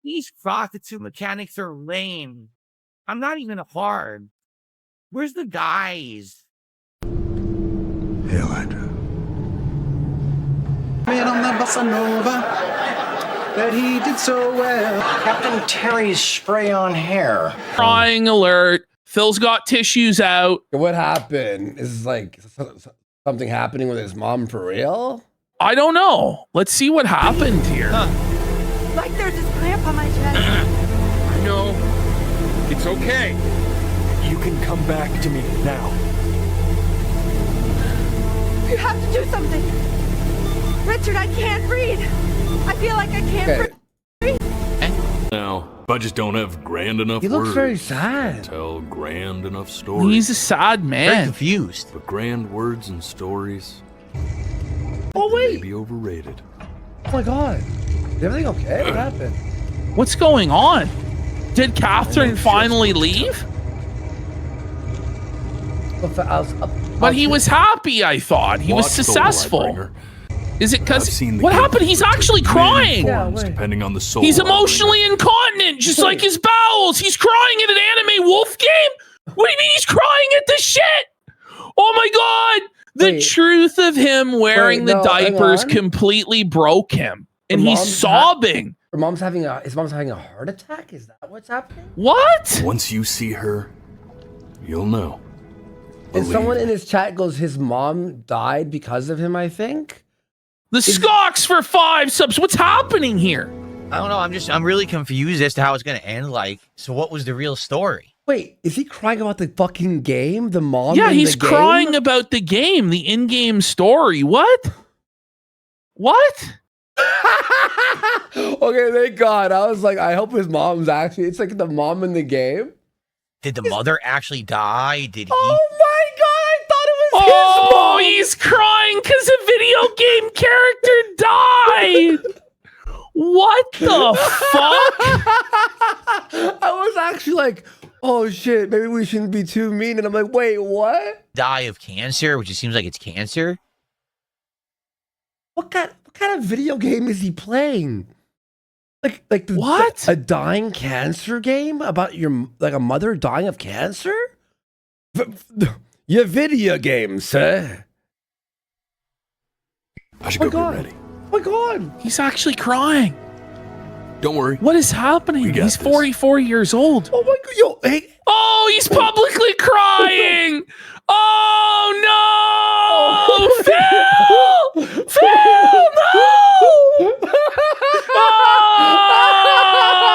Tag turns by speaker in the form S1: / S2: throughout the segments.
S1: These prostitute mechanics are lame. I'm not even hard. Where's the guys?
S2: Hail Hydra.
S3: Man on the bossa nova that he did so well.
S4: Captain Terry's spray-on hair.
S5: Crying alert. Phil's got tissues out.
S6: What happened? Is like something happening with his mom for real?
S5: I don't know. Let's see what happened here.
S7: Like there's this cramp on my chest.
S8: I know. It's okay. You can come back to me now.
S7: You have to do something. Richard, I can't breathe. I feel like I can't breathe.
S9: Now, I just don't have grand enough
S6: He looks
S9: words
S6: very sad.
S9: to tell grand enough stories.
S5: He's a sad man.
S1: Very confused.
S9: But grand words and stories
S6: Oh
S9: may
S6: wait!
S9: be overrated.
S6: Oh my god! Is everything okay? What happened?
S5: What's going on? Did Catherine finally leave? But he was happy, I thought. He was
S9: Watch the
S5: successful.
S9: Lightbringer.
S5: Is it because...
S9: I've seen the
S5: What
S9: game
S5: happened? He's actually
S9: many
S5: crying.
S9: forms, depending on the soul.
S5: He's emotionally incontinent, just like his bowels. He's crying at an anime wolf game? What do you mean he's crying at the shit? Oh my god! The truth of him wearing the diapers completely broke him. And he's sobbing.
S6: His mom's having a heart attack? Is that what's happening?
S5: What?
S9: Once you see her, you'll know.
S6: And someone in his chat goes, his mom died because of him, I think?
S5: The Skocks for 5 subs. What's happening here?
S1: I don't know. I'm really confused as to how it's gonna end. Like, so what was the real story?
S6: Wait, is he crying about the fucking game? The mom?
S5: Yeah,
S6: in
S5: he's
S6: the game?
S5: crying about the game, the in-game story. What? What?
S6: Okay, thank God. I was like, I hope his mom's actually, it's like the mom in the game.
S1: Did the mother actually die? Did he?
S6: Oh my God, I thought it was his mom.
S5: He's crying because a video game character died. What the fuck?
S6: I was actually like, oh shit, maybe we shouldn't be too mean. And I'm like, wait, what?
S1: Die of cancer, which it seems like it's cancer.
S6: What kind of video game is he playing? Like
S5: what?
S6: A dying cancer game about a mother dying of cancer? Your video game, sir.
S9: I should go get ready.
S6: Oh my God.
S5: He's actually crying.
S9: Don't worry.
S5: What is happening? He's 44 years old.
S6: Oh my God. Yo, hey.
S5: Oh, he's publicly crying. Oh no! Phil! Phil, no!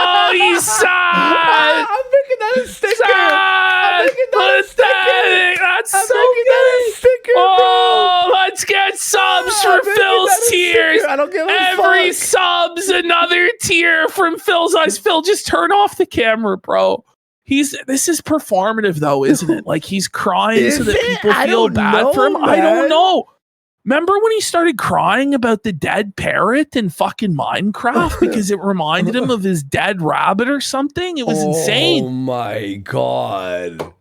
S5: Oh, he's sad.
S6: I'm making that a sticker.
S5: Sad.
S6: I'm making that a sticker.
S5: That's
S6: I'm
S5: so
S6: making
S5: good.
S6: that a sticker,
S5: Oh, let's get subs for Phil's tears.
S6: I don't give a
S5: Every
S6: fuck.
S5: sub's another tear from Phil's eyes. Phil, just turn off the camera, bro. This is performative though, isn't it? Like he's crying so that people feel bad for him. I don't know. Remember when he started crying about the dead parrot in fucking Minecraft because it reminded him of his dead rabbit or something? It was insane.
S6: Oh my God.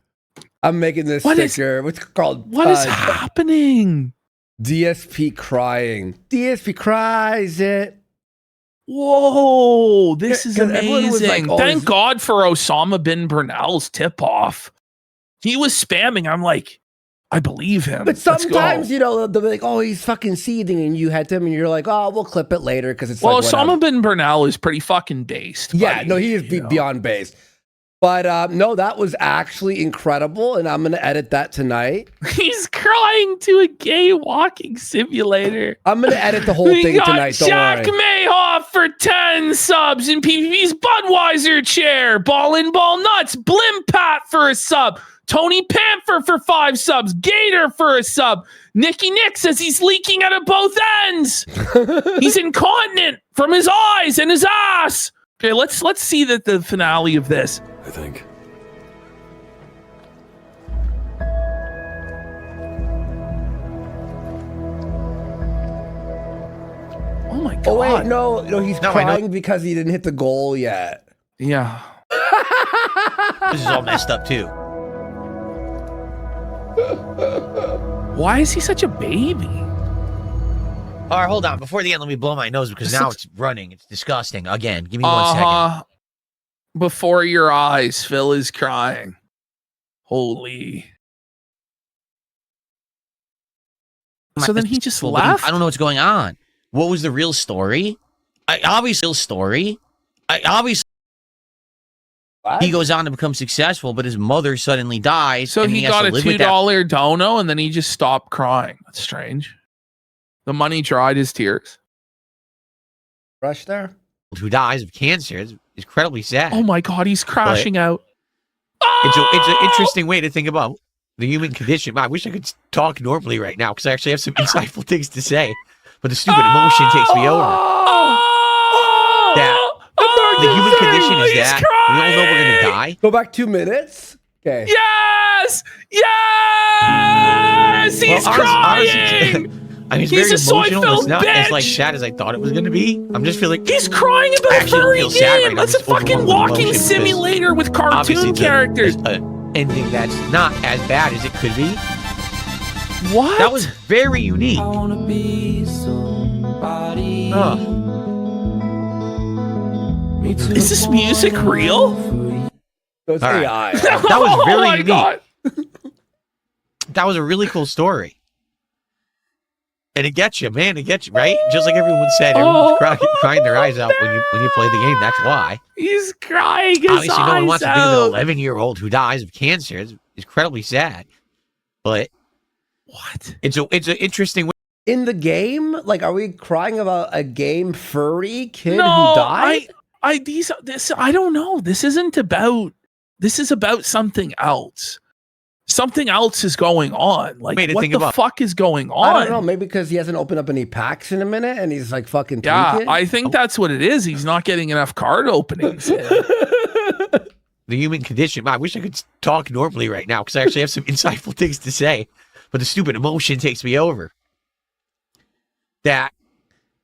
S6: I'm making this sticker. What's it called?
S5: What is happening?
S6: DSP crying. DSP cries it.
S5: Whoa, this is
S6: 'Cause everyone was
S5: amazing.
S6: like, oh,
S5: Thank God for Osama bin Bernal's tip-off. He was spamming. I'm like, I believe him.
S6: But sometimes, you know, they'll be like, oh, he's fucking seething, and you had him, and you're like, oh, we'll clip it later because it's
S5: well,
S6: like,
S5: Osama bin Bernal is pretty fucking based.
S6: Yeah,
S5: buddy,
S6: no, he is beyond based. But no, that was actually incredible, and I'm going to edit that tonight.
S5: He's crying to a gay walking simulator.
S6: I'm going to edit the whole thing tonight, don't
S5: Jack
S6: worry.
S5: Mayhoff for 10 subs in PvP's Budweiser chair. Ball in Ball Nuts. Blimpat for a sub. Tony Panther for 5 subs. Gator for a sub. Nicky Nick says he's leaking out of both ends. He's incontinent from his eyes and his ass. Okay, let's see the finale of this.
S9: I think.
S5: Oh my God.
S6: Oh wait, no, he's crying because he didn't hit the goal yet.
S5: Yeah.
S1: This is all messed up too.
S5: Why is he such a baby?
S1: All right, hold on. Before the end, let me blow my nose because now it's running. It's disgusting. Again, give me 1 second.
S5: Before your eyes, Phil is crying. Holy. So then he just left?
S1: I don't know what's going on. What was the real story? He goes on to become successful, but his mother suddenly dies.
S5: So
S1: and
S5: he
S1: has
S5: got
S1: to
S5: a
S1: live with
S5: $2 dono and then he just stopped crying. That's strange. The money dried his tears.
S6: Rush there?
S1: who dies of cancer. It's incredibly sad.
S5: Oh my God, he's crashing out.
S1: It's an interesting way to think about the human condition. I wish I could talk normally right now because I actually have some insightful things to say, but the stupid emotion takes me over. The human condition is that we all know we're gonna die.
S6: Go back 2 minutes. Okay.
S5: Yes! Yes! He's crying!
S1: I mean, it's very emotional. It's not as like sad as I thought it was going to be. I'm just feeling
S5: he's crying about a furry game.
S1: Right
S5: That's a fucking walking simulator with cartoon characters.
S1: Ending that's not as bad as it could be.
S5: What?
S1: That was very unique. I wanna be somebody.
S5: Is this music real?
S6: That's AI.
S1: That was very unique. God. That was a really cool story. And it gets you, man. It gets you, right? Just like everyone said, everyone's crying their eyes out when you play the game. That's why.
S5: He's crying his
S1: Obviously, no one wants
S5: out.
S1: to think of an 11-year-old who dies of cancer. It's incredibly sad. But
S5: what?
S1: It's an interesting way.
S6: In the game, like, are we crying about a game furry kid who died?
S5: I don't know. This is about something else. Something else is going on. Like, what the fuck is going on?
S6: I don't know. Maybe because he hasn't opened up any packs in a minute and he's like fucking tweaking.
S5: Yeah, I think that's what it is. He's not getting enough card openings.
S1: The human condition. I wish I could talk normally right now because I actually have some insightful things to say, but the stupid emotion takes me over. That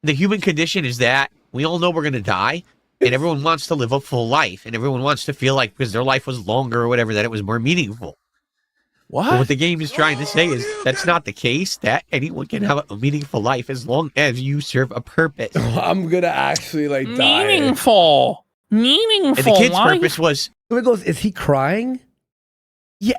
S1: the human condition is that we all know we're going to die, and everyone wants to live a full life, and everyone wants to feel like because their life was longer or whatever, that it was more meaningful. What the game is trying to say is that's not the case, that anyone can have a meaningful life as long as you serve a purpose.
S6: I'm going to actually like die.
S5: Meaningful.
S1: And the kid's purpose was...
S6: So it goes, is he crying? Yeah.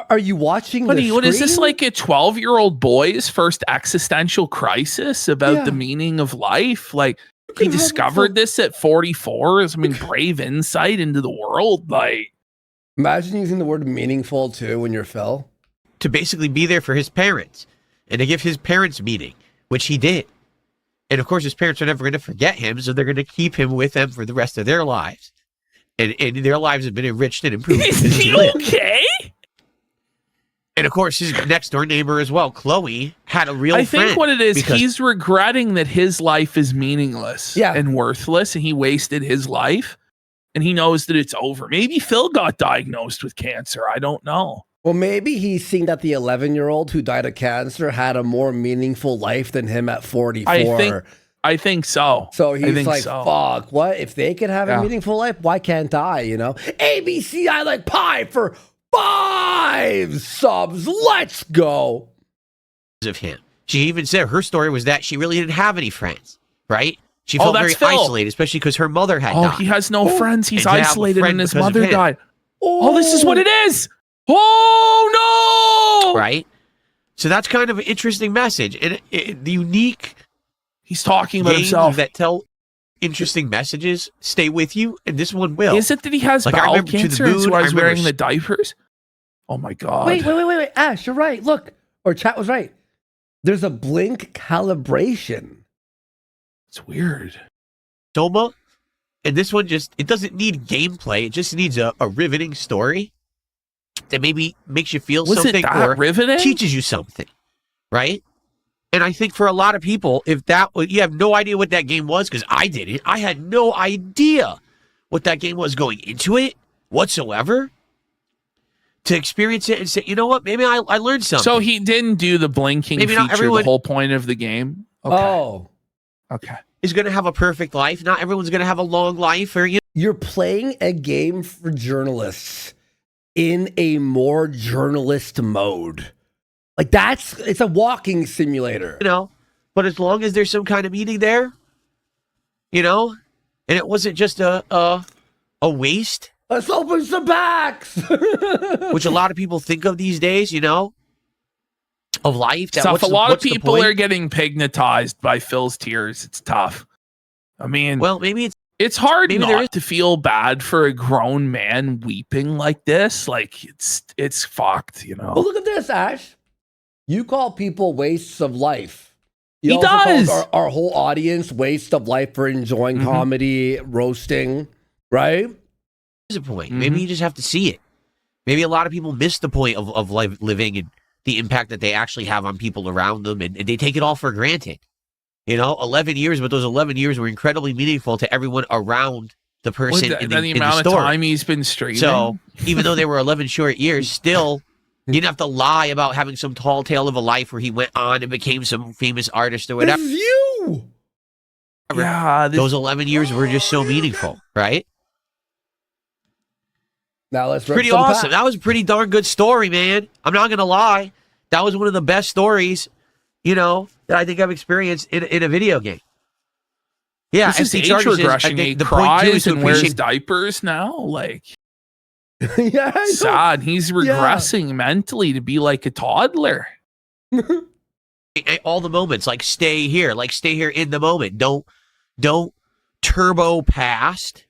S6: Are you watching the
S5: screen? What is this, like a 12-year-old boy's first existential crisis about the meaning of life? Like, he discovered this at 44 as, brave insight into the world. Like,
S6: imagine using the word meaningful too when you're Phil.
S1: To basically be there for his parents and to give his parents meaning, which he did. And of course, his parents are never going to forget him, so they're going to keep him with them for the rest of their lives. And their lives have been enriched and improved.
S5: Is he okay?
S1: And of course, his next door neighbor as well, Chloe, had a real friend.
S5: I think what it is, he's regretting that his life is meaningless and worthless, and he wasted his life, and he knows that it's over. Maybe Phil got diagnosed with cancer. I don't know.
S6: Well, maybe he's seen that the 11-year-old who died of cancer had a more meaningful life than him at 44.
S5: I think so.
S6: So he's like, fuck, what? If they could have a meaningful life, why can't I, you know? ABC, I like pie for 5 subs. Let's go.
S1: Of him. She even said her story was that she really didn't have any friends, right? She felt very isolated, especially because her mother had died.
S5: He has no friends. He's isolated and his mother died. Oh, this is what it is. Oh, no.
S1: Right? So that's kind of an interesting message. And the unique...
S5: He's talking about himself.
S1: That tell interesting messages stay with you, and this one will.
S5: Is it that he has bowel cancer and so he's wearing the diapers? Oh my God.
S6: Wait. Ash, you're right. Look. Or chat was right. There's a blink calibration.
S5: It's weird.
S1: Toma, and this one it doesn't need gameplay. It just needs a riveting story that maybe makes you feel something or
S5: riveting?
S1: Teaches you something, right? And I think for a lot of people, if you have no idea what that game was, because I didn't. I had no idea what that game was going into it whatsoever. To experience it and say, you know what, maybe I learned something.
S5: So he didn't do the blinking feature, the whole point of the game?
S6: Okay. Oh.
S5: Okay.
S1: Is going to have a perfect life. Not everyone's going to have a long life.
S6: You're playing a game for journalists in a more journalist mode. Like it's a walking simulator.
S1: You know, But as long as there's some kind of meaning there, you know, and it wasn't just a waste.
S6: Let's open some packs.
S1: Which a lot of people think of these days, you know, of life. That
S5: Stuff. A lot of
S1: what's the
S5: people
S1: point?
S5: are getting pignatized by Phil's tears. It's tough. I mean,
S1: well, maybe
S5: it's hard
S1: maybe
S5: not to feel bad for a grown man weeping like this. Like it's fucked, you know.
S6: But look at this, Ash. You call people wastes of life. You
S5: He
S6: also
S5: does.
S6: called our whole audience waste of life for enjoying comedy, roasting, right?
S1: There's a point. Maybe you just have to see it. Maybe a lot of people miss the point of life living and the impact that they actually have on people around them, and they take it all for granted. You know, 11 years, but those 11 years were incredibly meaningful to everyone around the person in
S5: the
S1: the
S5: amount
S1: story.
S5: of time he's been streaming.
S1: So even though they were 11 short years, still, you didn't have to lie about having some tall tale of a life where he went on and became some famous artist or
S6: This
S1: whatever.
S6: is you.
S5: yeah,
S1: Those 11 years were just so meaningful, right?
S6: Now let's rip
S1: Pretty
S6: some
S1: awesome.
S6: packs.
S1: That was a pretty darn good story, man. I'm not going to lie. That was one of the best stories, you know, that I think I've experienced in a video game. Yeah,
S5: this is
S1: FC
S5: age
S1: Chargers is- I
S5: regression. He
S1: think the point too is
S5: cries
S1: to
S5: and wears
S1: appreciate
S5: diapers now. Like
S6: Yeah, I know.
S5: sad. He's regressing mentally to be like a toddler.
S1: all the moments. Like stay here in the moment. Don't turbo past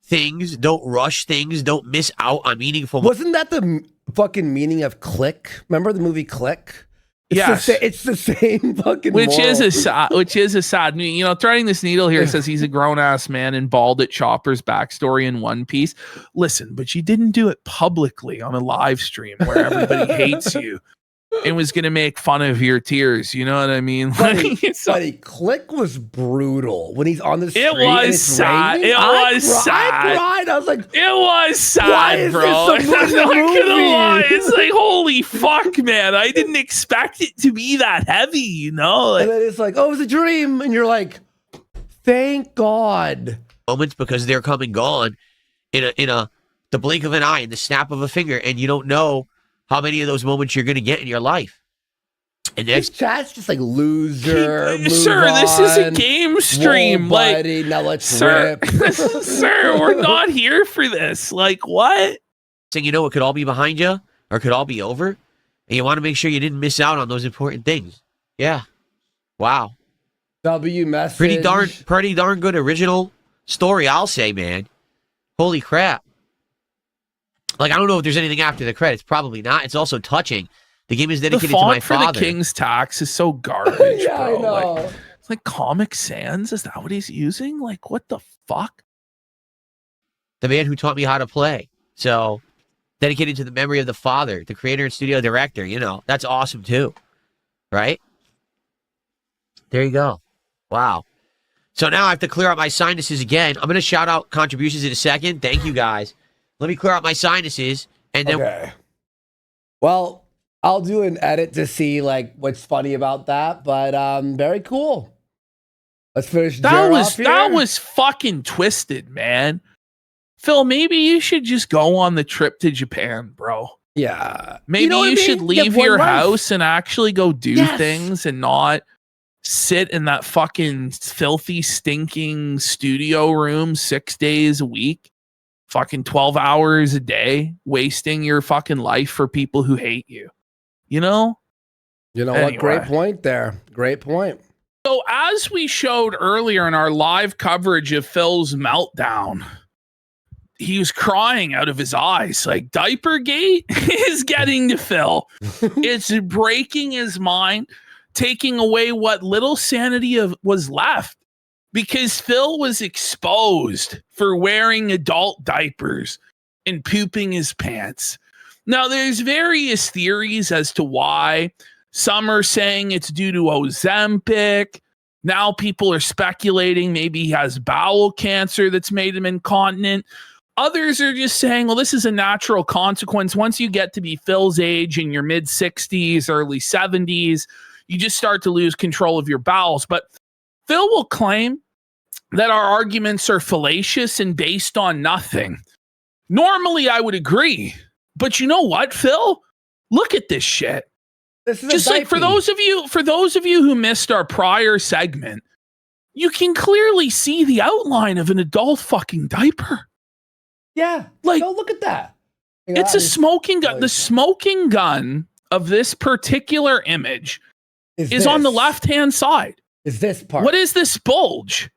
S1: things. Don't rush things. Don't miss out on meaningful.
S6: Wasn't that the fucking meaning of Click? Remember the movie Click? It's
S5: Yes.
S6: it's the same fucking.
S5: Which
S6: moral.
S5: is a sad. You know, threading this needle here says he's a grown ass man and bald at Chopper's backstory in One Piece. Listen, but you didn't do it publicly on a live stream where everybody hates you and was going to make fun of your tears. You know what I mean?
S6: Buddy,
S5: So-
S6: buddy, Click was brutal when he's on the street.
S5: It
S6: and
S5: was
S6: it's
S5: sad.
S6: raining.
S5: It
S6: I
S5: was
S6: cried.
S5: sad.
S6: I cried. I was like,
S5: It was sad,
S6: Why is
S5: bro.
S6: this a
S5: I'm not
S6: movie?
S5: gonna lie. It's like, holy fuck, man. I didn't expect it to be that heavy, you know? Like,
S6: and then it's like, oh, it was a dream, and you're like, thank God.
S1: moments because they're come and gone in the blink of an eye, in the snap of a finger, and you don't know how many of those moments you're going to get in your life. And
S6: This
S1: next,
S6: chat's just like loser. Move
S5: sir, this is a
S6: on.
S5: game stream.
S6: Whoa,
S5: Like,
S6: buddy, now let's
S5: sir,
S6: rip.
S5: sir, we're not here for this. Like, what?
S1: saying, you know, it could all be behind you or it could all be over, and you want to make sure you didn't miss out on those important things. Yeah. Wow.
S6: W message.
S1: Pretty darn good original story, I'll say, man. Holy crap. Like, I don't know if there's anything after the credits. Probably not. It's also touching. The game is
S5: The
S1: dedicated to my
S5: font for
S1: father.
S5: the King's Tax is so garbage,
S6: Yeah,
S5: bro.
S6: I know.
S5: Like, it's like Comic Sans. Is that what he's using? Like, what the fuck?
S1: The man who taught me how to play. So, dedicated to the memory of the father, the creator and studio director. You know, that's awesome too. Right? There you go. Wow. So now I have to clear out my sinuses again. I'm going to shout out contributions in a second. Thank you, guys. Let me clear out my sinuses. And then
S6: Okay. Well, I'll do an edit to see like what's funny about that, but very cool. Let's finish. Jared off here.
S5: That was fucking twisted, man. Phil, maybe you should just go on the trip to Japan, bro.
S6: Yeah.
S5: Maybe
S6: know what
S5: you
S6: I mean?
S5: should
S6: Get
S5: leave
S6: one
S5: your
S6: life.
S5: house and actually go do
S6: Yes.
S5: things and not sit in that fucking filthy, stinking studio room 6 days a week, fucking 12 hours a day, wasting your fucking life for people who hate you. You know?
S6: You know
S5: Anyway.
S6: what? Great point there. Great point.
S5: So, as we showed earlier in our live coverage of Phil's meltdown, he was crying out of his eyes. Like, Diapergate is getting to Phil. It's breaking his mind, taking away what little sanity was left, because Phil was exposed for wearing adult diapers and pooping his pants. Now, there's various theories as to why. Some are saying it's due to Ozempic. Now people are speculating maybe he has bowel cancer that's made him incontinent. Others are just saying, well, this is a natural consequence. Once you get to be Phil's age in your mid 60s, early 70s, you just start to lose control of your bowels. But Phil will claim that our arguments are fallacious and based on nothing. Normally, I would agree. But you know what, Phil? Look at this shit.
S6: This is
S5: just like for those of you who missed our prior segment, you can clearly see the outline of an adult fucking diaper.
S6: Yeah.
S5: Like,
S6: no, look at that.
S5: It's a smoking gun. The smoking gun of this particular image is on the left-hand side.
S6: Is this part?
S5: What is this bulge?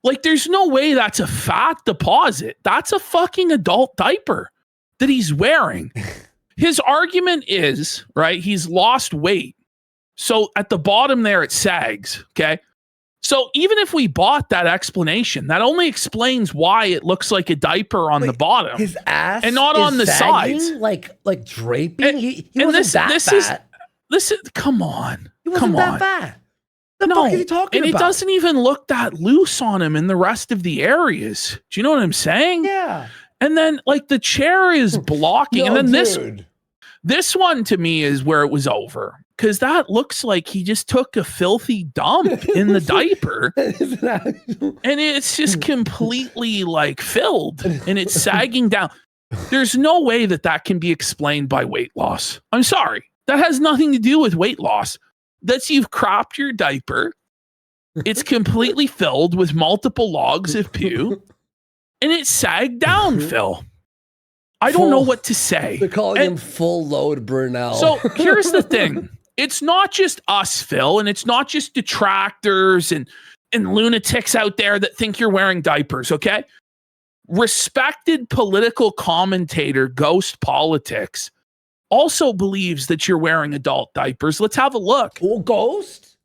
S5: Like, there's no way that's a fat deposit. That's a fucking adult diaper that he's wearing. His argument is, right, he's lost weight. So at the bottom there, it sags, okay? So even if we bought that explanation, that only explains why it looks like a diaper on the bottom.
S6: His ass
S5: and not
S6: is
S5: on the
S6: sagging,
S5: sides.
S6: like draping?
S5: And,
S6: he wasn't that fat.
S5: This is, come on.
S6: He wasn't that fat. The fuck is he talking
S5: and
S6: about?
S5: it doesn't even look that loose on him in the rest of the areas. Do you know what I'm saying?
S6: Yeah.
S5: And then, like, the chair is blocking.
S6: No,
S5: and then
S6: dude.
S5: this one to me is where it was over. Because that looks like he just took a filthy dump in the diaper. And it's just completely, like, filled. And it's sagging down. There's no way that that can be explained by weight loss. I'm sorry. That has nothing to do with weight loss. That's you've cropped your diaper. It's completely filled with multiple logs of poo. And it sagged down, Phil. I don't know what to say.
S6: They're calling him full load Brunel.
S5: So here's the thing. It's not just us, Phil, and it's not just detractors and lunatics out there that think you're wearing diapers, okay? Respected political commentator Ghost Politics also believes that you're wearing adult diapers. Let's have a look.
S6: Oh, Ghost?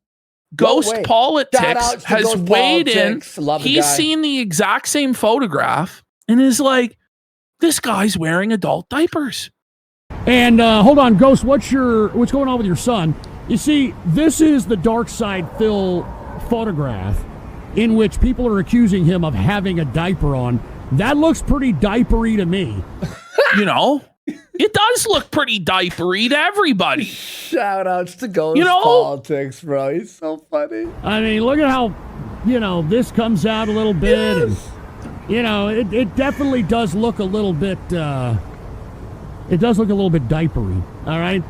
S5: Ghost Politics has weighed in. He's
S6: guy.
S5: seen the exact same photograph and is like, this guy's wearing adult diapers.
S10: And hold on, Ghost, what's going on with your son? You see, this is the Dark Side Phil photograph in which people are accusing him of having a diaper on. That looks pretty diapery to me.
S5: You know? It does look pretty diapery to everybody.
S6: Shout outs to Ghost Politics, bro. He's so funny.
S10: I mean, look at how, this comes out a little bit.
S6: Yes.
S10: And, it definitely does look a little bit, it does look a little bit diapery, all right?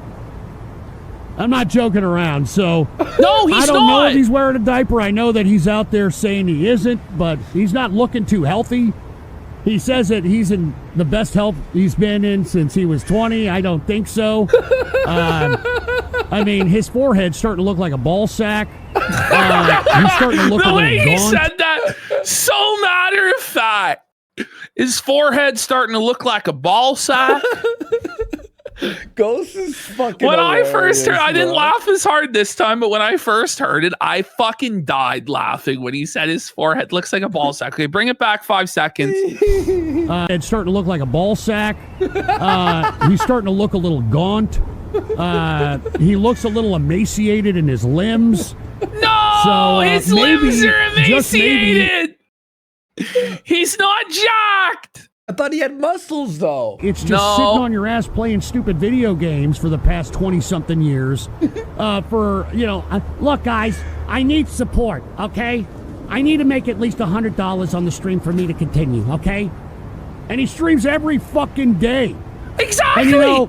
S10: I'm not joking around, so...
S5: No, he's
S10: I don't
S5: not.
S10: know if he's wearing a diaper. I know that he's out there saying he isn't, but he's not looking too healthy. He says that he's in the best health he's been in since he was 20. I don't think so. I mean, his forehead's starting to look like a ball sack. He's starting to look
S5: the
S10: a
S5: way
S10: little
S5: he
S10: gaunt.
S5: said that, so matter of fact. His forehead's starting to look like a ball sack.
S6: Ghost is fucking
S5: When I first heard,
S6: hilarious,
S5: I didn't
S6: bro.
S5: laugh as hard this time, but when I first heard it, I fucking died laughing when he said his forehead looks like a ball sack. Okay, bring it back 5 seconds.
S10: It's starting to look like a ball sack. He's starting to look a little gaunt. He looks a little emaciated in his limbs.
S5: No,
S10: So,
S5: his
S10: maybe,
S5: limbs are
S10: just maybe-
S5: emaciated. He's not jacked.
S6: I thought he had muscles, though.
S10: It's just
S5: No.
S10: sitting on your ass playing stupid video games for the past 20-something years. Look, guys, I need support, okay? I need to make at least $100 on the stream for me to continue, okay? And he streams every fucking day.
S5: Exactly.
S10: And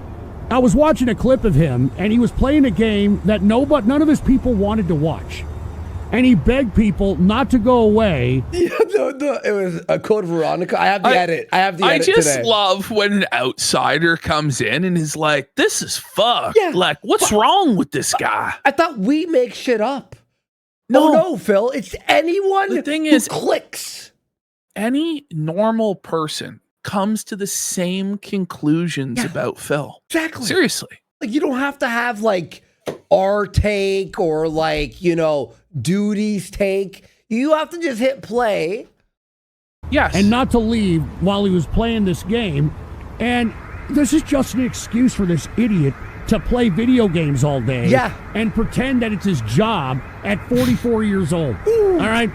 S10: I was watching a clip of him, and he was playing a game that none of his people wanted to watch. And he begged people not to go away.
S6: Yeah, it was a Code Veronica. I have the edit. I have the edit
S5: just
S6: today.
S5: love when an outsider comes in and is like, this is fucked.
S6: Yeah,
S5: like, what's wrong with this guy?
S6: I thought we make shit up.
S5: No.
S6: No, Phil. It's anyone
S5: The thing
S6: who
S5: is-
S6: clicks.
S5: Any normal person comes to the same conclusions about Phil.
S6: Exactly.
S5: Seriously.
S6: Like, you don't have to have, like, our take or, like, Duty's take. You have to just hit play.
S5: Yes.
S10: And not to leave while he was playing this game. And this is just an excuse for this idiot to play video games all day.
S6: Yeah.
S10: And pretend that it's his job at 44 years old. All right?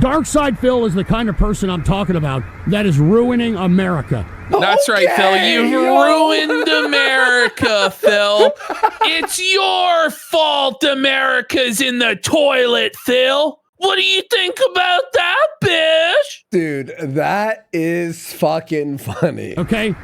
S10: Dark Side Phil is the kind of person I'm talking about that is ruining America.
S5: That's right, Phil. You've ruined America, Phil. It's your fault America's in the toilet, Phil. What do you think about that, bitch?
S6: Dude, that is fucking funny.
S10: Okay?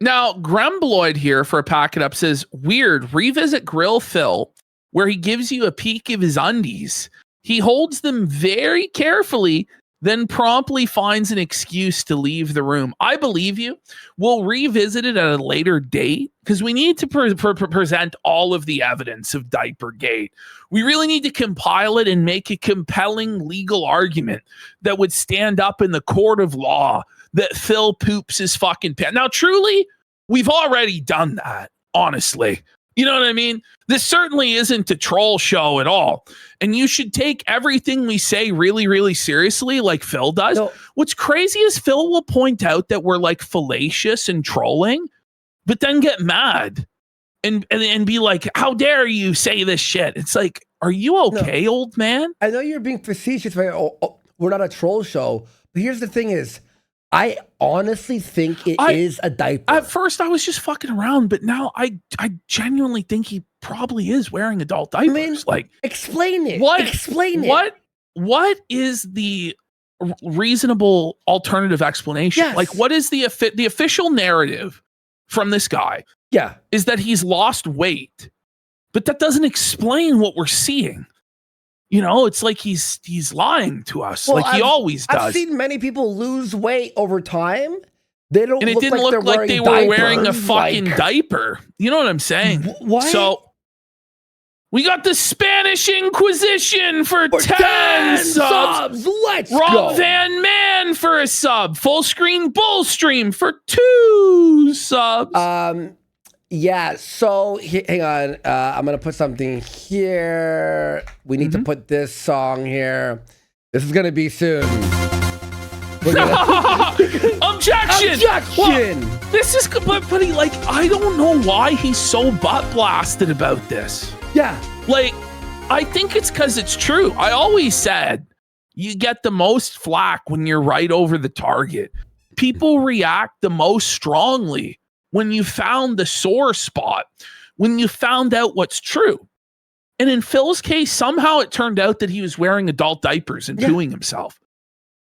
S5: Now, Grembloid here for a Pack It Up says, weird, revisit Grill Phil, where he gives you a peek of his undies. He holds them very carefully, then promptly finds an excuse to leave the room. I believe you. We'll revisit it at a later date because we need to present all of the evidence of Diapergate. We really need to compile it and make a compelling legal argument that would stand up in the court of law that Phil poops his fucking pants. Now, truly, we've already done that, honestly. You know what I mean? This certainly isn't a troll show at all. And you should take everything we say really, really seriously, like Phil does.
S6: No.
S5: What's crazy is Phil will point out that we're like fallacious and trolling, but then get mad and be like, how dare you say this shit? It's like, are you okay, old man?
S6: I know you're being facetious, right? We're not a troll show. But here's the thing is, I honestly think it is a diaper.
S5: At first, I was just fucking around, but now I genuinely think he probably is wearing adult diapers.
S6: I mean,
S5: like,
S6: explain it.
S5: What?
S6: Explain it.
S5: What is the reasonable alternative explanation?
S6: Yes.
S5: Like, what is the official narrative from this guy?
S6: Yeah,
S5: is that he's lost weight, but that doesn't explain what we're seeing. You know, it's like he's lying to us, like he always does.
S6: I've seen many people lose weight over time. They don't,
S5: and it
S6: look
S5: didn't
S6: like
S5: look like they were wearing a fucking diaper. You know what I'm saying?
S6: What?
S5: So we got the Spanish Inquisition for 10 subs.
S6: Let's
S5: Rob
S6: go.
S5: Van Man for a sub. Full Screen Bull Stream for 2 subs.
S6: Yeah, so hang on. I'm going to put something here. We need to put this song here. This is going to be soon.
S5: Objection!
S6: Objection!
S5: Well, this is, but he, like, I don't know why he's so butt blasted about this.
S6: Yeah.
S5: Like, I think it's because it's true. I always said you get the most flack when you're right over the target. People react the most strongly when you found the sore spot, when you found out what's true. And in Phil's case, somehow it turned out that he was wearing adult diapers and pooing himself.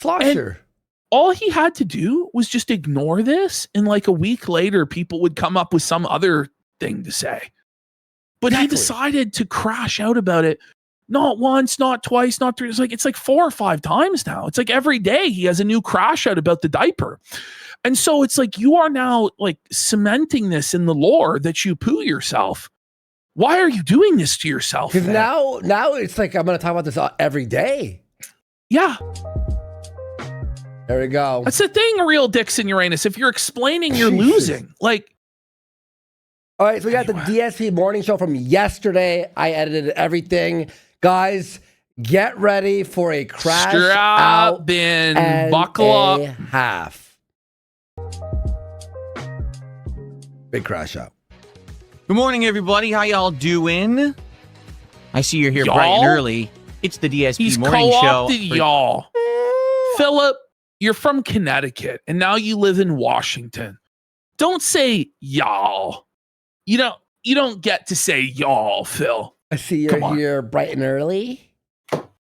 S6: Slosher.
S5: All he had to do was just ignore this, and like a week later, people would come up with some other thing to say. But he decided to crash out about it. Not once, not twice, not three. It's like 4 or 5 times now. It's like every day he has a new crash out about the diaper. And so it's like you are now like cementing this in the lore that you poo yourself. Why are you doing this to yourself?
S6: Because now it's like I'm going to talk about this every day.
S5: Yeah.
S6: There we go.
S5: That's the thing, Real Dixon Uranus. If you're explaining, you're losing. Like,
S6: all right, so we got the DSP morning show from yesterday. I edited everything. Guys, get ready for a crash
S5: strap in,
S6: and
S5: buckle up.
S6: Half. Big crash out.
S1: Good morning, everybody. How y'all doing? I see you're here
S5: y'all?
S1: bright and early. It's the DSP
S5: He's
S1: morning show.
S5: Y'all. Philip, you're from Connecticut, and now you live in Washington. Don't say y'all. You don't get to say y'all, Phil.
S6: I see you're here bright and early.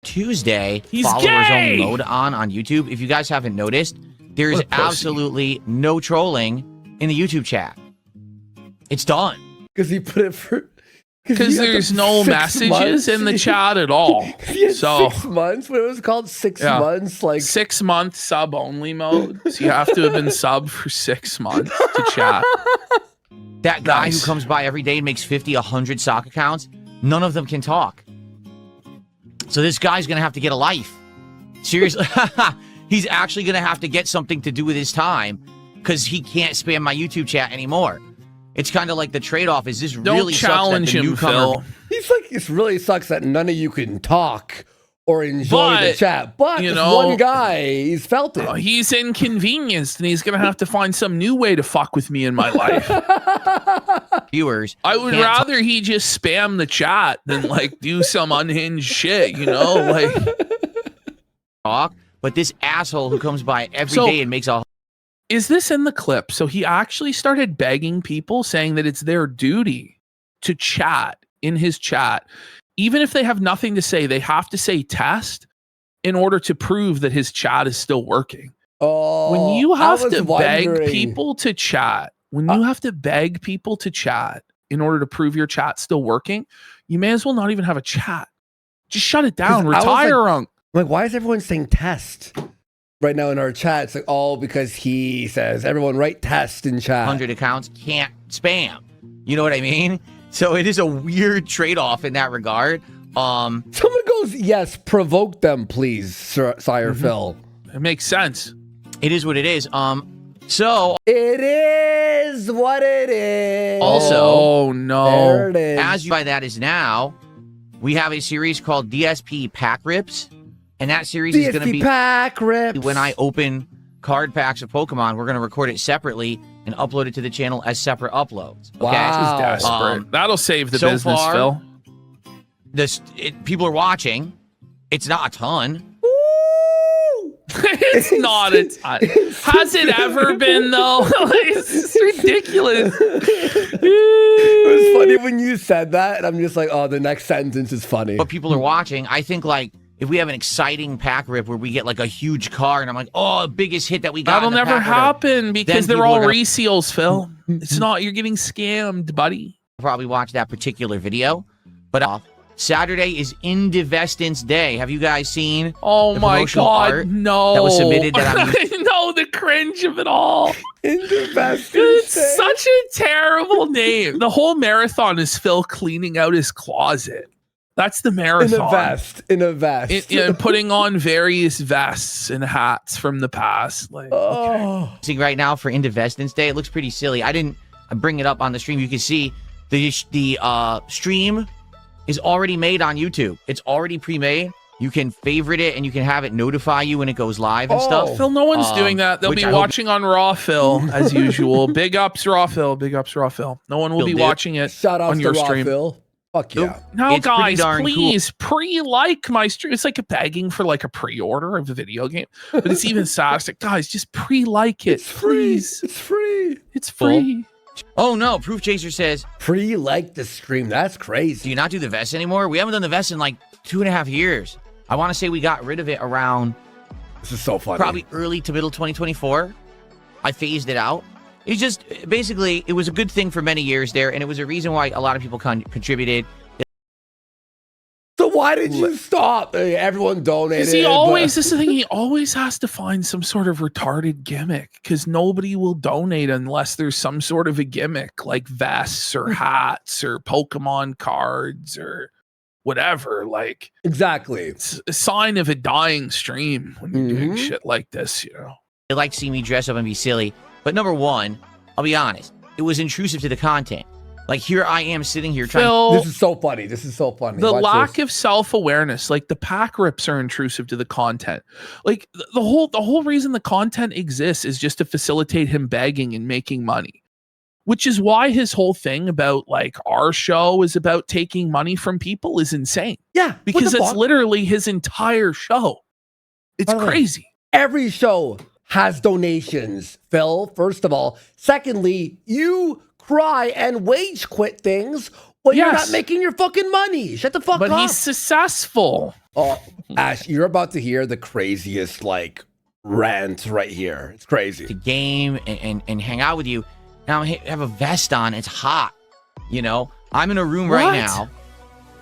S1: Tuesday,
S5: He's
S1: followers
S5: gay!
S1: only mode on YouTube. If you guys haven't noticed, there's absolutely no trolling in the YouTube chat. It's done.
S6: Because he put it for...
S5: Because there's no messages in the chat at all.
S6: So 6 months? What it was called? 6 months? Like
S5: 6 month sub only mode. So you have to have been sub for 6 months to chat.
S1: That guy who comes by every day and makes 50, 100 sock accounts, none of them can talk. So this guy's going to have to get a life. Seriously. He's actually going to have to get something to do with his time because he can't spam my YouTube chat anymore. It's kind of like the trade-off is this really
S5: challenge
S1: sucks that the
S5: him,
S1: newcomer...
S5: Phil.
S6: He's like, it really sucks that none of you can talk or enjoy the chat. But this one guy, he's felt it.
S5: He's inconvenienced, and he's going to have to find some new way to fuck with me in my life.
S1: Viewers,
S5: I would rather he just spam the chat than like do some unhinged shit, you know? Like
S1: talk, but this asshole who comes by every day and makes a...
S5: Is this in the clip? So he actually started begging people, saying that it's their duty to chat in his chat. Even if they have nothing to say, they have to say test in order to prove that his chat is still working.
S6: Oh,
S5: when you have to beg people to chat, when you have to beg people to chat in order to prove your chat's still working, you may as well not even have a chat. Just shut it down. Retire,
S6: I'm like, why is everyone saying test right now in our chat? It's like, oh, because he says everyone write test in chat.
S1: 100 accounts can't spam. You know what I mean? So it is a weird trade-off in that regard.
S6: Someone goes, yes, provoke them, please, Sire Phil.
S5: It makes sense.
S1: It is what it is. So
S6: it is what it is.
S1: Also,
S5: oh no,
S6: there it is.
S1: As by that is now, we have a series called DSP Pack Rips, and that series is going to be
S6: Pack Rips.
S1: When I open card packs of Pokemon, we're going to record it separately and upload it to the channel as separate uploads. Okay?
S6: Wow.
S5: Desperate. That'll save the business,
S1: far,
S5: Phil.
S1: People are watching. It's not a ton.
S5: It's not a ton. Has it ever been though? It's ridiculous.
S6: It was funny when you said that, and I'm just like, oh, the next sentence is funny.
S1: But people are watching. I think like if we have an exciting pack rip where we get like a huge card, and I'm like, oh, biggest hit that we got.
S5: That'll never happen because they're all reseals, Phil. It's not. You're getting scammed, buddy.
S1: Probably watch that particular video, but Saturday is Indivestance Day. Have you guys seen?
S5: Oh my God,
S1: art
S5: no!
S1: That was submitted. That
S5: no, the cringe of it all.
S6: Indivestance
S5: It's
S6: Day.
S5: such a terrible name. The whole marathon is Phil cleaning out his closet. That's the marathon.
S6: In a vest.
S5: Putting on various vests and hats from the past. Like,
S1: See right now for Indivestance Day, it looks pretty silly. I didn't bring it up on the stream. You can see the stream is already made on YouTube. It's already pre-made. You can favorite it and you can have it notify you when it goes live and stuff.
S5: Phil, no one's doing that. They'll be watching on Raw Phil as usual. Big ups Raw Phil. Big ups Raw Phil. No one will be watching it
S6: Shout out
S5: on your
S6: to
S5: stream.
S6: Raw Phil. Fuck yeah.
S5: No,
S1: It's
S5: guys,
S1: pretty
S5: please pre-like my stream. It's like a begging for like a pre-order of a video game. But it's even sad. It's like, guys, just pre-like it.
S6: It's free.
S5: Please.
S6: It's free.
S5: It's free.
S1: Oh no, Proof Chaser says,
S6: pre-like the stream. That's crazy.
S1: Do you not do the vest anymore? We haven't done the vest in like 2.5 years. I want to say we got rid of it around
S6: This is so funny.
S1: probably early to middle 2024. I phased it out. It's just basically it was a good thing for many years there, and it was a reason why a lot of people contributed.
S6: So why did you stop? Everyone donated.
S5: He always, this is the thing, he always has to find some sort of retarded gimmick because nobody will donate unless there's some sort of a gimmick like vests or hats or Pokemon cards or whatever. Like,
S6: exactly.
S5: It's a sign of a dying stream when you're doing shit like this, you know.
S1: They like to see me dress up and be silly. But number one, I'll be honest, it was intrusive to the content. Like here I am sitting here trying.
S5: Phil,
S6: this is so funny. This is so funny.
S5: The
S6: Watch
S5: lack
S6: this.
S5: of self-awareness, like the pack rips are intrusive to the content. Like the whole reason the content exists is just to facilitate him begging and making money. Which is why his whole thing about like our show is about taking money from people is insane.
S6: Yeah.
S5: Because it's literally his entire show. It's crazy.
S6: Every show has donations, Phil, first of all. Secondly, you cry and wage quit things when you're not making your fucking money. Shut the fuck up.
S5: But he's successful.
S6: Oh, Ash, you're about to hear the craziest like rant right here. It's crazy.
S1: To game and hang out with you. Now I have a vest on. It's hot. You know, I'm in a room right now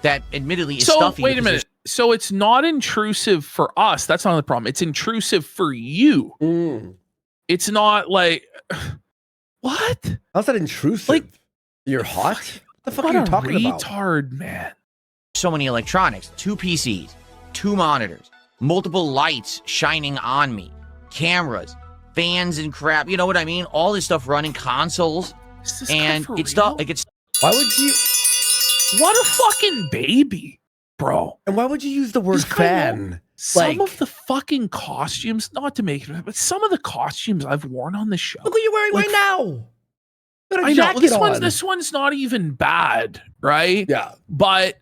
S1: that admittedly is stuffy.
S5: Wait a minute. So it's not intrusive for us. That's not the problem. It's intrusive for you. It's not like what?
S6: How's that intrusive?
S5: Like
S6: you're hot? What the fuck
S5: what
S6: are you talking about?
S5: Retard, man.
S1: So many electronics, 2 PCs, 2 monitors, multiple lights shining on me, cameras, fans and crap. You know what I mean? All this stuff running, consoles, and it's stuff like it's.
S6: Why would you?
S5: What a fucking baby, bro.
S6: And why would you use the word fan?
S5: Some of the fucking costumes, not to make it, but some of the costumes I've worn on the show.
S6: Look what you're wearing right now.
S5: I know this one's not even bad, right?
S6: Yeah.
S5: But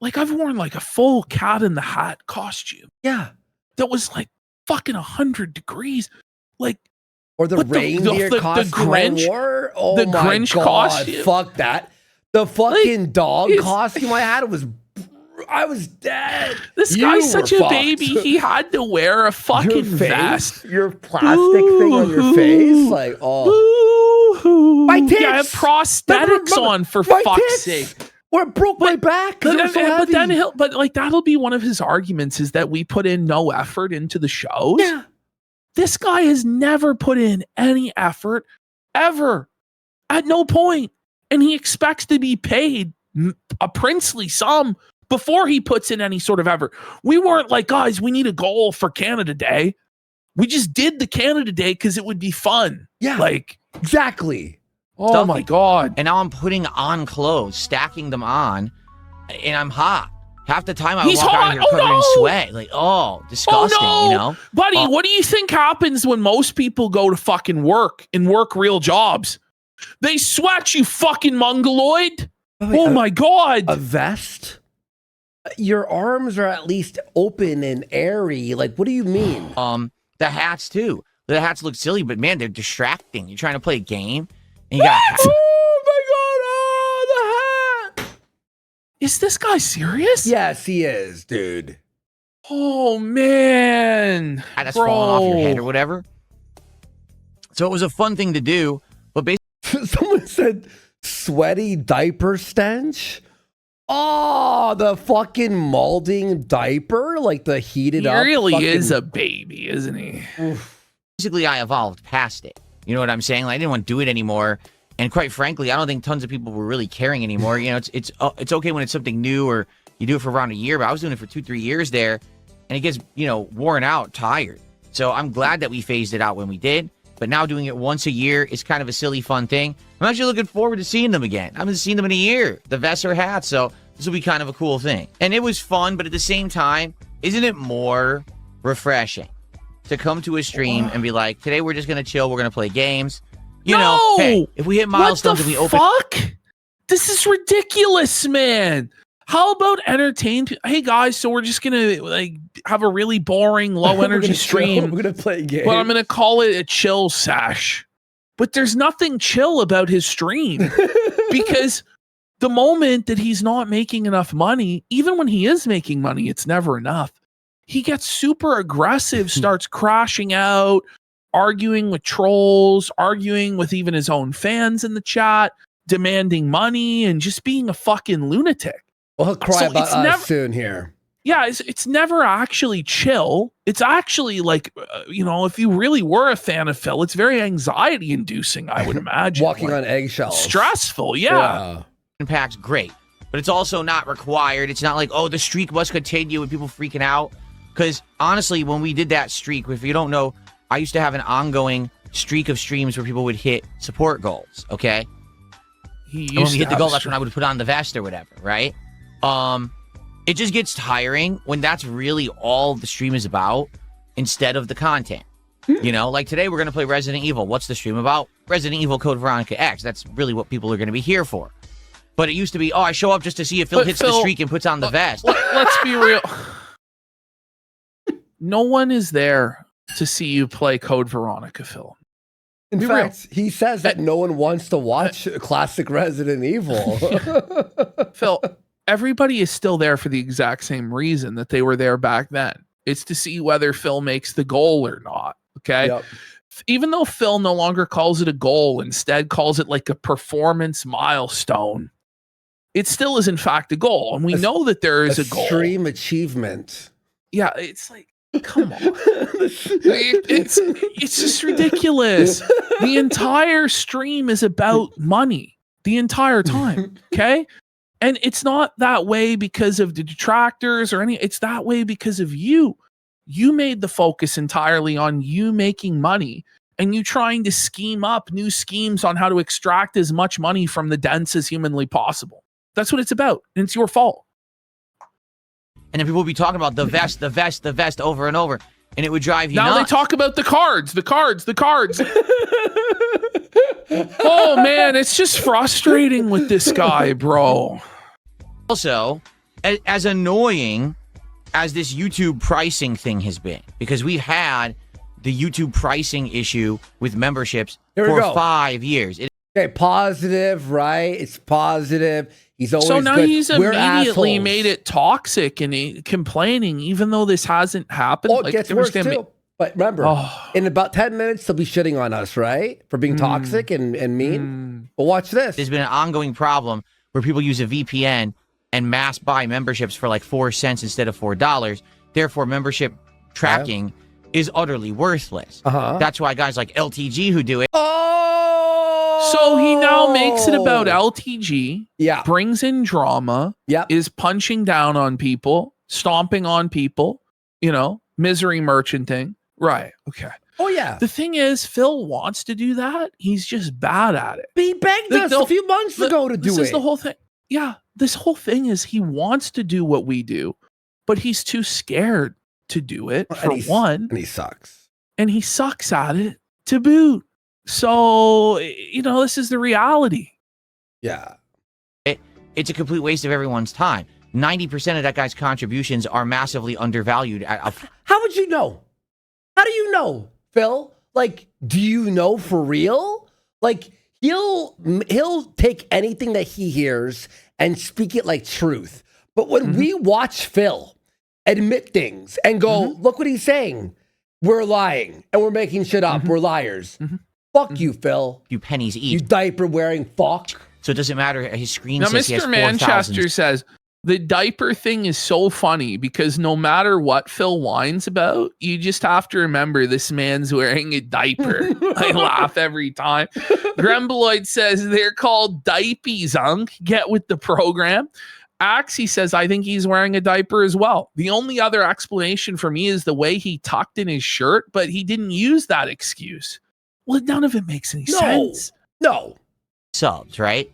S5: like I've worn like a full Cat in the Hat costume.
S6: Yeah.
S5: That was like fucking 100 degrees. Like
S6: or the reindeer costume
S5: the Grinch,
S6: I wore? Oh
S5: the
S6: my
S5: Grinch
S6: God,
S5: costume.
S6: Fuck that. The fucking dog costume I had I was dead.
S5: This guy's such a baby. He had to wear a fucking vest.
S6: Your plastic thing on your face. Like, oh. My tits.
S5: Yeah, have prosthetics on for
S6: my
S5: fuck's
S6: tits.
S5: sake.
S6: Or it broke my back.
S5: But then that'll be one of his arguments is that we put in no effort into the shows.
S6: Yeah.
S5: This guy has never put in any effort ever at no point. And he expects to be paid a princely sum before he puts in any sort of effort. We weren't like, guys, we need a goal for Canada Day. We just did the Canada Day because it would be fun.
S6: Yeah.
S5: Like,
S6: exactly.
S5: Oh my God.
S1: And now I'm putting on clothes, stacking them on, and I'm hot. Half the time I
S5: He's
S1: walk out
S5: hot.
S1: here covered in sweat. Like, disgusting, you know?
S5: Buddy, what do you think happens when most people go to fucking work and work real jobs? They sweat, you fucking mongoloid. Oh my God.
S6: A vest? Your arms are at least open and airy. Like, what do you mean?
S1: The hats too. The hats look silly, but man, they're distracting. You're trying to play a game, and you got.
S6: Oh my God! Oh, the hat!
S5: Is this guy serious?
S6: Yes, he is, dude.
S5: Oh man,
S1: That's falling off your head or whatever. So it was a fun thing to do, but basically,
S6: someone said sweaty diaper stench. Oh, the fucking molding diaper, like the heated up.
S5: He really
S6: fucking...
S5: is a baby, isn't he?
S1: Basically, I evolved past it. You know what I'm saying? Like, I didn't want to do it anymore. And quite frankly, I don't think tons of people were really caring anymore. You know, it's okay when it's something new or you do it for around a year, but I was doing it for 2-3 years there, and it gets, worn out, tired. So I'm glad that we phased it out when we did. But now doing it once a year is kind of a silly, fun thing. I'm actually looking forward to seeing them again. I haven't seen them in a year, the vests or hats, so this will be kind of a cool thing. And it was fun, but at the same time, isn't it more refreshing to come to a stream and be like, today we're just going to chill, we're going to play games. You know, hey, if we hit milestones and we open...
S5: Fuck? This is ridiculous, man. How about entertain? Hey guys, so we're just gonna have a really boring, low energy stream.
S6: We're gonna play games,
S5: but I'm gonna call it a chill sash. But there's nothing chill about his stream because the moment that he's not making enough money, even when he is making money, it's never enough. He gets super aggressive, starts crashing out, arguing with trolls, arguing with even his own fans in the chat, demanding money, and just being a fucking lunatic.
S6: Well, he'll cry about us soon here.
S5: Yeah, it's never actually chill. It's actually like, if you really were a fan of Phil, it's very anxiety inducing, I would imagine.
S6: Walking on eggshells.
S5: Stressful, yeah.
S1: Impact's great, but it's also not required. It's not like, the streak must continue with people freaking out. Because honestly, when we did that streak, if you don't know, I used to have an ongoing streak of streams where people would hit support goals, okay? And when we hit the goal, that's when I would put on the vest or whatever, right? It just gets tiring when that's really all the stream is about instead of the content. Like today we're going to play Resident Evil. What's the stream about? Resident Evil Code Veronica X. That's really what people are going to be here for. But it used to be, I show up just to see if Phil hits the streak and puts on the vest.
S5: Let's be real. No one is there to see you play Code Veronica, Phil.
S6: In fact, he says that no one wants to watch classic Resident Evil.
S5: Phil, everybody is still there for the exact same reason that they were there back then. It's to see whether Phil makes the goal or not. Okay.
S6: Yep.
S5: Even though Phil no longer calls it a goal, instead calls it like a performance milestone, it still is in fact a goal. And we know that there is a goal.
S6: Extreme achievement.
S5: Yeah. It's like, come on. It's just ridiculous. The entire stream is about money the entire time. Okay. And it's not that way because of the detractors or it's that way because of you. You made the focus entirely on you making money and you trying to scheme up new schemes on how to extract as much money from the dents as humanly possible. That's what it's about. And it's your fault.
S1: And then people would be talking about the vest over and over. And it would drive you nuts.
S5: Now they talk about the cards. Oh, man, it's just frustrating with this guy, bro.
S1: Also, as annoying as this YouTube pricing thing has been, because we've had the YouTube pricing issue with memberships for 5 years.
S6: Okay, positive, right? It's positive. He's always
S5: so now
S6: good.
S5: He's immediately made it toxic and complaining, even though this hasn't happened.
S6: Oh, it gets worse too. But remember, in about 10 minutes, they'll be shitting on us, right? For being toxic and mean. But watch this.
S11: There's been an ongoing problem where people use a VPN and mass buy memberships for like 4 cents instead of $4. Therefore, membership tracking is utterly worthless. That's why guys like LTG who do it.
S5: So he now makes it about LTG.
S6: Yeah.
S5: Brings in drama.
S6: Yeah.
S5: Is punching down on people, stomping on people, misery merchanting. Right. Okay.
S6: Oh, yeah.
S5: The thing is, Phil wants to do that. He's just bad at it.
S6: He begged us a few months ago to do it.
S5: This is the whole thing. Yeah. This whole thing is he wants to do what we do, but he's too scared to do it, for one.
S6: And he sucks.
S5: And he sucks at it to boot. So, this is the reality.
S6: Yeah.
S11: It's a complete waste of everyone's time. 90% of that guy's contributions are massively undervalued.
S6: How would you know? How do you know, Phil? Like, do you know for real? Like, he'll take anything that he hears and speak it like truth. But when we watch Phil admit things and go, look what he's saying, we're lying and we're making shit up. We're liars. Fuck you, Phil.
S11: You pennies eat.
S6: You diaper wearing fuck.
S11: So it doesn't matter. His screen
S5: Now,
S11: says he has
S5: Mr.
S11: 4,000.
S5: Manchester says the diaper thing is so funny because no matter what Phil whines about, you just have to remember this man's wearing a diaper. I laugh every time. Grembeloid says they're called diapies, Unk. Get with the program. Axie says, I think he's wearing a diaper as well. The only other explanation for me is the way he tucked in his shirt, but he didn't use that excuse. Well, none of it makes any sense.
S6: No.
S11: Subs, right?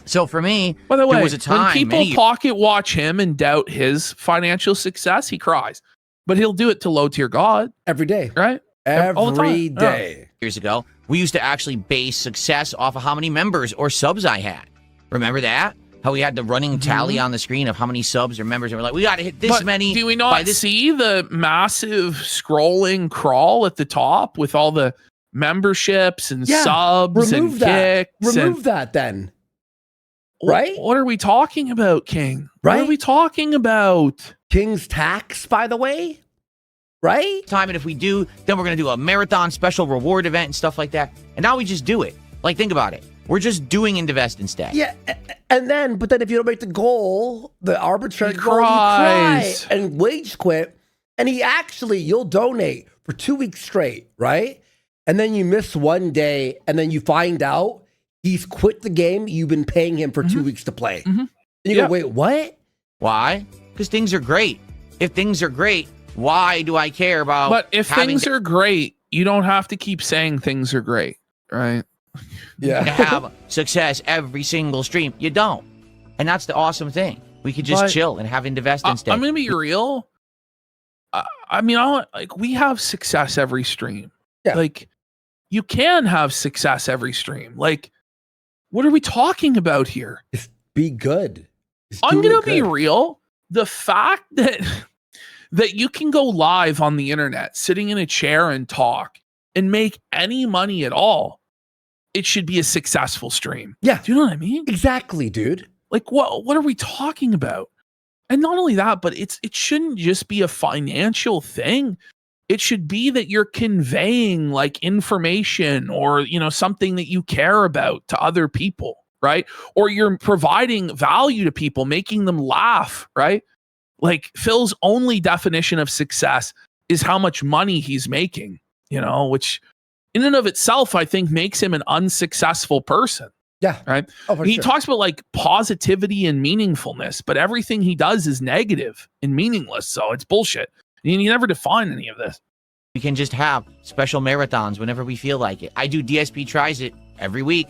S11: So for me,
S5: by the way,
S11: there was a time
S5: when people pocket watch him and doubt his financial success, he cries. But he'll do it to low tier God.
S6: Every day.
S5: Right?
S6: Every day.
S11: Years ago, we used to actually base success off of how many members or subs I had. Remember that? How we had the running tally on the screen of how many subs or members, and we're like, we got to hit this many.
S5: Do we not see the massive scrolling crawl at the top with all the memberships and subs and kicks?
S6: Remove that then. Right?
S5: What are we talking about, King?
S6: Right?
S5: What are we talking about?
S6: King's tax, by the way. Right?
S11: And if we do, then we're going to do a marathon special reward event and stuff like that. And now we just do it. Like, think about it. We're just doing Invest instead.
S6: Yeah. But then if you don't make the goal, the arbitrary goal, you cry and wage quit. And you'll donate for 2 weeks straight, right? And then you miss one day and then you find out he's quit the game you've been paying him for 2 weeks to play. And you go, wait, what?
S11: Why? Because things are great. If things are great, why do I care about...
S5: But if things are great, you don't have to keep saying things are great, right?
S6: Yeah.
S11: To have success every single stream. You don't. And that's the awesome thing. We could just chill and have Invest instead.
S5: I'm going to be real. We have success every stream.
S6: Yeah.
S5: Like, you can have success every stream. Like, what are we talking about here?
S6: Just be good.
S5: I'm going to be real. The fact that you can go live on the internet, sitting in a chair and talk and make any money at all, it should be a successful stream.
S6: Yeah.
S5: Do you know what I mean?
S6: Exactly, dude.
S5: Like, what are we talking about? And not only that, but it shouldn't just be a financial thing. It should be that you're conveying like information or, something that you care about to other people, right? Or you're providing value to people, making them laugh, right? Like, Phil's only definition of success is how much money he's making, which in and of itself, I think makes him an unsuccessful person.
S6: Yeah.
S5: Right.
S6: Oh,
S5: he talks about like positivity and meaningfulness, but everything he does is negative and meaningless. So it's bullshit. And you never define any of this.
S11: We can just have special marathons whenever we feel like it. I do DSP Tries it every week.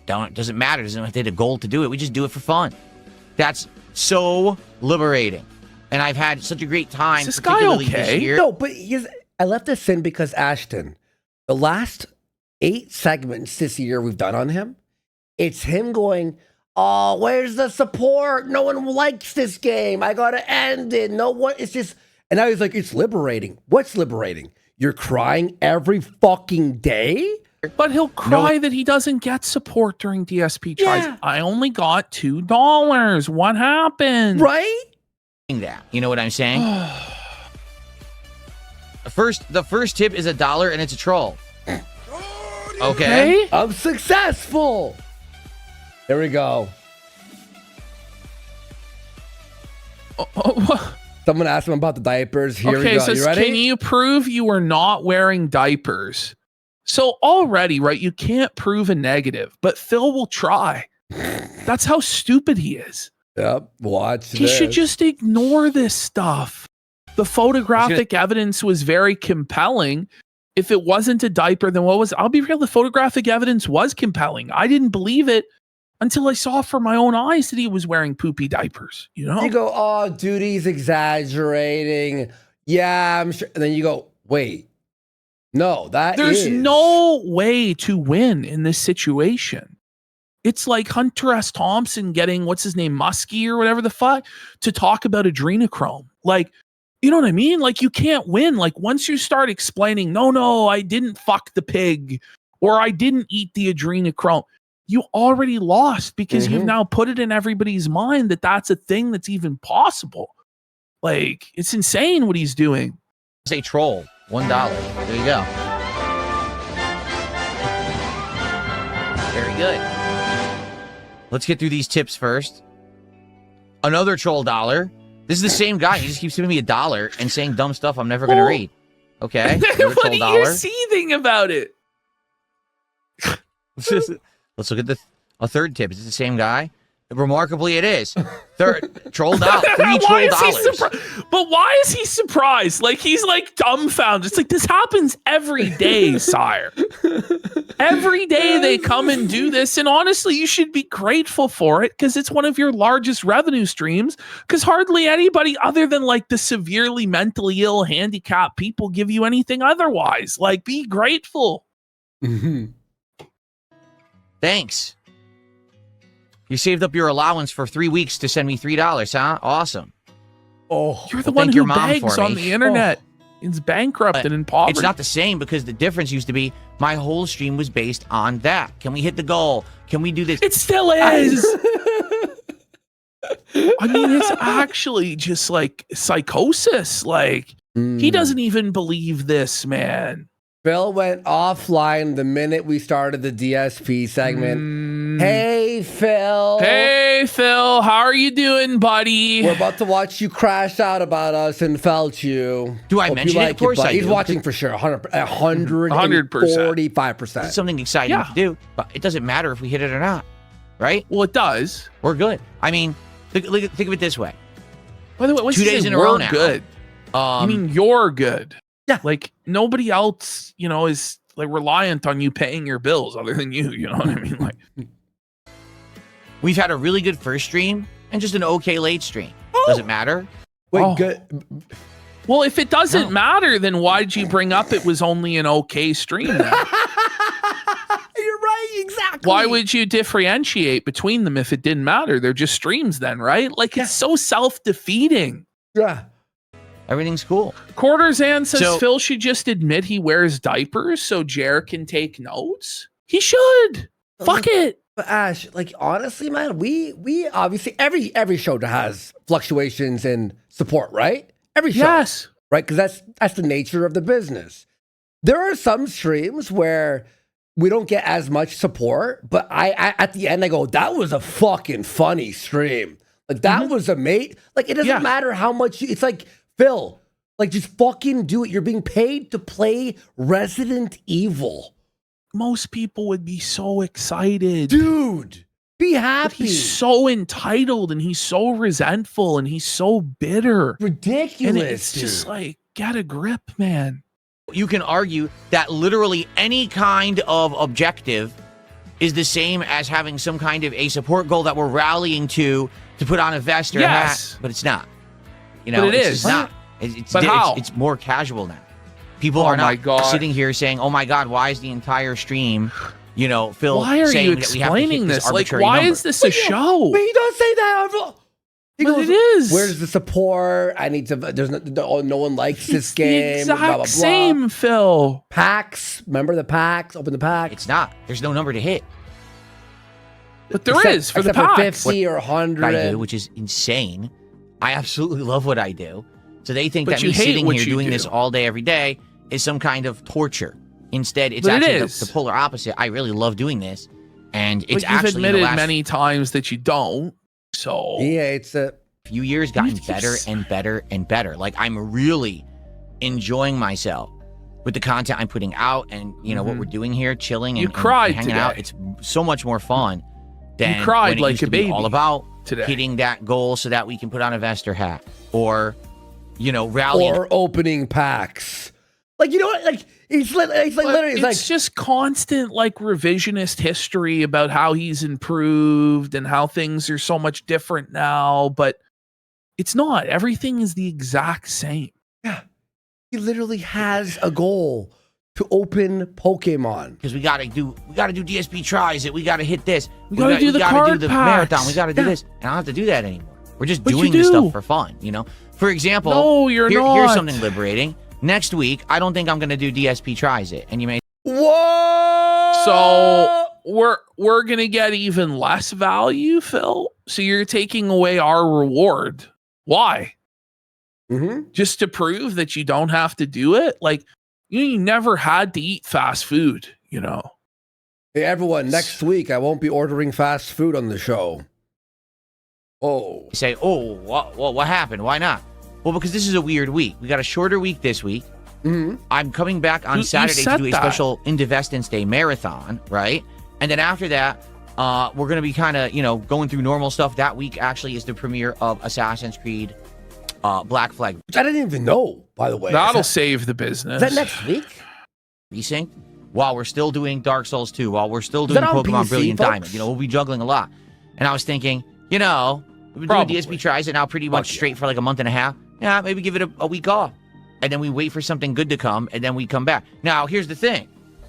S11: Doesn't matter. Doesn't have to hit a goal to do it. We just do it for fun. That's so liberating. And I've had such a great time.
S5: Is this guy okay?
S11: This year.
S6: No, but I left this in because Ashton, the last 8 segments this year we've done on him, it's him going, oh, where's the support? No one likes this game. I got to end it. No one, it's just, and now he's like, it's liberating. What's liberating? You're crying every fucking day?
S5: But he'll cry that he doesn't get support during DSP Tries. Yeah. I only got $2. What happened?
S6: Right?
S11: That. You know what I'm saying? The first tip is $1 and it's a troll. Okay.
S6: I'm successful. Here we go. Someone asked him about the diapers. Here we go.
S5: So
S6: You ready?
S5: can you prove you were not wearing diapers? So already, right, you can't prove a negative, but Phil will try. That's how stupid he is.
S6: Yep. Watch
S5: He should just ignore this stuff. The photographic evidence was very compelling. If it wasn't a diaper, then what was? I'll be real, the photographic evidence was compelling. I didn't believe it until I saw for my own eyes that he was wearing poopy diapers. You know?
S6: You go, oh, dude, he's exaggerating. Yeah, I'm sure. And then you go, wait, no,
S5: There's no way to win in this situation. It's like Hunter S. Thompson getting, what's his name, Muskie or whatever the fuck, to talk about adrenochrome. Like, you know what I mean? Like, you can't win. Like, once you start explaining, no, I didn't fuck the pig, or I didn't eat the adrenochrome, you already lost because you've now put it in everybody's mind that that's a thing that's even possible. Like, it's insane what he's doing.
S11: It's a troll. $1. There you go. Very good. Let's get through these tips first. Another troll $1. This is the same guy. He just keeps giving me $1 and saying dumb stuff I'm never going to read. Okay.
S5: What are you seething about it?
S11: Let's look at a third tip. Is it the same guy? Remarkably, it is. Third, troll $3 $3.
S5: But why is he surprised? Like, he's like dumbfounded. It's like, this happens every day, sire. Every day they come and do this. And honestly, you should be grateful for it because it's one of your largest revenue streams. Because hardly anybody other than like the severely mentally ill, handicapped people give you anything otherwise. Like, be grateful.
S11: Thanks. You saved up your allowance for 3 weeks to send me $3, huh? Awesome.
S6: Oh,
S5: you're the one who begs on the internet. It's bankrupt and in poverty.
S11: It's not the same because the difference used to be my whole stream was based on that. Can we hit the goal? Can we do this?
S5: It still is. I mean, it's actually just like psychosis. Like, he doesn't even believe this, man.
S6: Phil went offline the minute we started the DSP segment. Hey, Phil.
S5: Hey, Phil. How are you doing, buddy?
S6: We're about to watch you crash out about us and felt you.
S11: Do I mention it? Of course I do.
S6: He's watching for sure. 145%.
S11: It's something exciting to do, but it doesn't matter if we hit it or not, right?
S5: Well, it does.
S11: We're good. I mean, think of it this way.
S5: By the way, what's
S11: 2 days in a row now.
S5: Good. I mean, you're good. Yeah. Like, nobody else, you know, is like reliant on you paying your bills other than you. You know what I mean? Like,
S11: we've had a really good first stream and just an okay late stream. Does it matter?
S6: Wait, good.
S5: Well, if it doesn't matter, then why'd you bring up it was only an okay stream then?
S6: You're right, exactly.
S5: Why would you differentiate between them if it didn't matter? They're just streams then, right? Like, it's so self-defeating.
S6: Yeah.
S11: Everything's cool.
S5: Quarterzan says Phil should just admit he wears diapers so Jer can take notes. He should. Fuck it.
S6: But Ash, like, honestly, man, we obviously every show has fluctuations in support, right? Every show.
S5: Yes.
S6: Right? Because that's the nature of the business. There are some streams where we don't get as much support, but I at the end I go, that was a fucking funny stream. Like, that was a mate. Like, it doesn't matter how much it's like, Phil, like, just fucking do it. You're being paid to play Resident Evil.
S5: Most people would be so excited.
S6: Dude, be happy.
S5: But he's so entitled and he's so resentful and he's so bitter.
S6: Ridiculous.
S5: And it's just like, get a grip, man.
S11: You can argue that literally any kind of objective is the same as having some kind of a support goal that we're rallying to put on a vest or a hat, but it's not. You know,
S5: but
S11: it's not. It's more casual now. People are not sitting here saying, "Oh my God, why is the entire stream, you know, Phil
S5: why are
S11: saying
S5: you
S11: that we have to hit this
S5: like,
S11: arbitrary
S5: why
S11: number?"
S5: is this a show?
S6: But you don't say that. He
S5: but
S6: goes,
S5: it is.
S6: Where's the support? I need to. There's no one likes this game.
S5: The exact
S6: blah, blah, blah.
S5: same, Phil.
S6: Packs. Remember the packs? Open the pack.
S11: It's not. There's no number to hit.
S5: But there is for the
S6: packs.
S5: packs.
S6: 50 or 100.
S11: I do, which is insane. I absolutely love what I do. So they think
S5: But
S11: that
S5: you
S11: me
S5: hate
S11: sitting
S5: what
S11: here
S5: you
S11: doing
S5: do.
S11: this all day, every day is some kind of torture. Instead, it's
S5: But it
S11: actually
S5: is.
S11: the polar opposite. I really love doing this. And it's
S5: But you've
S11: actually in the
S5: admitted
S11: last
S5: many times that you don't. So
S6: Yeah, it's a.
S11: few years gotten
S5: keep
S11: better and better and better. Like I'm really enjoying myself with the content I'm putting out and what we're doing here, chilling
S5: You
S11: and
S5: cried
S11: hanging out.
S5: today.
S11: It's so much more fun than
S5: cried
S11: when it
S5: like
S11: used
S5: a
S11: to be all
S5: baby
S11: about
S5: today.
S11: hitting that goal so that we can put on a Vester hat or rallying.
S6: Or opening packs. Like, you know what? Like, it's like literally, it's like,
S5: just constant like revisionist history about how he's improved and how things are so much different now, but it's not. Everything is the exact same.
S6: he literally has a goal to open Pokemon.
S11: Because we gotta do DSP tries it. We gotta hit this.
S5: We gotta do the card packs.
S11: marathon. We gotta do this. And I don't have to do that anymore. We're just
S5: But you
S11: doing this
S5: do.
S11: stuff for fun. For example,
S5: No, you're
S11: here's
S5: not.
S11: something liberating. Next week, I don't think I'm gonna do DSP tries it. And you may
S6: Whoa!
S5: So we're gonna get even less value, Phil. So you're taking away our reward. Why?
S6: Mm-hmm.
S5: Just to prove that you don't have to do it? Like you never had to eat fast food,
S6: Hey, everyone, next week I won't be ordering fast food on the show. Oh.
S11: say, what happened? Why not? Well, because this is a weird week. We got a shorter week this week.
S6: Mm-hmm.
S11: I'm coming back on
S5: You
S11: Saturday to
S5: said
S11: do a
S5: that.
S11: special Indivestance Day marathon, right? And then after that, we're going to be kind of, going through normal stuff. That week actually is the premiere of Assassin's Creed Black Flag
S6: Which I didn't even know, by the way.
S5: That'll
S6: Is
S5: save the business.
S6: that next week?
S11: Resync. While we're still doing Dark Souls 2, while we're still
S6: Is
S11: doing
S6: that on
S11: Pokemon
S6: PC,
S11: Brilliant
S6: folks?
S11: Diamond, we'll be juggling a lot. And I was thinking, we've been doing
S5: Probably.
S11: DSP tries it now pretty much
S6: Fuck yeah.
S11: straight for like a month and a half. Yeah, maybe give it a week off. And then we wait for something good to come, and then we come back. Now, here's the thing.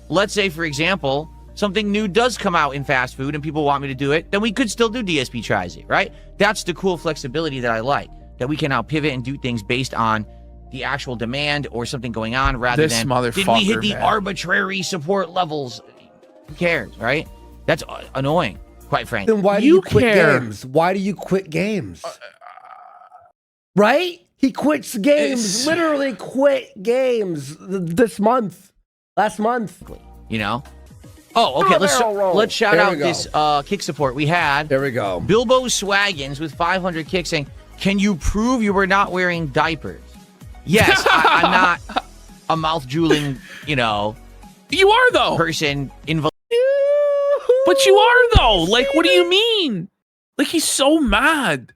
S11: Let's say, for example, something new does come out in fast food and people want me to do it, then we could still do DSP tries it, right? That's the cool flexibility that I like, that we can now pivot and do things based on the actual demand or something going on rather
S5: This
S11: than did we
S5: motherfucker,
S11: hit the
S5: man.
S11: arbitrary support levels? Who cares, right? That's annoying, quite frankly.
S6: Then why do
S5: You
S6: you quit
S5: care.
S6: games? Why do you quit games? Right? He quits games.
S5: It's-
S6: Literally quit games this month. Last month.
S11: Oh, okay.
S6: barrel roll.
S11: Let's shout
S6: There
S11: out
S6: we go.
S11: this kick support we had.
S6: There we go.
S11: Bilbo Swaggins with 500 kicks saying, "Can you prove you were not wearing diapers?" Yes, I'm not a mouth drooling,
S5: You are though.
S11: person involved.
S5: But you are though. Like, what do you mean? Like he's so mad.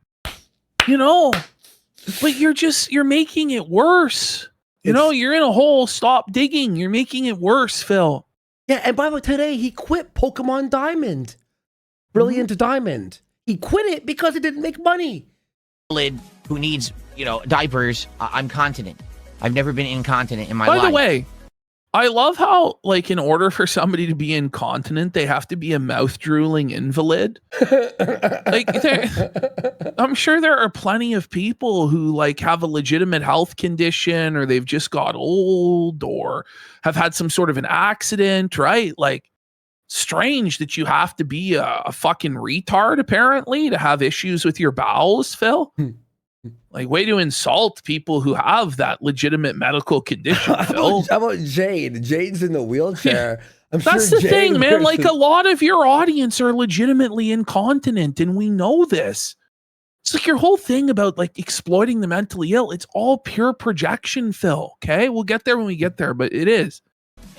S5: But you're making it worse. You're in a hole. Stop digging. You're making it worse, Phil.
S6: Yeah, and by the way, today he quit Pokemon Diamond. Brilliant Diamond. He quit it because it didn't make money.
S11: Who needs, diapers. I'm continent. I've never been incontinent in my
S5: By
S11: life.
S5: the way, I love how, like, in order for somebody to be incontinent, they have to be a mouth drooling invalid. I'm sure there are plenty of people who like have a legitimate health condition, or they've just got old, or have had some sort of an accident, right? Like, strange that you have to be a fucking retard apparently to have issues with your bowels, Phil. Like, way to insult people who have that legitimate medical condition, Phil.
S6: How about Jade? Jade's in the wheelchair. I'm
S5: That's
S6: sure
S5: the
S6: Jade
S5: thing, man.
S6: wears
S5: Like,
S6: the-
S5: a lot of your audience are legitimately incontinent, and we know this. It's like your whole thing about like exploiting the mentally ill. It's all pure projection, Phil. Okay, we'll get there when we get there, but it is.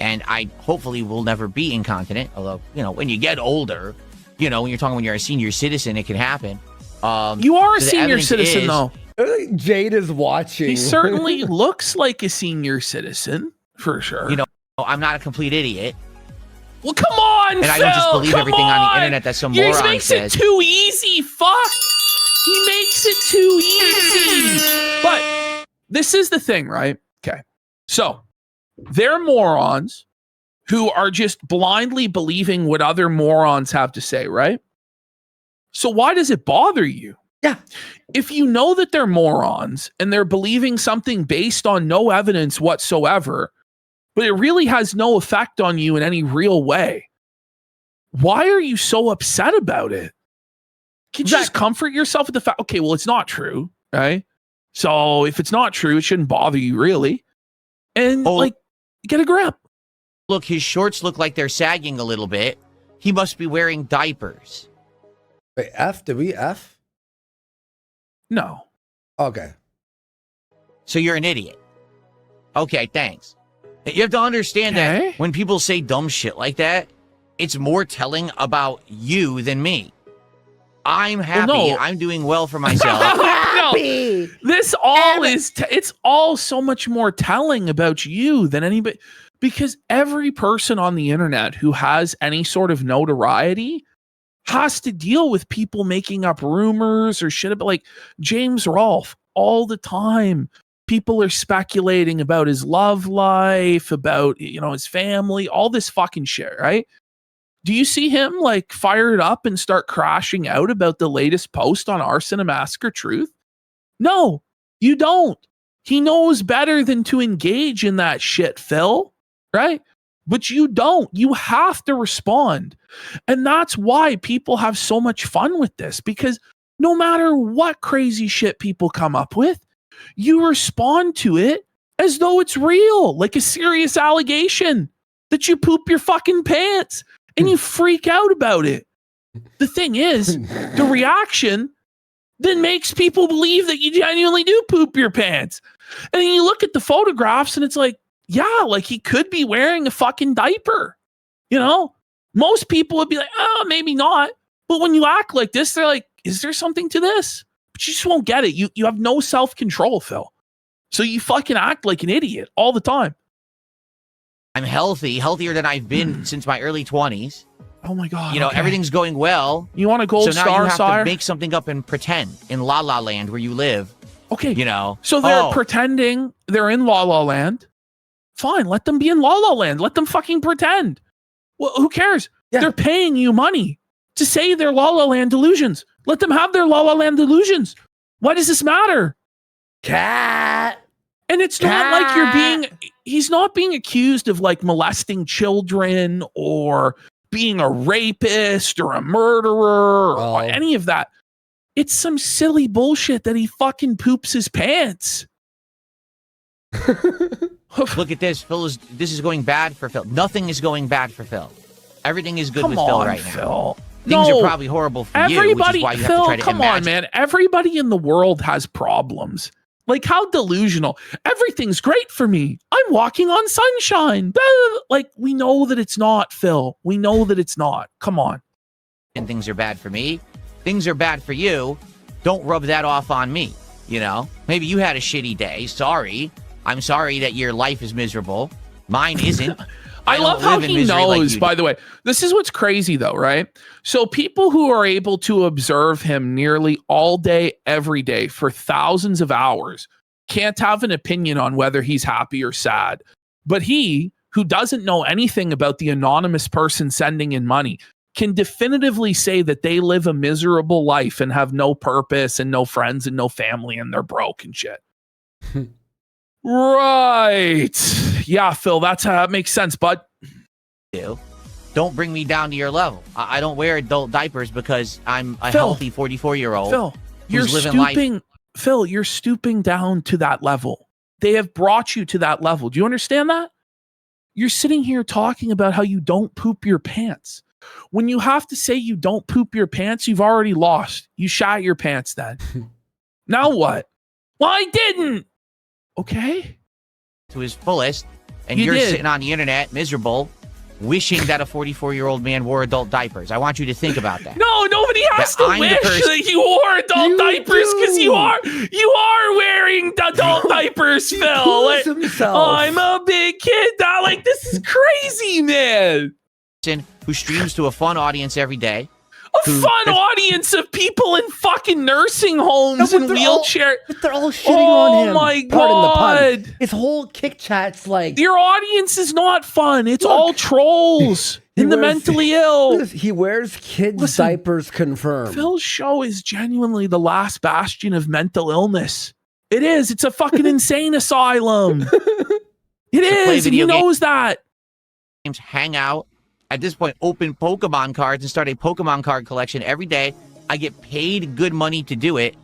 S11: And I hopefully will never be incontinent. Although, when you get older, when you're a senior citizen, it can happen.
S5: You are a
S11: so the
S5: senior
S11: evidence
S5: citizen,
S11: is-
S5: though.
S6: Jade is watching.
S5: He certainly looks like a senior citizen, for sure.
S11: I'm not a complete idiot.
S5: Well, come on,
S11: And
S5: Phil,
S11: I don't just believe
S5: come
S11: everything on the
S5: on!
S11: internet that some
S5: He
S11: moron
S5: makes
S11: says.
S5: it too easy. Fuck. He makes it too easy. But this is the thing, right? Okay. So they're morons who are just blindly believing what other morons have to say, right? So why does it bother you?
S6: Yeah.
S5: If you know that they're morons and they're believing something based on no evidence whatsoever, but it really has no effect on you in any real way, why are you so upset about it? Can you just comfort yourself with the fact, okay, well, it's not true, right? So if it's not true, it shouldn't bother you really. And like, get a grip.
S11: Look, his shorts look like they're sagging a little bit. He must be wearing diapers.
S6: Wait, F? Did we F?
S5: No.
S6: Okay.
S11: So you're an idiot. Okay, thanks. You have to understand that when people say dumb shit like that, it's more telling about you than me. I'm happy.
S5: Well, no.
S11: I'm doing well for myself.
S5: No, this all is, it's all so much more telling about you than anybody, because every person on the internet who has any sort of notoriety has to deal with people making up rumors or shit about, like James Rolfe all the time. People are speculating about his love life, about, you know, his family, all this fucking shit, right? Do you see him like fire it up and start crashing out about the latest post on Arson and Massacre Truth? No, you don't. He knows better than to engage in that shit, Phil, right? But you don't. You have to respond. And that's why people have so much fun with this, because no matter what crazy shit people come up with, you respond to it as though it's real, like a serious allegation that you poop your fucking pants, and you freak out about it. The thing is, the reaction then makes people believe that you genuinely do poop your pants. And then you look at the photographs and it's like, yeah, like he could be wearing a fucking diaper. You know, most people would be like, oh, maybe not. But when you act like this, they're like, is there something to this? But you just won't get it. You have no self-control, Phil. So you fucking act like an idiot all the time.
S11: I'm healthy, healthier than I've been since my early 20s.
S5: Oh my God.
S11: You know, everything's going well.
S5: You want a gold
S11: star,
S5: star,
S11: you have
S5: sire?
S11: to make something up and pretend in La La Land where you live.
S5: Okay.
S11: You know.
S5: So they're pretending they're in La La Land. Fine, let them be in La La Land. Let them fucking pretend. Well, who cares? Yeah. They're paying you money to say they're La La Land delusions. Let them have their La La Land delusions. Why does this matter?
S6: Cat.
S5: And it's not like you're being, he's not being accused of like molesting children or being a rapist or a murderer or any of that. It's some silly bullshit that he fucking poops his pants.
S11: Look at this. This is going bad for Phil. Nothing is going bad for Phil. Everything is good with Phil right now.
S5: Phil.
S11: Things are probably horrible for you, which is why you have to try to
S5: come on, man. Everybody in the world has problems. Like, how delusional. Everything's great for me. I'm walking on sunshine. Like, we know that it's not, Phil. We know that it's not. Come on.
S11: And things are bad for me. Things are bad for you. Don't rub that off on me, you know? Maybe you had a shitty day. Sorry. I'm sorry that your life is miserable. Mine isn't.
S5: I love how he knows, by the way. This is what's crazy, though, right? So people who are able to observe him nearly all day, every day, for thousands of hours, can't have an opinion on whether he's happy or sad. But he, who doesn't know anything about the anonymous person sending in money, can definitively say that they live a miserable life and have no purpose and no friends and no family and they're broke and shit. Right. Yeah, Phil, that makes sense, bud.
S11: Don't bring me down to your level. I don't wear adult diapers because I'm a healthy 44-year-old.
S5: Phil, you're stooping. Phil, you're stooping down to that level. They have brought you to that level. Do you understand that? You're sitting here talking about how you don't poop your pants. When you have to say you don't poop your pants, you've already lost. You shat your pants then. Now what? Well, I didn't. Okay.
S11: To his fullest, and you're sitting on the internet miserable, wishing that a 44-year-old man wore adult diapers. I want you to think about that.
S5: No, nobody has to wish that you wore adult diapers because you are wearing adult diapers, Phil. I'm a big kid. Like, this is crazy, man.
S11: Who streams to a fun audience every day.
S5: A fun audience of people in fucking nursing homes and wheelchairs.
S6: But they're all shitting on him.
S5: Oh my God.
S6: His whole kick chat's like...
S5: Your audience is not fun. It's all trolls and the mentally ill.
S6: He wears kids' diapers confirmed.
S5: Phil's show is genuinely the last bastion of mental illness. It is. It's a fucking insane asylum. It is. And he knows that.
S11: Hang out. At this point, open Pokemon cards and start a Pokemon card collection every day. I get paid good money to do it.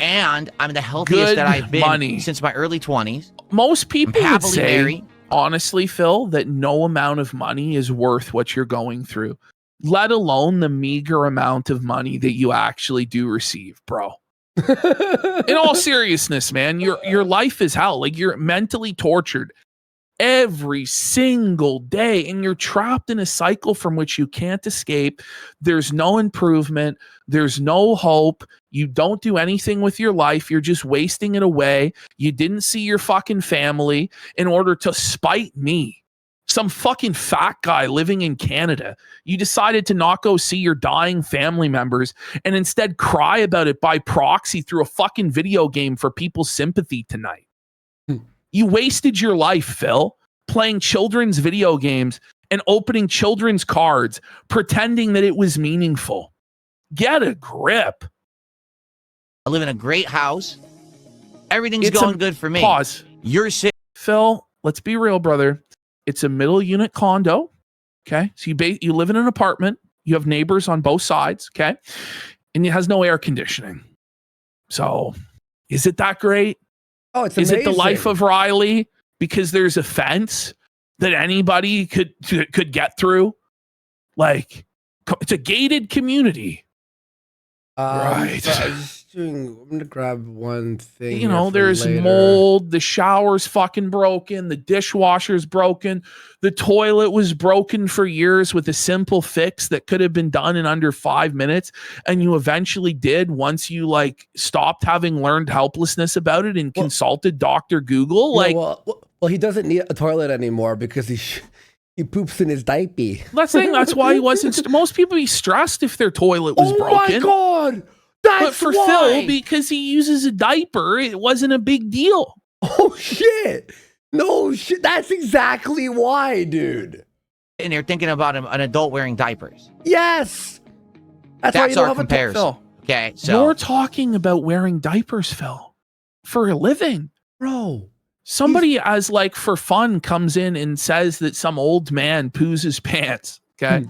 S11: And I'm the healthiest
S5: Good
S11: that I've been
S5: money.
S11: since my early 20s.
S5: Most people would
S11: happily
S5: say,
S11: married.
S5: honestly, Phil, that no amount of money is worth what you're going through, let alone the meager amount of money that you actually do receive, bro. In all seriousness, man, your life is hell. Like, you're mentally tortured every single day, and you're trapped in a cycle from which you can't escape. There's no improvement. There's no hope. You don't do anything with your life. You're just wasting it away. You didn't see your fucking family in order to spite me, some fucking fat guy living in Canada. You decided to not go see your dying family members and instead cry about it by proxy through a fucking video game for people's sympathy tonight. You wasted your life, Phil, playing children's video games and opening children's cards, pretending that it was meaningful. Get a grip.
S11: I live in a great house. Everything's going good for me.
S5: Pause.
S11: You're sick.
S5: Phil, let's be real, brother. It's a middle unit condo. Okay. So you live in an apartment. You have neighbors on both sides. Okay. And it has no air conditioning. So is it that great?
S6: Oh, it's
S5: Is
S6: amazing.
S5: it the life of Riley because there's a fence that anybody could get through? Like, it's a gated community. Right.
S6: So I'm gonna grab one thing.
S5: You know, there's mold, the shower's fucking broken, the dishwasher's broken, the toilet was broken for years with a simple fix that could have been done in under 5 minutes, and you eventually did once you like stopped having learned helplessness about it and consulted Dr. Google. Like,
S6: well, he doesn't need a toilet anymore because he poops in his diaper.
S5: that's why he wasn't. Most people be stressed if their toilet was broken.
S6: Oh my god! That's
S5: but for
S6: why.
S5: Phil, because he uses a diaper, it wasn't a big deal.
S6: Oh shit! No shit. That's exactly why, dude.
S11: And they're thinking about an adult wearing diapers.
S6: Yes. That's why you don't
S11: our
S6: have
S11: comparison.
S6: a Phil.
S11: Okay, so
S5: You're talking about wearing diapers, Phil, for a living,
S6: bro.
S5: Somebody as like for fun comes in and says that some old man poos his pants. Okay.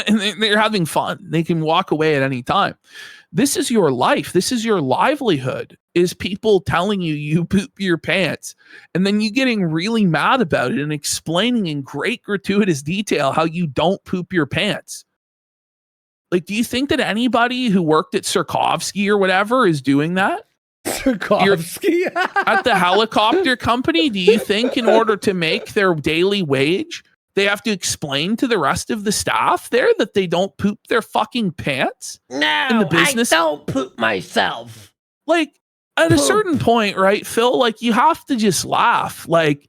S5: And they're having fun. They can walk away at any time. This is your life. This is your livelihood, is people telling you poop your pants and then you getting really mad about it and explaining in great gratuitous detail how you don't poop your pants. Like, do you think that anybody who worked at Sirkovsky or whatever is doing that?
S6: Sirkovsky?
S5: At the helicopter company, do you think in order to make their daily wage, they have to explain to the rest of the staff there that they don't poop their fucking pants?
S6: No,
S5: in the business?
S6: I don't poop myself.
S5: Like, at a certain point, right, Phil, like, you have to just laugh. Like,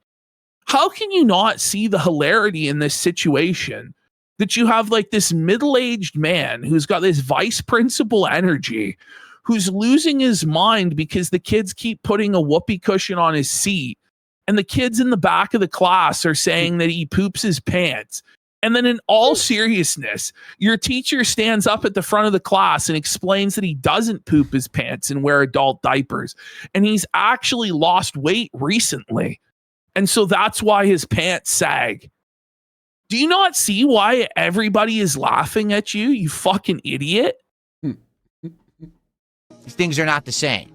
S5: how can you not see the hilarity in this situation? That you have like this middle-aged man who's got this vice principal energy, who's losing his mind because the kids keep putting a whoopee cushion on his seat. And the kids in the back of the class are saying that he poops his pants. And then in all seriousness, your teacher stands up at the front of the class and explains that he doesn't poop his pants and wear adult diapers. And he's actually lost weight recently. And so that's why his pants sag. Do you not see why everybody is laughing at you, you fucking idiot?
S11: These things are not the same.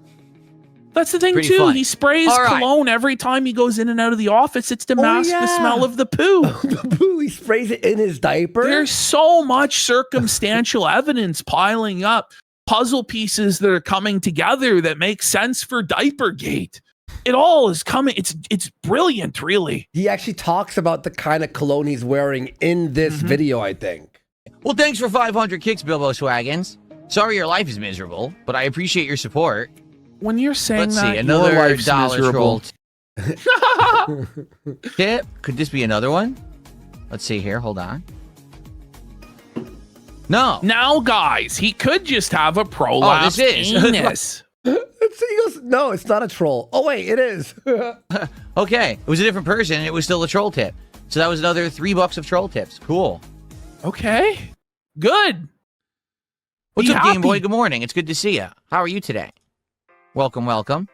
S5: That's the thing,
S11: Pretty
S5: too.
S11: funny.
S5: He sprays cologne every time he goes in and out of the office. It's to mask the smell of the poo.
S6: The poo, he sprays it in his diaper?
S5: There's so much circumstantial evidence piling up. Puzzle pieces that are coming together that make sense for Diapergate. It all is coming. It's brilliant, really.
S6: He actually talks about the kind of cologne he's wearing in this video, I think.
S11: Well, thanks for 500 kicks, Bilbo Swaggins. Sorry your life is miserable, but I appreciate your support.
S5: When you're saying
S11: Let's
S5: that,
S11: see, another
S5: your life's
S11: dollar
S5: miserable.
S11: troll tip. Could this be another one? Let's see here. Hold on. No.
S5: Now, guys, he could just have a prolapsed
S11: this is.
S5: anus.
S6: He goes, no, it's not a troll. Oh, wait, it is.
S11: Okay, it was a different person, and it was still a troll tip. So that was another $3 of troll tips. Cool.
S5: Okay, good.
S11: What's
S5: Be
S11: up,
S5: happy.
S11: Game Boy? Good morning. It's good to see you. How are you today? Welcome, welcome.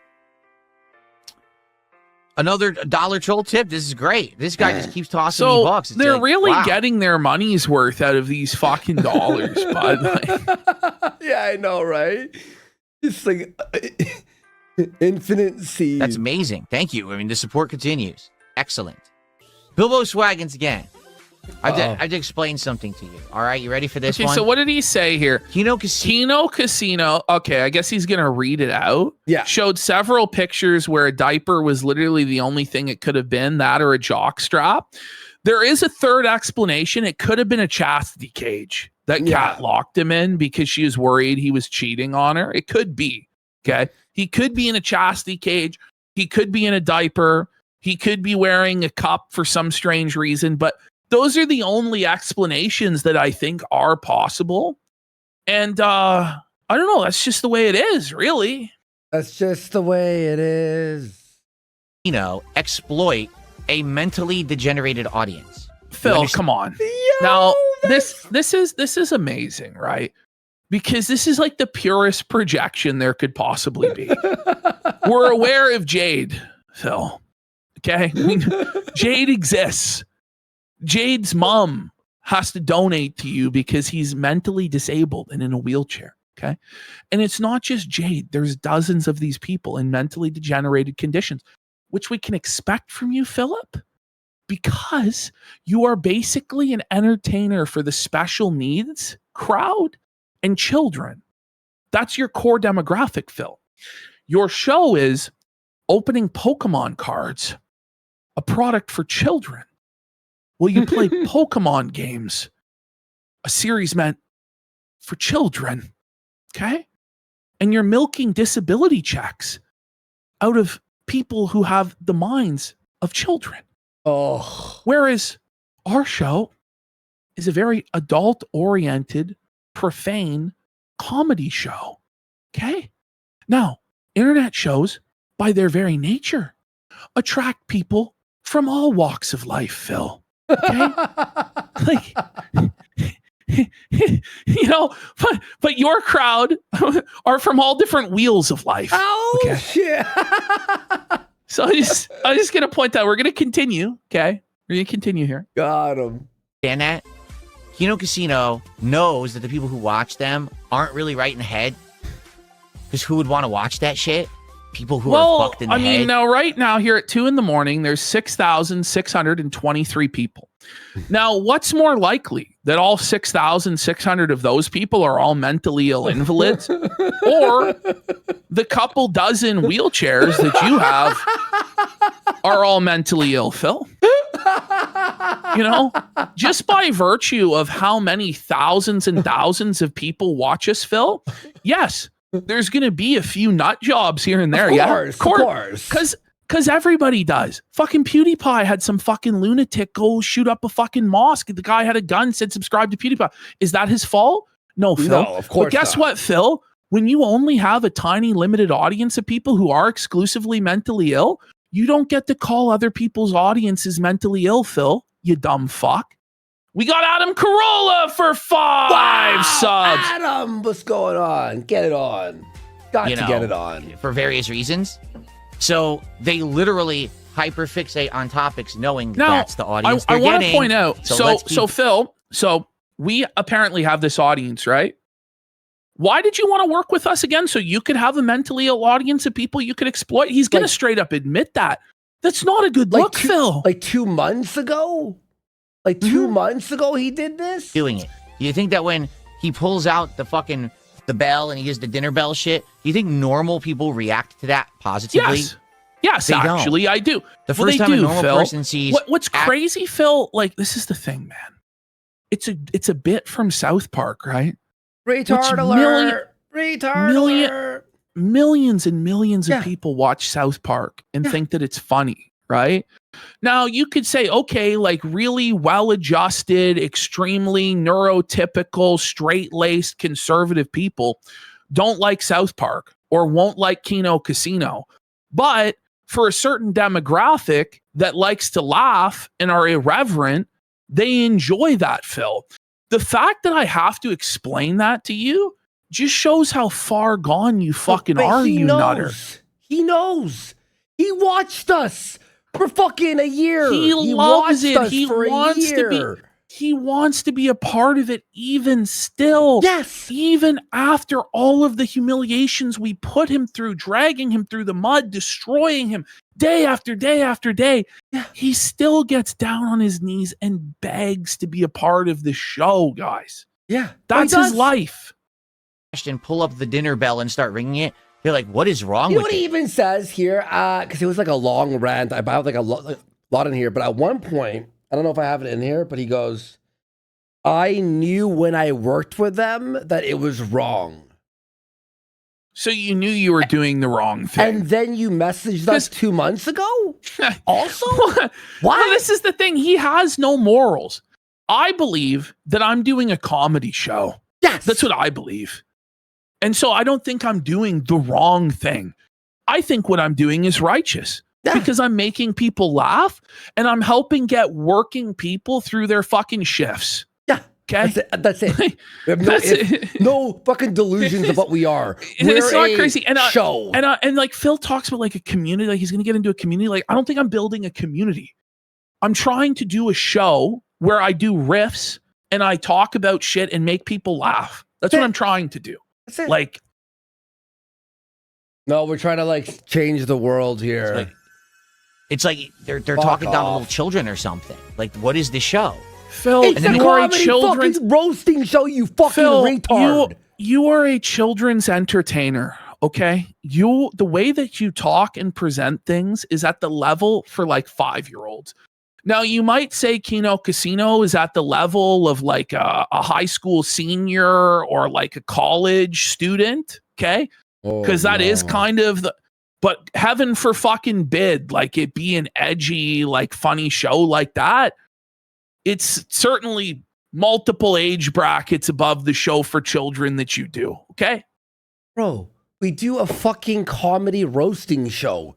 S11: Another dollar troll tip. This is great. This guy just keeps tossing me bucks. It's
S5: they're
S11: like,
S5: really
S11: wow.
S5: getting their money's worth out of these fucking dollars, bud. Like,
S6: Yeah, I know, right? It's like infinite seed.
S11: That's amazing. Thank you. I mean, the support continues. Excellent. Bilbo Swaggins again. I have to explain something to you. All right, you ready for this one?
S5: So what did he say here?
S11: Kino
S5: Casino. Okay, I guess he's going to read it out.
S6: Yeah.
S5: Showed several pictures where a diaper was literally the only thing it could have been, that or a jock strap. There is a third explanation. It could have been a chastity cage that Kat locked him in because she was worried he was cheating on her. It could be. Okay. He could be in a chastity cage. He could be in a diaper. He could be wearing a cup for some strange reason. But those are the only explanations that I think are possible. And I don't know. That's just the way it is, really.
S6: That's just the way it is.
S11: Exploit a mentally degenerated audience.
S5: Phil, come on. Now, this is amazing, right? Because this is like the purest projection there could possibly be. We're aware of Jade, Phil. Okay? I mean, Jade exists. Jade's mom has to donate to you because he's mentally disabled and in a wheelchair. Okay. And it's not just Jade. There's dozens of these people in mentally degenerated conditions, which we can expect from you, Philip, because you are basically an entertainer for the special needs crowd and children. That's your core demographic, Phil. Your show is opening Pokemon cards, a product for children. Will you play Pokemon games, a series meant for children? Okay. And you're milking disability checks out of people who have the minds of children.
S6: Oh.
S5: Whereas our show is a very adult-oriented, profane comedy show. Okay. Now, internet shows, by their very nature, attract people from all walks of life, Phil. Okay. Like, but your crowd are from all different wheels of life.
S6: Oh,
S5: okay?
S6: Shit.
S5: So I'm just going to point out, we're going to continue. Okay. We're going to continue here.
S6: Got him.
S11: And that Kino Casino knows that the people who watch them aren't really right in the head. Because who would want to watch that shit? People who are fucked in the head.
S5: Now, right now, here at 2 a.m, there's 6,623 people. Now, what's more likely? That all 6,600 of those people are all mentally ill invalids? Or the couple dozen wheelchairs that you have are all mentally ill, Phil? Just by virtue of how many thousands and thousands of people watch us, Phil, yes, there's going to be a few nut jobs here and there.
S6: Of course.
S5: Because everybody does. Fucking PewDiePie had some fucking lunatic go shoot up a fucking mosque. The guy had a gun, said subscribe to PewDiePie. Is that his fault? No, Phil.
S6: No, of course
S5: But guess
S6: not.
S5: what, Phil? When you only have a tiny limited audience of people who are exclusively mentally ill, you don't get to call other people's audiences mentally ill, Phil. You dumb fuck. We got Adam Carolla for 5 subs.
S6: Adam, what's going on? Get it on. Got to get it on.
S11: For various reasons. So they literally hyperfixate on topics knowing that's the audience they're getting.
S5: I want to point out, so Phil, we apparently have this audience, right? Why did you want to work with us again? So you could have a mentally ill audience of people you could exploit? He's going to straight up admit that. That's not a good look, Phil.
S6: Like 2 months ago? Like 2 months ago he did this?
S11: Doing it. You think that when he pulls out the bell and he gives the dinner bell shit, do you think normal people react to that positively?
S5: Yes, actually, I do.
S11: The first time a normal person sees...
S5: What's crazy, Phil, like, this is the thing, man. It's a bit from South Park, right?
S6: Retard alert! Retard alert!
S5: Millions and millions of people watch South Park and think that it's funny, right? Now, you could say, okay, like really well-adjusted, extremely neurotypical, straight-laced, conservative people don't like South Park or won't like Kino Casino. But for a certain demographic that likes to laugh and are irreverent, they enjoy that, Phil. The fact that I have to explain that to you just shows how far gone you fucking are, you nutter.
S6: He knows. He watched us for fucking a year.
S5: He loves it. He
S6: for
S5: wants
S6: a year.
S5: to be. he wants to be a part of it even still.
S6: Yes.
S5: Even after all of the humiliations we put him through, dragging him through the mud, destroying him day after day after day, he still gets down on his knees and begs to be a part of the show, guys.
S6: Yeah.
S5: That's his life.
S11: And pull up the dinner bell and start ringing it. They're like, what is wrong
S6: You know
S11: with
S6: what he
S11: it?
S6: even says here? Because it was like a long rant. I have like a lot in here. But at one point, I don't know if I have it in here, but he goes, I knew when I worked with them that it was wrong.
S5: So you knew you were doing the wrong thing.
S6: And then you messaged us 2 months ago? Also?
S5: What? Well, this is the thing. He has no morals. I believe that I'm doing a comedy show.
S6: Yes.
S5: That's what I believe. And so I don't think I'm doing the wrong thing. I think what I'm doing is righteous. Because I'm making people laugh and I'm helping get working people through their fucking shifts.
S6: Yeah.
S5: Okay.
S6: That's it. We have no fucking delusions of what we are.
S5: It's
S6: We're
S5: not crazy. And
S6: show.
S5: And like Phil talks about like a community, like he's going to get into a community. Like, I don't think I'm building a community. I'm trying to do a show where I do riffs and I talk about shit and make people laugh. That's what I'm trying to do.
S6: That's it.
S5: Like,
S6: no, we're trying to like change the world here.
S11: It's like they're talking down to little children or something. Like, what is the show?
S5: Phil,
S6: It's a comedy fucking roasting show, you fucking
S5: Phil,
S6: retard.
S5: You are a children's entertainer, okay? The way that you talk and present things is at the level for like 5-year-olds. Now, you might say Kino Casino is at the level of like a high school senior or like a college student, okay? Because that is kind of the... But heaven for fucking bid, like it be an edgy, like funny show like that. It's certainly multiple age brackets above the show for children that you do. Okay.
S6: Bro, we do a fucking comedy roasting show.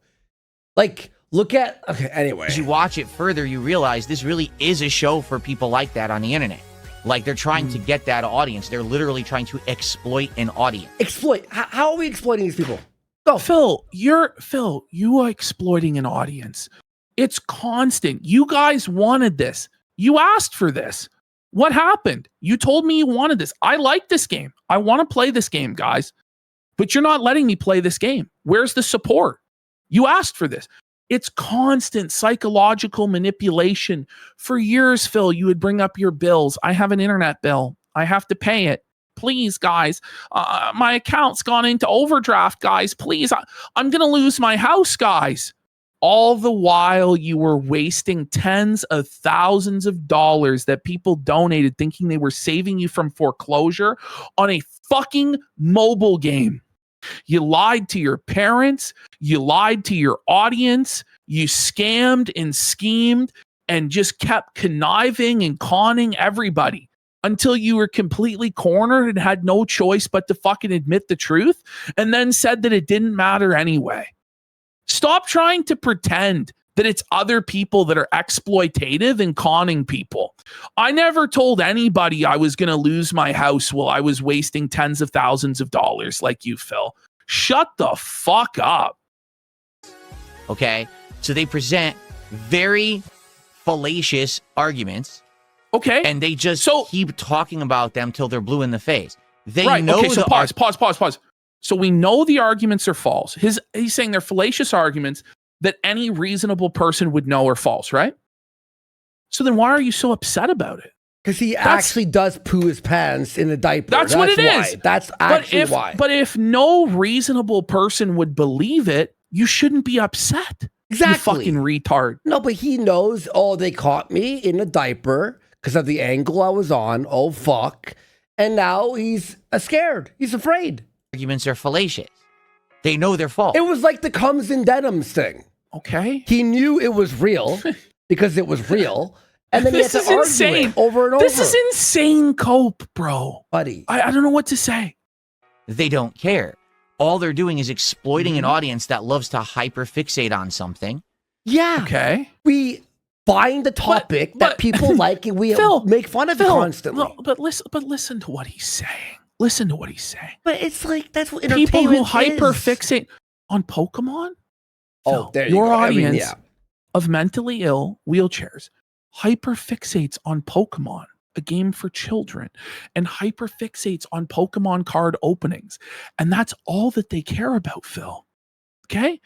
S6: Like, look at, okay, anyway.
S11: As you watch it further, you realize this really is a show for people like that on the internet. Like they're trying to get that audience. They're literally trying to exploit an audience.
S6: Exploit? How are we exploiting these people?
S5: Go. Phil, you are exploiting an audience. It's constant. You guys wanted this. You asked for this. What happened? You told me you wanted this. I like this game. I want to play this game, guys. But you're not letting me play this game. Where's the support? You asked for this. It's constant psychological manipulation. For years, Phil, you would bring up your bills. I have an internet bill. I have to pay it. Please, guys, my account's gone into overdraft, guys. Please, I'm going to lose my house, guys. All the while you were wasting tens of thousands of dollars that people donated thinking they were saving you from foreclosure on a fucking mobile game. You lied to your parents. You lied to your audience. You scammed and schemed and just kept conniving and conning everybody until you were completely cornered and had no choice but to fucking admit the truth and then said that it didn't matter anyway. Stop trying to pretend that it's other people that are exploitative and conning people. I never told anybody I was going to lose my house while I was wasting tens of thousands of dollars like you, Phil. Shut the fuck up.
S11: Okay? So they present very fallacious arguments.
S5: Okay.
S11: And they just keep talking about them till they're blue in the face. They
S5: right.
S11: know
S5: Okay, so
S11: the
S5: pause. So we know the arguments are false. He's saying they're fallacious arguments that any reasonable person would know are false, right? So then why are you so upset about it?
S6: Because he actually does poo his pants in a diaper.
S5: That's what it is.
S6: That's actually why.
S5: But if no reasonable person would believe it, you shouldn't be upset.
S6: Exactly.
S5: You fucking retard.
S6: No, but he knows, they caught me in a diaper because of the angle I was on. Oh, fuck. And now he's scared. He's afraid.
S11: Arguments are fallacious. They know they're false.
S6: It was like the comes in denims thing.
S5: Okay.
S6: He knew it was real because it was real. And then
S5: This
S6: he had
S5: is
S6: to argue
S5: insane.
S6: it over and over.
S5: This is insane cope, bro.
S6: Buddy.
S5: I don't know what to say.
S11: They don't care. All they're doing is exploiting an audience that loves to hyperfixate on something.
S6: Yeah.
S5: Okay.
S6: We find the topic that people like and we make fun of it constantly.
S5: No, but listen to what he's saying. Listen to what he's saying.
S6: But it's like, that's what
S5: People
S6: entertainment
S5: who
S6: is.
S5: hyperfixate on Pokemon.
S6: Oh, there you
S5: your
S6: go.
S5: audience of mentally ill wheelchairs hyperfixates on Pokemon, a game for children, and hyperfixates on Pokemon card openings. And that's all that they care about, Phil. Okay?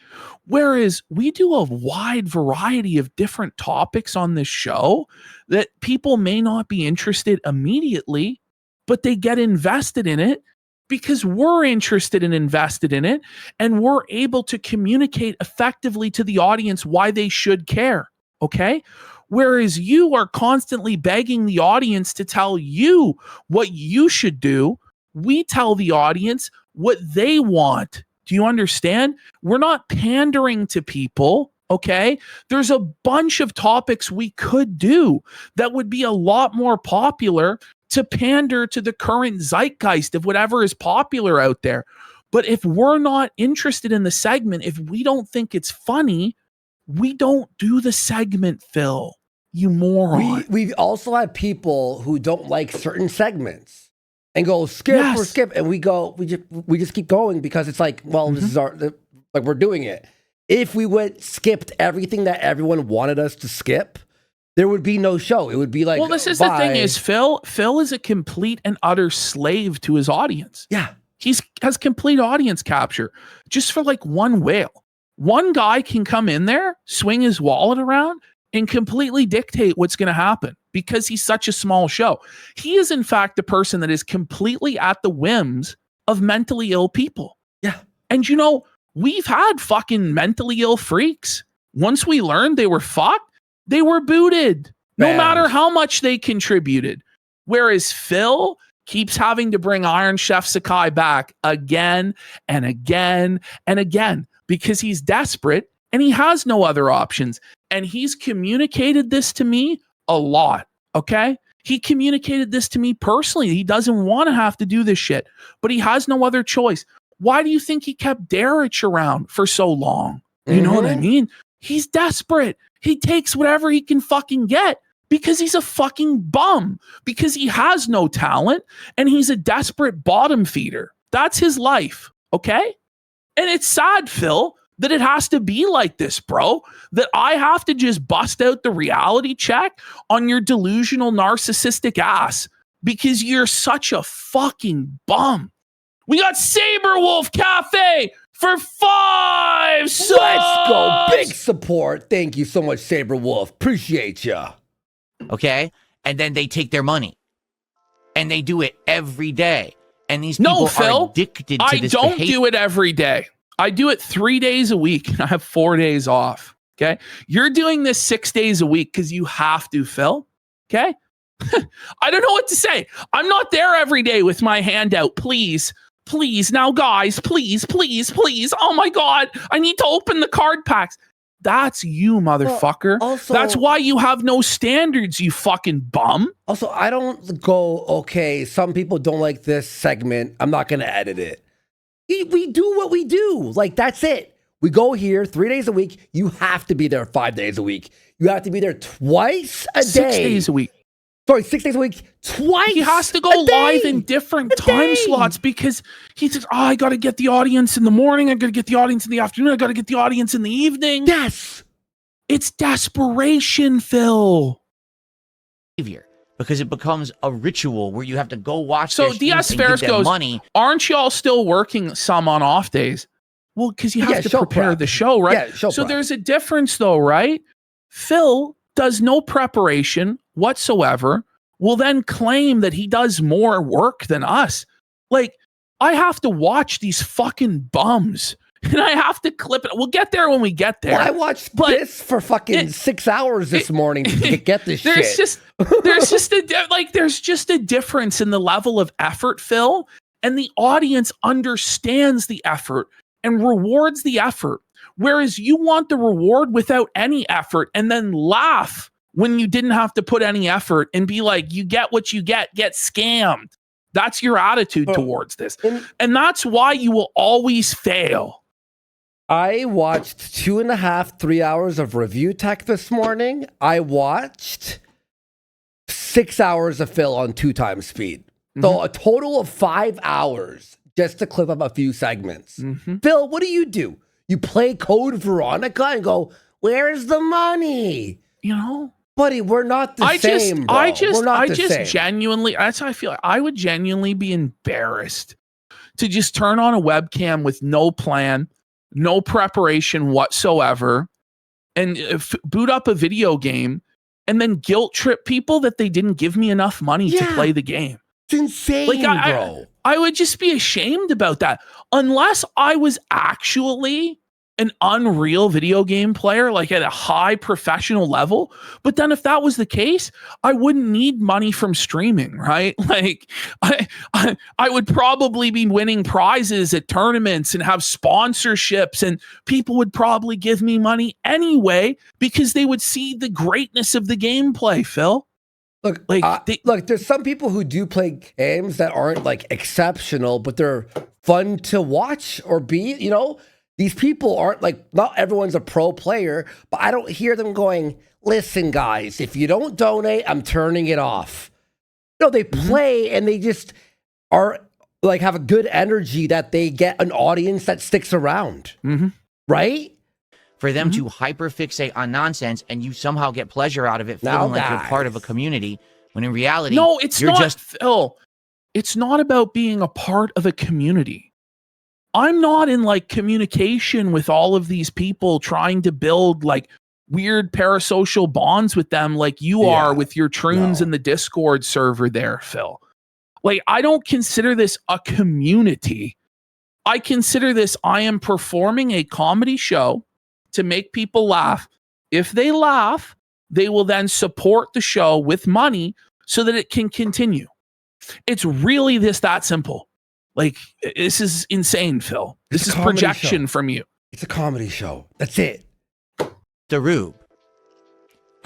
S5: Whereas we do a wide variety of different topics on this show that people may not be interested immediately, but they get invested in it because we're interested and invested in it, and we're able to communicate effectively to the audience why they should care. Okay? Whereas you are constantly begging the audience to tell you what you should do, we tell the audience what they want. Do you understand? We're not pandering to people, okay? There's a bunch of topics we could do that would be a lot more popular to pander to the current zeitgeist of whatever is popular out there. But if we're not interested in the segment, if we don't think it's funny, we don't do the segment, Phil. You moron.
S6: We've also had people who don't like certain segments and go skip or skip, and we just keep going because it's like, well, this is like we're doing it. If we skipped everything that everyone wanted us to skip, there would be no show. It would be like,
S5: well, this is the thing is Phil is a complete and utter slave to his audience.
S6: Yeah.
S5: Has complete audience capture just for like one whale. One guy can come in there, swing his wallet around, and completely dictate what's going to happen because he's such a small show. He is, in fact, the person that is completely at the whims of mentally ill people.
S6: Yeah.
S5: And, you know, we've had fucking mentally ill freaks. Once we learned they were fucked, they were booted, no matter how much they contributed. Whereas Phil keeps having to bring Iron Chef Sakai back again and again and again because he's desperate and he has no other options. And he's communicated this to me a lot, okay? He communicated this to me personally. He doesn't want to have to do this shit, but he has no other choice. Why do you think he kept Darich around for so long? You know what I mean? He's desperate. He takes whatever he can fucking get because he's a fucking bum, because he has no talent and he's a desperate bottom feeder. That's his life, okay? And it's sad, Phil, that it has to be like this, bro, that I have to just bust out the reality check on your delusional narcissistic ass because you're such a fucking bum. We got Saberwolf Cafe for 5 subs.
S6: Let's go. Big support. Thank you so much, Saberwolf. Appreciate ya.
S11: Okay? And then they take their money. And they do it every day. And these people are addicted to this
S5: I don't do it every day. I do it 3 days a week and I have 4 days off. Okay. You're doing this 6 days a week because you have to, Phil. Okay. I don't know what to say. I'm not there every day with my hand out. Please, please. Now, guys, please, please, please. Oh my God. I need to open the card packs. That's you, motherfucker.
S6: Well, also,
S5: that's why you have no standards, you fucking bum.
S6: Also, I don't go, okay, some people don't like this segment. I'm not going to edit it. We do what we do. Like, that's it. We go here 3 days a week. You have to be there 5 days a week. You have to be there twice a day.
S5: 6 days a week.
S6: Sorry, 6 days a week. Twice.
S5: He has to go live in different time slots because he says, oh, I got to get the audience in the morning. I got to get the audience in the afternoon. I got to get the audience in the evening.
S6: Yes.
S5: It's desperation, Phil.
S11: Because it becomes a ritual where you have to go watch
S5: so DS Ferris goes, money. Aren't y'all still working some on off days? Well, because you have to prepare the show, right?
S6: Yeah,
S5: so there's a difference though, right? Phil does no preparation whatsoever, will then claim that he does more work than us. Like, I have to watch these fucking bums and I have to clip it. We'll get there when we get there.
S6: Well, I watched this for fucking 6 hours this morning to get this shit.
S5: There's just a difference in the level of effort, Phil, and the audience understands the effort and rewards the effort. Whereas you want the reward without any effort and then laugh when you didn't have to put any effort and be like, you get what you get scammed. That's your attitude towards this. And that's why you will always fail.
S6: I watched 2.5, 3 hours of review tech this morning. I watched 6 hours of Phil on 2 times speed. So a total of 5 hours just to clip up a few segments. Phil, what do? You play Code Veronica and go, where's the money?
S5: You know?
S6: Buddy, we're not the same, bro.
S5: I
S6: We're not the
S5: just
S6: same.
S5: genuinely, that's how I feel. I would genuinely be embarrassed to just turn on a webcam with no plan, no preparation whatsoever, and boot up a video game and then guilt trip people that they didn't give me enough money to play the game.
S6: It's insane,
S5: Like,
S6: bro.
S5: I would just be ashamed about that unless I was actually an unreal video game player, like at a high professional level. But then if that was the case, I wouldn't need money from streaming, right? Like I would probably be winning prizes at tournaments and have sponsorships, and people would probably give me money anyway because they would see the greatness of the gameplay, Phil.
S6: Look,
S5: Like,
S6: look, there's some people who do play games that aren't like exceptional, but they're fun to watch or be, you know? These people aren't like, not everyone's a pro player, but I don't hear them going, listen, guys, if you don't donate, I'm turning it off. No, they play and they just are like, have a good energy that they get an audience that sticks around. Right?
S11: For them to hyperfixate on nonsense and you somehow get pleasure out of it, feeling like you're part of a community, when in reality,
S5: no, it's
S11: you're
S5: not,
S11: just
S5: Phil. It's not about being a part of a community. I'm not in like communication with all of these people trying to build like weird parasocial bonds with them like you are with your troons in the Discord server there, Phil. Like, I don't consider this a community. I consider this, I am performing a comedy show to make people laugh. If they laugh, they will then support the show with money so that it can continue. It's really that simple. Like, this is insane, Phil. This is projection from you.
S6: It's a comedy show. That's it.
S11: Darube.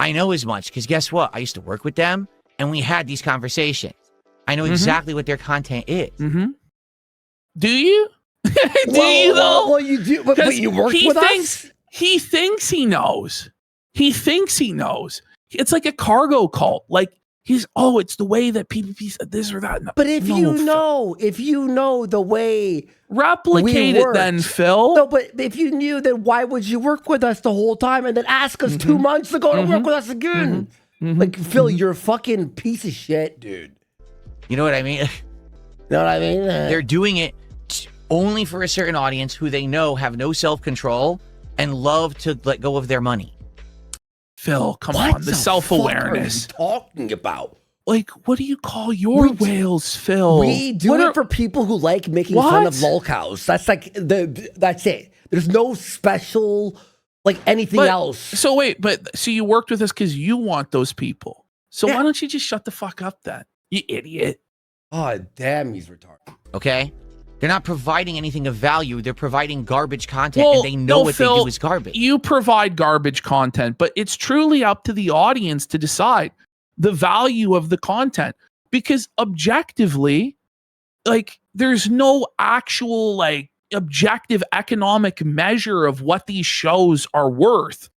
S11: I know as much because guess what? I used to work with them and we had these conversations. I know exactly what their content is.
S5: Do you? You though?
S6: Well, you do, but you worked with us?
S5: He thinks he knows. He thinks he knows. It's like a cargo cult. Like, it's the way that PvP said this or that.
S6: But if you know the way,
S5: replicate it then, Phil.
S6: No, but if you knew, then why would you work with us the whole time and then ask us 2 months ago to work with us again? Like, Phil, you're a fucking piece of shit, dude.
S11: You know what I mean?
S6: You know what I mean?
S11: They're doing it only for a certain audience who they know have no self-control and love to let go of their money.
S5: Phil, come on, the self-awareness.
S6: What are you talking about?
S5: Like, what do you call your whales, Phil?
S6: We do it for people who like making fun of LOLCOWS. That's like that's it. There's no special like anything else.
S5: So you worked with us because you want those people. So why don't you just shut the fuck up then, you idiot?
S6: Oh damn, he's retarded.
S11: Okay. They're not providing anything of value. They're providing garbage content, and they know what
S5: Phil,
S11: they do is garbage.
S5: You provide garbage content, but it's truly up to the audience to decide the value of the content. Because objectively, like, there's no actual, like, objective economic measure of what these shows are worth.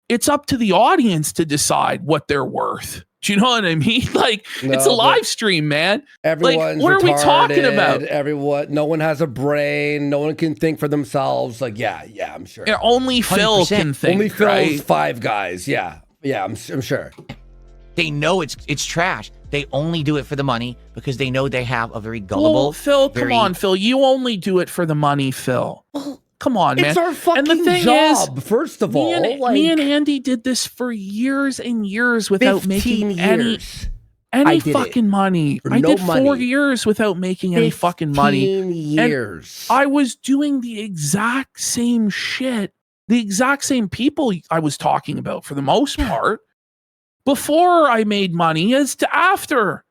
S5: It's up to the audience to decide what they're worth. Do you know what I mean? Like, it's a live stream, man.
S6: Everyone's
S5: like, what are we talking about?
S6: No one has a brain. No one can think for themselves. Like, yeah, I'm sure.
S5: Yeah, only Phil
S11: 100%.
S5: can think.
S6: Only Phil's 5 guys. Yeah, I'm sure.
S11: They know it's trash. They only do it for the money because they know they have a very gullible.
S5: Phil, come on, Phil. You only do it for the money, Phil. Come on, man.
S6: It's our fucking
S5: and the thing
S6: job,
S5: is,
S6: first of all.
S5: Me and Andy did this for years and years without making any fucking money. I did 4 years without making any fucking money.
S6: 15 years.
S5: And I was doing the exact same shit, the exact same people I was talking about for the most part, before I made money as to after.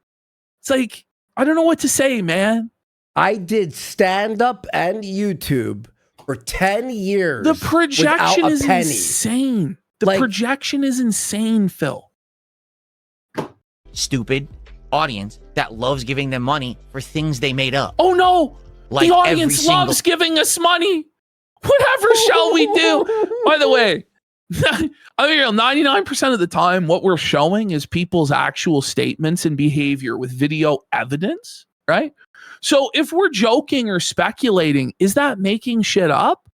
S5: It's like, I don't know what to say, man.
S6: I did stand-up and YouTube for 10 years.
S5: The projection is insane. The projection is insane, Phil.
S11: Stupid audience that loves giving them money for things they made up.
S5: Oh no!
S11: Like
S5: the audience loves giving us money. Whatever shall we do? By the way, I mean, 99% of the time, what we're showing is people's actual statements and behavior with video evidence, right? So if we're joking or speculating, is that making shit up?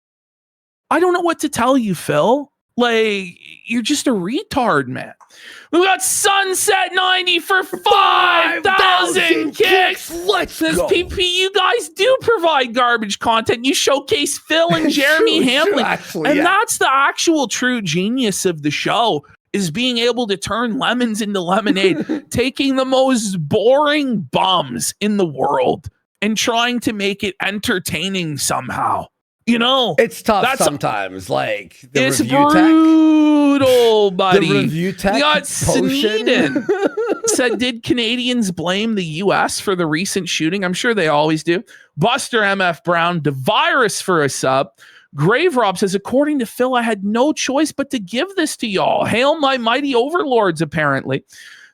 S5: I don't know what to tell you, Phil. Like, you're just a retard, man. We got Sunset 90 for 5,000 kicks.
S6: Let's go.
S5: PP, you guys do provide garbage content. You showcase Phil and Jeremy
S6: True,
S5: Hamlin.
S6: actually,
S5: and
S6: yeah.
S5: that's the actual true genius of the show, is being able to turn lemons into lemonade, taking the most boring bums in the world and trying to make it entertaining somehow. You know,
S6: It's tough sometimes. Like the
S5: it's
S6: review tech.
S5: brutal, buddy.
S6: The review tech
S5: We got
S6: potion.
S5: Sneeden said, did Canadians blame the U.S. for the recent shooting? I'm sure they always do. Buster MF Brown, the virus for a sub. Grave Rob says, according to Phil, I had no choice but to give this to y'all. Hail my mighty overlords, apparently.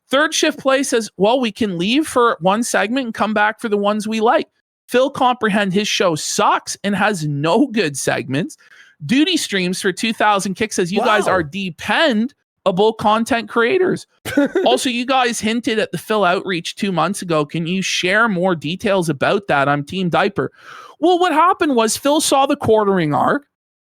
S5: Third Shift Play says, well, we can leave for one segment and come back for the ones we like. Phil comprehend his show sucks and has no good segments. Duty Streams for 2,000 kicks says, you guys are dependable content creators. Also, you guys hinted at the Phil outreach 2 months ago. Can you share more details about that? I'm Team Diaper. Well, what happened was Phil saw the quartering arc.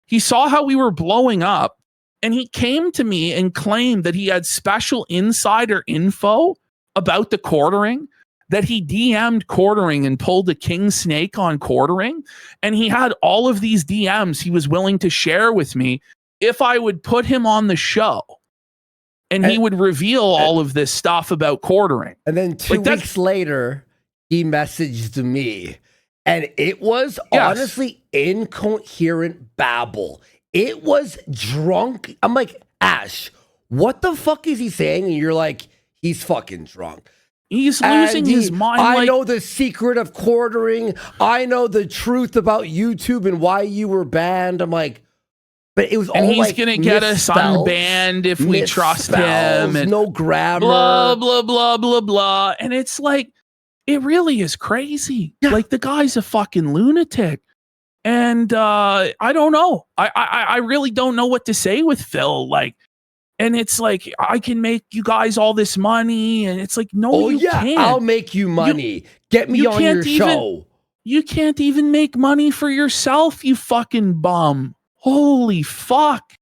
S5: He saw how we were blowing up, and he came to me and claimed that he had special insider info about the quartering, that he DM'd quartering and pulled a king snake on quartering. And he had all of these DMs he was willing to share with me if I would put him on the show. And he would reveal all of this stuff about quartering.
S6: And then 2 weeks later, he messaged me. And it was honestly incoherent babble. It was drunk. I'm like, Ash, what the fuck is he saying? And you're like, he's fucking drunk.
S5: He's losing his mind.
S6: I know the secret of quartering. I know the truth about YouTube and why you were banned. I'm like, but it was all
S5: and he's
S6: like
S5: gonna get us unbanned if we trust him. And
S6: no grammar.
S5: Blah, blah, blah, blah, blah. And it's like, it really is crazy. Yeah. Like, the guy's a fucking lunatic. And I don't know. I really don't know what to say with Phil. Like, and it's like, I can make you guys all this money. And it's like, no, you can't.
S6: I'll make you money. Get me on your show.
S5: You can't even make money for yourself, you fucking bum. Holy fuck.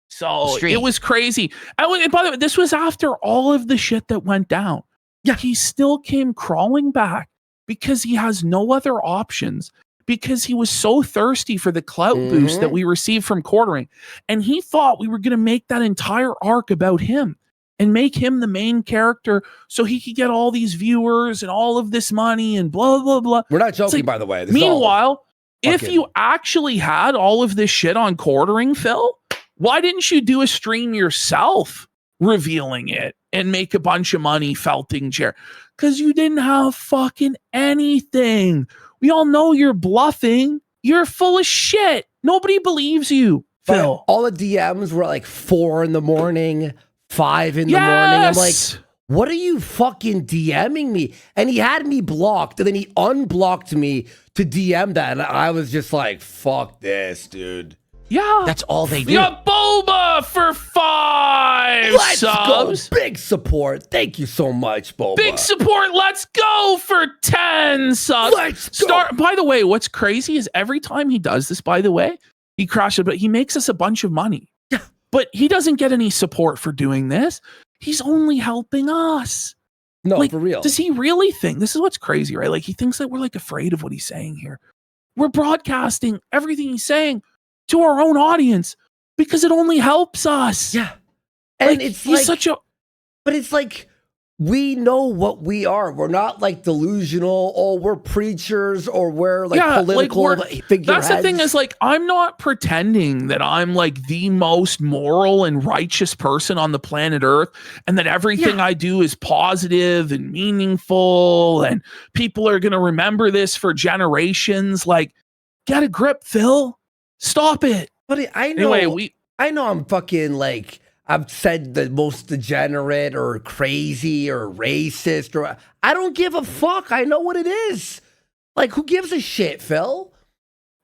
S5: So it was crazy. And by the way, this was after all of the shit that went down. Yeah. He still came crawling back because he has no other options, because he was so thirsty for the clout boost that we received from quartering. And he thought we were going to make that entire arc about him and make him the main character so he could get all these viewers and all of this money and blah, blah, blah.
S6: We're not joking, by the way.
S5: Meanwhile, if you actually had all of this shit on quartering, Phil, why didn't you do a stream yourself revealing it and make a bunch of money felting chair? Because you didn't have fucking anything. We all know you're bluffing. You're full of shit. Nobody believes you, Phil.
S6: All the DMs were like 4 a.m, 5 a.m. I'm like, what are you fucking DMing me? And he had me blocked, and then he unblocked me to DM that. And I was just like, fuck this, dude.
S5: Yeah.
S11: That's all they do.
S5: We got Boba for 5
S6: Let's
S5: subs.
S6: go. Big support. Thank you so much, Boba.
S5: Big support. Let's go for 10 subs.
S6: Let's go.
S5: By the way, what's crazy is every time he does this, by the way, he crashes, but he makes us a bunch of money.
S6: Yeah.
S5: But he doesn't get any support for doing this. He's only helping us.
S6: No,
S5: like,
S6: for real.
S5: Does he really think, this is what's crazy, right? Like, he thinks that we're like afraid of what he's saying here. We're broadcasting everything he's saying to our own audience because it only helps us.
S6: Yeah. And
S5: like,
S6: it's
S5: he's
S6: like,
S5: such a,
S6: but it's like, we know what we are. We're not like delusional, or we're preachers, or we're like political figureheads.
S5: That's the thing, is like, I'm not pretending that I'm like the most moral and righteous person on the planet Earth, and that everything I do is positive and meaningful, and people are going to remember this for generations. Like, get a grip, Phil. Stop it.
S6: But I know,
S5: anyway,
S6: I know I'm fucking like, I've said the most degenerate or crazy or racist, or I don't give a fuck. I know what it is. Like, who gives a shit, Phil?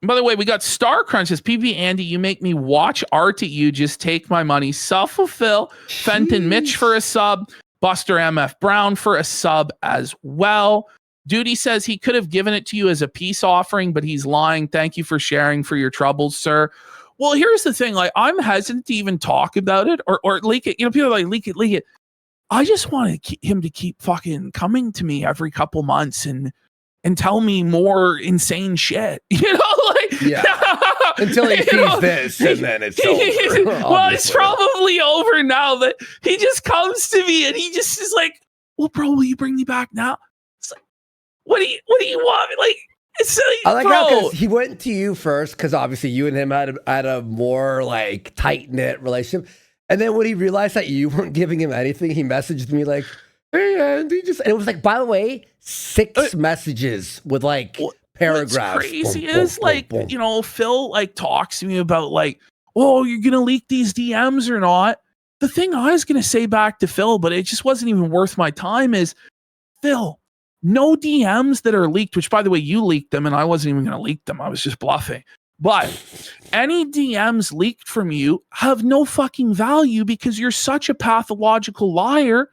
S5: By the way, we got Star Crunch says, PB Andy, you make me watch art at you. Just take my money. Self-fulfill. Fenton Mitch for a sub. Buster MF Brown for a sub as well. Duty says he could have given it to you as a peace offering, but he's lying. Thank you for sharing for your troubles, sir. well, here's the thing. Like, I'm hesitant to even talk about it or leak it. You know, people are like, leak it. I just want him to keep fucking coming to me every couple months and tell me more insane shit. You know, like,
S6: Yeah. Until he sees this, and then it's over.
S5: Well, it's probably over now, but he just comes to me and he just is like, well, bro, will you bring me back now? It's like, what do you want? Like, it's like,
S6: I like
S5: bro.
S6: how 'cause he went to you first, because obviously you and him had a more like tight knit relationship, and then when he realized that you weren't giving him anything, he messaged me like, "Hey, Andy," and it was like, by the way, 6 messages with like paragraphs.
S5: What's crazy is like, you know, Phil like talks to me about like, oh, you're gonna leak these DMs or not. The thing I was gonna say back to Phil, but it just wasn't even worth my time, is Phil. No DMs that are leaked, which by the way, you leaked them and I wasn't even going to leak them. I was just bluffing. But any DMs leaked from you have no fucking value because you're such a pathological liar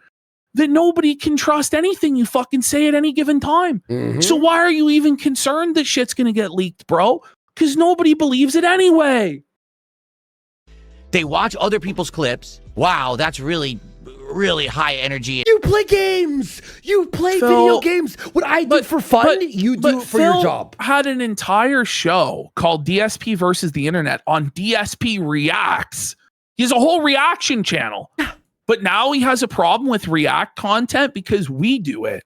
S5: that nobody can trust anything you fucking say at any given time. So why are you even concerned that shit's going to get leaked, bro? Because nobody believes it anyway.
S11: They watch other people's clips. Wow, that's really high energy.
S6: You play games. You play
S5: Phil,
S6: video games. What I do for fun, you do it for
S5: Phil
S6: your job.
S5: Had an entire show called DSP versus the Internet on DSP Reacts. He has a whole reaction channel. But now he has a problem with React content because we do it.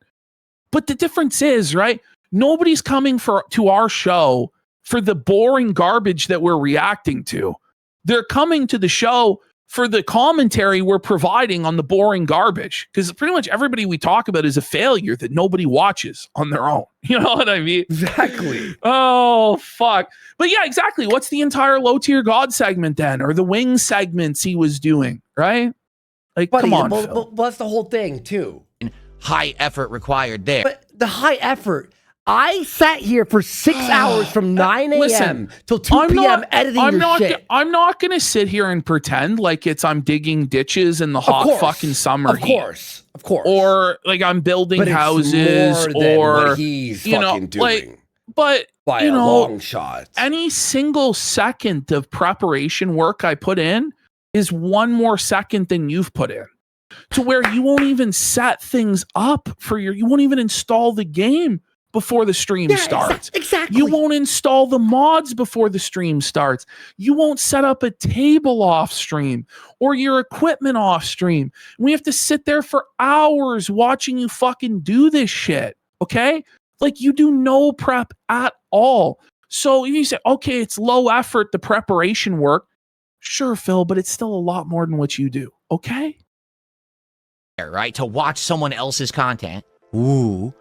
S5: But the difference is, right? Nobody's coming to our show for the boring garbage that we're reacting to. They're coming to the show for the commentary we're providing on the boring garbage, because pretty much everybody we talk about is a failure that nobody watches on their own. You know what I mean?
S6: Exactly.
S5: Oh, fuck. But yeah, exactly. What's the entire low tier God segment then? Or the wing segments he was doing, right? Like,
S6: Buddy,
S5: come on,
S6: but that's the whole thing too.
S11: High effort required there.
S6: But the high effort, I sat here for 6 hours from 9 a.m. till 2 p.m. editing your shit.
S5: I'm not going to sit here and pretend like I'm digging ditches in the hot fucking summer heat.
S6: Of course.
S5: Or like I'm building
S6: but
S5: houses,
S6: it's more than
S5: or
S6: what he's fucking doing.
S5: Like, but
S6: by
S5: you
S6: a
S5: know,
S6: long shot.
S5: Any single second of preparation work I put in is one more second than you've put in. To where you won't even set things up for you won't even install the game before the stream starts.
S6: Exactly.
S5: You won't install the mods before the stream starts. You won't set up a table off stream or your equipment off stream. We have to sit there for hours watching you fucking do this shit. Okay? Like, you do no prep at all. So if you say, okay, it's low effort, the preparation work, sure, Phil, but it's still a lot more than what you do. Okay?
S11: Right? To watch someone else's content. Ooh.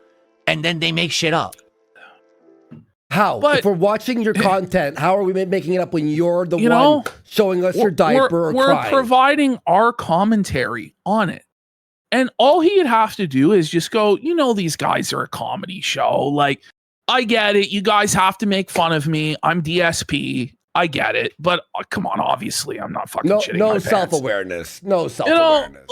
S11: And then they make shit up.
S6: How? If we're watching your content, how are we making it up when you're the one showing us your diaper or
S5: we're
S6: crying?
S5: Providing our commentary on it. And all he'd have to do is just go, you know, these guys are a comedy show. Like, I get it. You guys have to make fun of me. I'm DSP. I get it. But come on, obviously, I'm not fucking shitting my pants.
S6: Self-awareness. No self-awareness.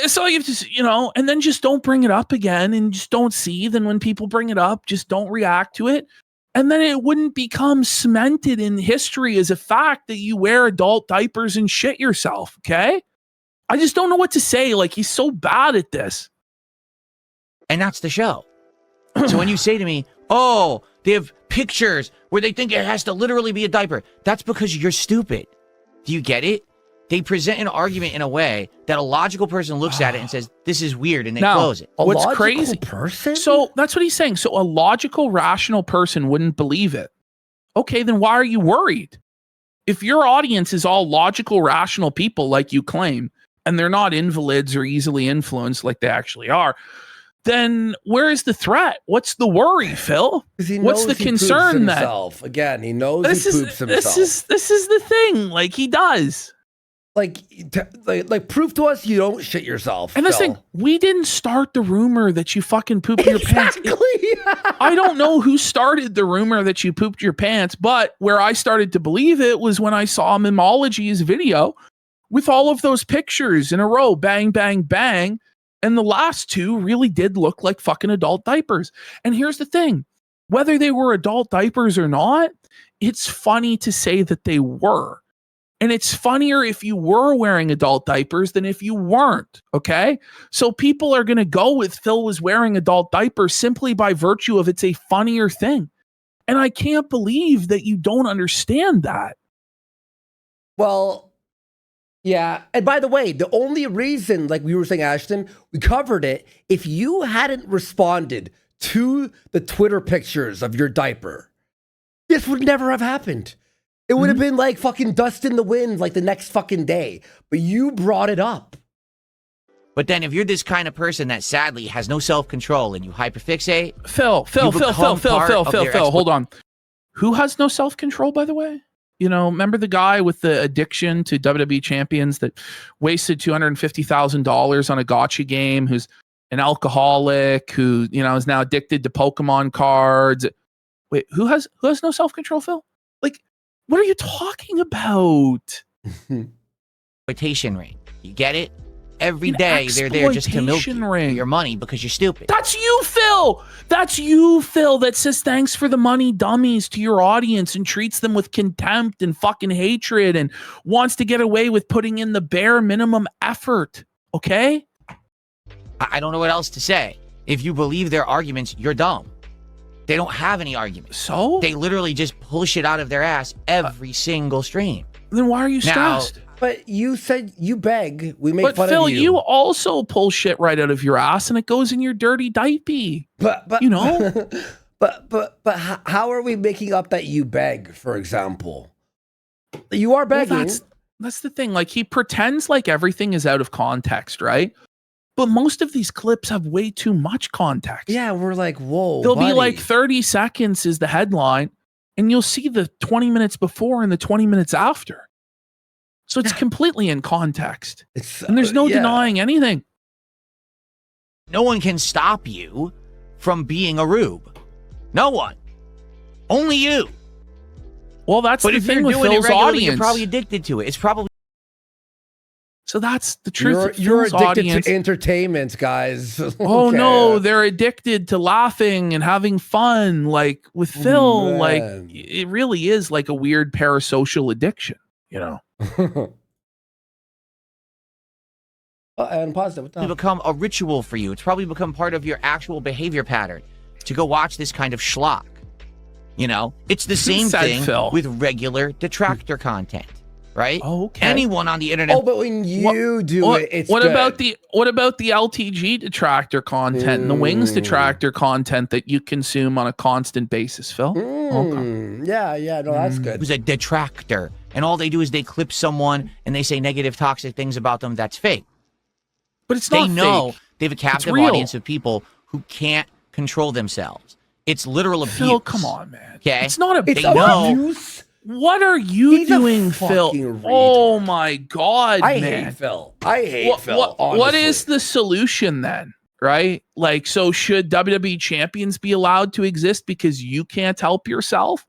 S5: So you have to, and then just don't bring it up again and just don't see. Then when people bring it up, just don't react to it. And then it wouldn't become cemented in history as a fact that you wear adult diapers and shit yourself. Okay? I just don't know what to say. Like, he's so bad at this.
S11: And that's the show. So when you say to me, oh, they have pictures where they think it has to literally be a diaper, that's because you're stupid. Do you get it? They present an argument in a way that a logical person looks at it and says, this is weird, and they close it.
S5: What's crazy?
S6: Person?
S5: So that's what he's saying. So a logical, rational person wouldn't believe it. Okay, then why are you worried? If your audience is all logical, rational people like you claim, and they're not invalids or easily influenced like they actually are, then where is the threat? What's the worry, Phil? What's the concern then?
S6: Again, he knows he poops himself.
S5: This is the thing. Like, he does.
S6: Like prove to us you don't shit yourself.
S5: And this thing, we didn't start the rumor that you fucking pooped your pants. I don't know who started the rumor that you pooped your pants, but where I started to believe it was when I saw Mimology's video with all of those pictures in a row, bang, bang, bang. And the last two really did look like fucking adult diapers. And here's the thing, whether they were adult diapers or not, it's funny to say that they were. And it's funnier if you were wearing adult diapers than if you weren't. Okay. So people are going to go with Phil was wearing adult diapers simply by virtue of it's a funnier thing. And I can't believe that you don't understand that.
S6: Well, yeah. And by the way, the only reason, like we were saying, Ashton, we covered it. If you hadn't responded to the Twitter pictures of your diaper, this would never have happened. It would have been like fucking dust in the wind like the next fucking day. But you brought it up.
S11: But then if you're this kind of person that sadly has no self-control and you hyperfixate...
S5: Phil, hold on. Who has no self-control, by the way? You know, remember the guy with the addiction to WWE champions that wasted $250,000 on a gotcha game, who's an alcoholic, who, you know, is now addicted to Pokemon cards? Wait, who has no self-control, Phil? Like, what are you talking about?
S11: Exploitation ring. You get it? Every day they're there just to milk you for your money because you're stupid.
S5: That's you, Phil. That's you, Phil, that says thanks for the money, dummies, to your audience and treats them with contempt and fucking hatred and wants to get away with putting in the bare minimum effort. Okay?
S11: I don't know what else to say. If you believe their arguments, you're dumb. They don't have any arguments.
S5: So?
S11: They literally just pull shit out of their ass every single stream.
S5: Then why are you stressed?
S6: But you said you beg. We make fun
S5: Phil,
S6: of you.
S5: you also pull shit right out of your ass and it goes in your dirty diaper.
S6: But
S5: you know?
S6: but how are we making up that you beg, for example? You are begging.
S5: Well, that's the thing. Like, he pretends like everything is out of context, right? But most of these clips have way too much context.
S6: Yeah, we're like, whoa.
S5: They'll be like 30 seconds is the headline, and you'll see the 20 minutes before and the 20 minutes after. So it's completely in context. And there's no denying anything.
S11: No one can stop you from being a rube. No one. Only you.
S5: Well, that's
S11: but
S5: the
S11: if
S5: thing
S11: you're
S5: with
S11: doing
S5: Phil's
S11: it regularly,
S5: audience.
S11: you're probably addicted to it. It's probably...
S5: So that's the truth.
S6: You're
S5: Phil's
S6: addicted
S5: audience,
S6: to entertainment, guys.
S5: Oh
S6: Okay.
S5: no, they're addicted to laughing and having fun. Like with Phil, like it really is like a weird parasocial addiction, you know.
S6: And positive.
S11: It's become a ritual for you. It's probably become part of your actual behavior pattern to go watch this kind of schlock. You know, it's the same thing with regular detractor content, right?
S5: Okay.
S11: Anyone on the internet.
S6: Oh, but when you do it, it's
S5: what
S6: good.
S5: about the LTG detractor content and the Wings detractor content that you consume on a constant basis, Phil?
S6: Yeah, no, that's good.
S11: Who's a detractor, and all they do is they clip someone and they say negative, toxic things about them. That's fake.
S5: But it's
S11: they
S5: not
S11: know
S5: fake.
S11: they have a captive
S5: real.
S11: audience of people who can't control themselves. It's literal abuse.
S5: Phil, come on, man.
S11: Okay,
S5: It's not
S11: They know.
S6: abuse.
S5: What are you
S6: He's a
S5: doing, Phil?
S6: fucking
S5: Oh my God,
S6: I
S5: man.
S6: hate Phil. I hate Phil.
S5: What
S6: honestly.
S5: is the solution then? Right? Like, so should WWE champions be allowed to exist because you can't help yourself,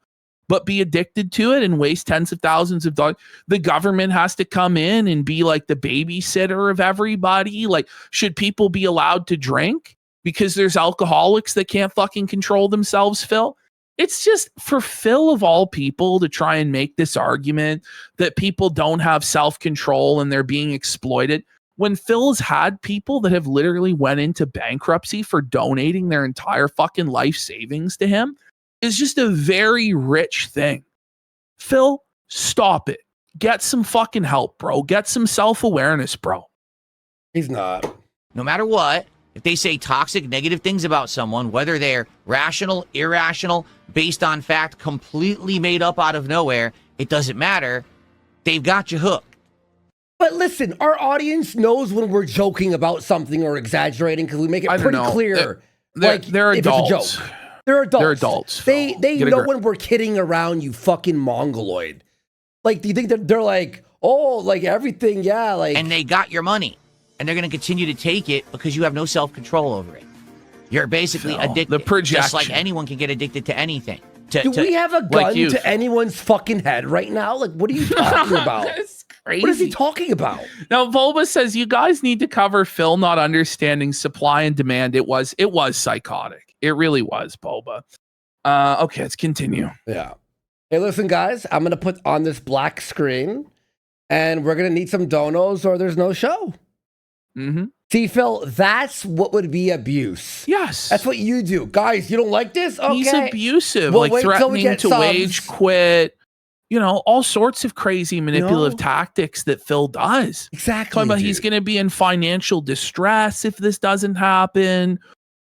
S5: but be addicted to it and waste tens of thousands of dollars? The government has to come in and be like the babysitter of everybody. Like, should people be allowed to drink because there's alcoholics that can't fucking control themselves, Phil? It's just for Phil of all people to try and make this argument that people don't have self-control and they're being exploited, when Phil's had people that have literally went into bankruptcy for donating their entire fucking life savings to him, is just a very rich thing. Phil, stop it. Get some fucking help, bro. Get some self-awareness, bro.
S6: He's not.
S11: No matter what, if they say toxic, negative things about someone, whether they're rational, irrational, based on fact, completely made up out of nowhere, it doesn't matter. They've got you hooked.
S6: But listen, our audience knows when we're joking about something or exaggerating because we make it pretty clear.
S5: They're
S6: if
S5: adults.
S6: It's a joke. They're adults.
S5: They're adults.
S6: They
S5: Get a
S6: know
S5: grip.
S6: when we're kidding around, you fucking mongoloid. Like, do you think that they're like, oh, like everything, yeah, like...
S11: And they got your money. And they're going to continue to take it because you have no self-control over it. You're basically addicted.
S5: The projection.
S11: Just like anyone can get addicted to anything.
S6: Do we have a gun to anyone's fucking head right now? Like, what are you talking about?
S5: That's crazy.
S6: What is he talking about?
S5: Now, Volba says you guys need to cover Phil not understanding supply and demand. It was psychotic. It really was, Boba. Okay, let's continue.
S6: Yeah. Hey, listen, guys, I'm going to put on this black screen And we're going to need some donos or there's no show.
S5: Mm-hmm.
S6: See, Phil, that's what would be abuse.
S5: Yes.
S6: That's what you do. Guys, you don't like this? Okay.
S5: He's abusive,
S6: We'll
S5: like
S6: wait till we
S5: threatening
S6: get
S5: to
S6: subs.
S5: wage quit. You know, all sorts of crazy manipulative
S6: No.
S5: tactics that Phil does.
S6: Exactly.
S5: Talking about he's going to be in financial distress if this doesn't happen.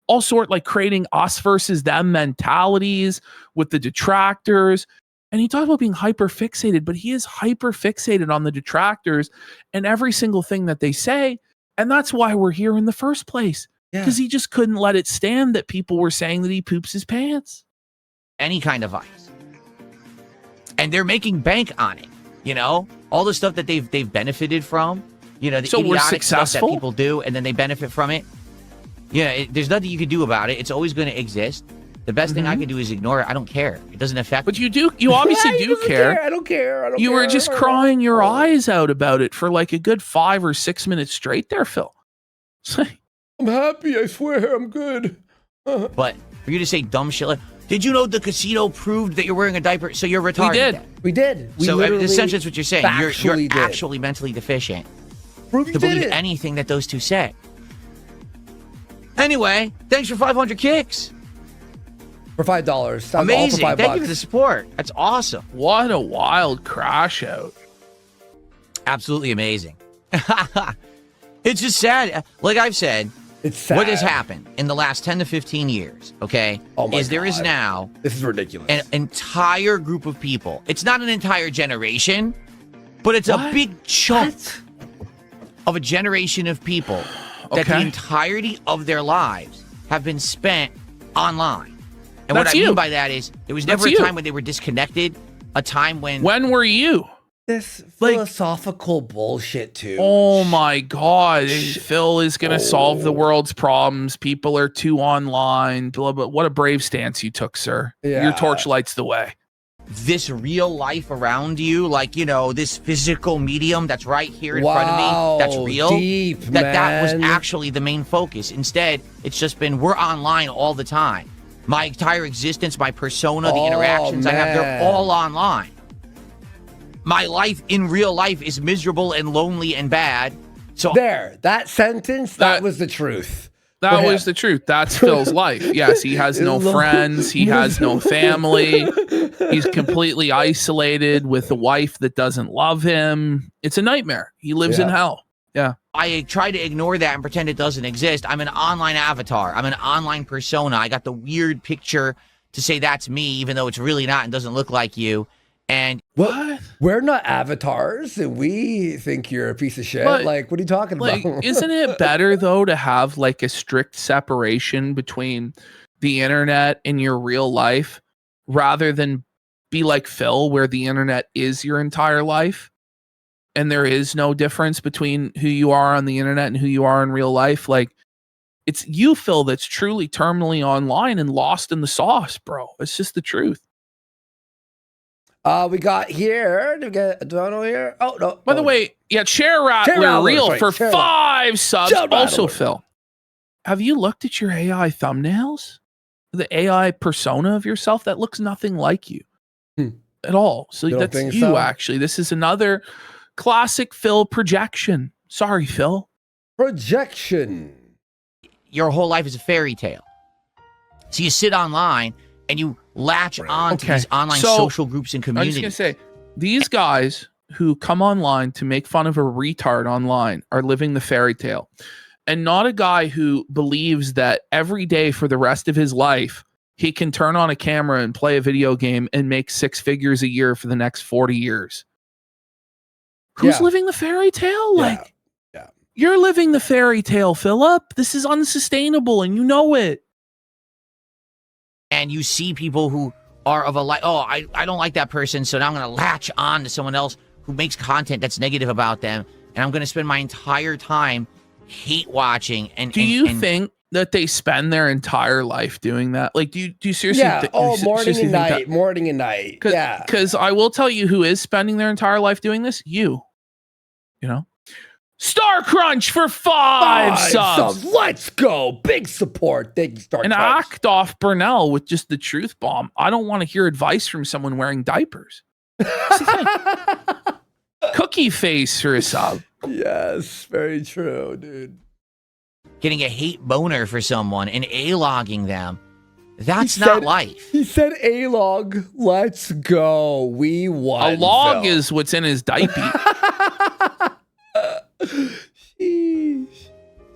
S5: All sort like creating us versus them mentalities with the detractors. And he talks about being hyper fixated, but he is hyper fixated on the detractors and every single thing that they say. And that's why we're here in the first place. Because he just couldn't let it stand that people were saying that he poops his pants.
S11: Any kind of vice. And they're making bank on it. You know, all the stuff that they've benefited from. You know, the
S5: So we're
S11: idiotic stuff that
S5: successful?
S11: people do, and then they benefit from it. Yeah, there's nothing you can do about it. It's always going to exist. The best thing I can do is ignore it. I don't care. It doesn't affect
S5: But you do, you obviously
S6: Yeah, he
S5: do
S6: doesn't
S5: care.
S6: I don't care.
S5: You were just crying your eyes out about it for like a good 5 or 6 minutes straight there, Phil.
S6: I'm happy. I swear. I'm good.
S11: But for you to say dumb shit like, did you know the casino proved that you're wearing a diaper? So you're retarded.
S5: did.
S11: then.
S6: We did. We
S11: So
S6: literally
S11: essentially that's what you're saying. You're
S6: factually did.
S11: actually mentally deficient
S6: Prove you
S11: to
S6: did
S11: believe
S6: it.
S11: anything that those two say. Anyway, thanks for 500 kicks.
S6: For $5.
S11: Amazing.
S6: All for $5.
S11: Thank you for the support. That's awesome.
S5: What a wild crash out.
S11: Absolutely amazing. It's just sad. Like I've said,
S6: It's sad.
S11: what has happened in the last 10 to 15 years, okay,
S6: Oh my
S11: is there is
S6: God.
S11: now
S6: This is ridiculous.
S11: an entire group of people. It's not an entire generation, but it's a big chunk of a generation of people that the
S5: Okay.
S11: entirety of their lives have been spent online. And what
S5: That's
S11: I
S5: you.
S11: mean by that is there was
S5: That's
S11: never a
S5: you.
S11: time when they were disconnected, a time when
S5: When were you?
S6: This
S5: Like-
S6: philosophical bullshit, too.
S5: Oh my God. Phil is going to solve the world's problems. People are too online. Blah, blah. What a brave stance you took, sir.
S6: Yeah.
S5: Your torch lights the way.
S11: this real life around you, like, you know, this physical medium that's right here in front of
S6: Wow,
S11: me, that's real,
S6: deep,
S11: that was
S6: man.
S11: actually the main focus. Instead, it's just been, we're online all the time. My entire existence, my persona, the
S6: Oh,
S11: interactions I have, they're
S6: man.
S11: all online. My life in real life is miserable and lonely and bad. So
S6: There, that sentence, that
S5: That-
S6: was the truth.
S5: That
S6: Go
S5: was the truth. That's Phil's life. Yes, he has no friends. He has no family. He's completely isolated with a wife that doesn't love him. It's a nightmare. He lives in
S6: Yeah.
S5: hell. Yeah.
S11: I try to ignore that and pretend it doesn't exist. I'm an online avatar. I'm an online persona. I got the weird picture to say that's me, even though it's really not and doesn't look like you. And
S5: What?
S6: We're not avatars, and we think you're a piece of shit.
S5: But,
S6: like, what are you talking
S5: Like,
S6: about?
S5: isn't it better though to have like a strict separation between the internet and your real life rather than be like Phil, where the internet is your entire life and there is no difference between who you are on the internet and who you are in real life? Like, it's you, Phil, that's truly terminally online and lost in the sauce, bro. It's just the truth.
S6: We got here. Did we get a dono here? Oh, no.
S5: By the way, yeah, Chair Rattler
S6: Rattler,
S5: Real
S6: right,
S5: for
S6: Chair
S5: 5 subs.
S6: Chair
S5: Also,
S6: Rattler.
S5: Phil, have you looked at your AI thumbnails? The AI persona of yourself? That looks nothing like you at all. So
S6: You don't
S5: that's
S6: think
S5: you,
S6: so?
S5: actually. This is another classic Phil projection. Sorry, Phil.
S6: Projection.
S11: your whole life is a fairy tale. So you sit online and you latch on to
S5: Okay,
S11: these online
S5: so,
S11: social groups and
S5: I'm just
S11: communities.
S5: going to say, these guys who come online to make fun of a retard online are living the fairy tale. And not a guy who believes that every day for the rest of his life, he can turn on a camera and play a video game and make 6 figures a year for the next 40 years. Who's
S6: Yeah.
S5: living the fairy tale?
S6: Yeah,
S5: Like,
S6: yeah.
S5: you're living the fairy tale, Philip. This is unsustainable and you know it.
S11: And you see people who are of a like, oh, I don't like that person, so now I'm going to latch on to someone else who makes content that's negative about them, and I'm going to spend my entire time hate watching. And
S5: Do you think that they spend their entire life doing that? Like, do you seriously?
S6: Yeah.
S5: seriously
S6: Morning and
S5: think that-
S6: night. Morning and night. Yeah.
S5: Because I will tell you who is spending their entire life doing this. You know, Star Crunch for 5 subs.
S6: Let's go. Big support. Thank you, Star
S5: And
S6: Crunch.
S5: act off Burnell with just the truth bomb. I don't want to hear advice from someone wearing diapers. Cookie face for a sub.
S6: Yes, very true, dude.
S11: Getting a hate boner for someone and A-logging them. That's
S6: He
S11: not
S6: said-
S11: life.
S6: He said A-log. Let's go. We won.
S5: A log
S6: Phil.
S5: is what's in his diaper.
S6: Sheesh.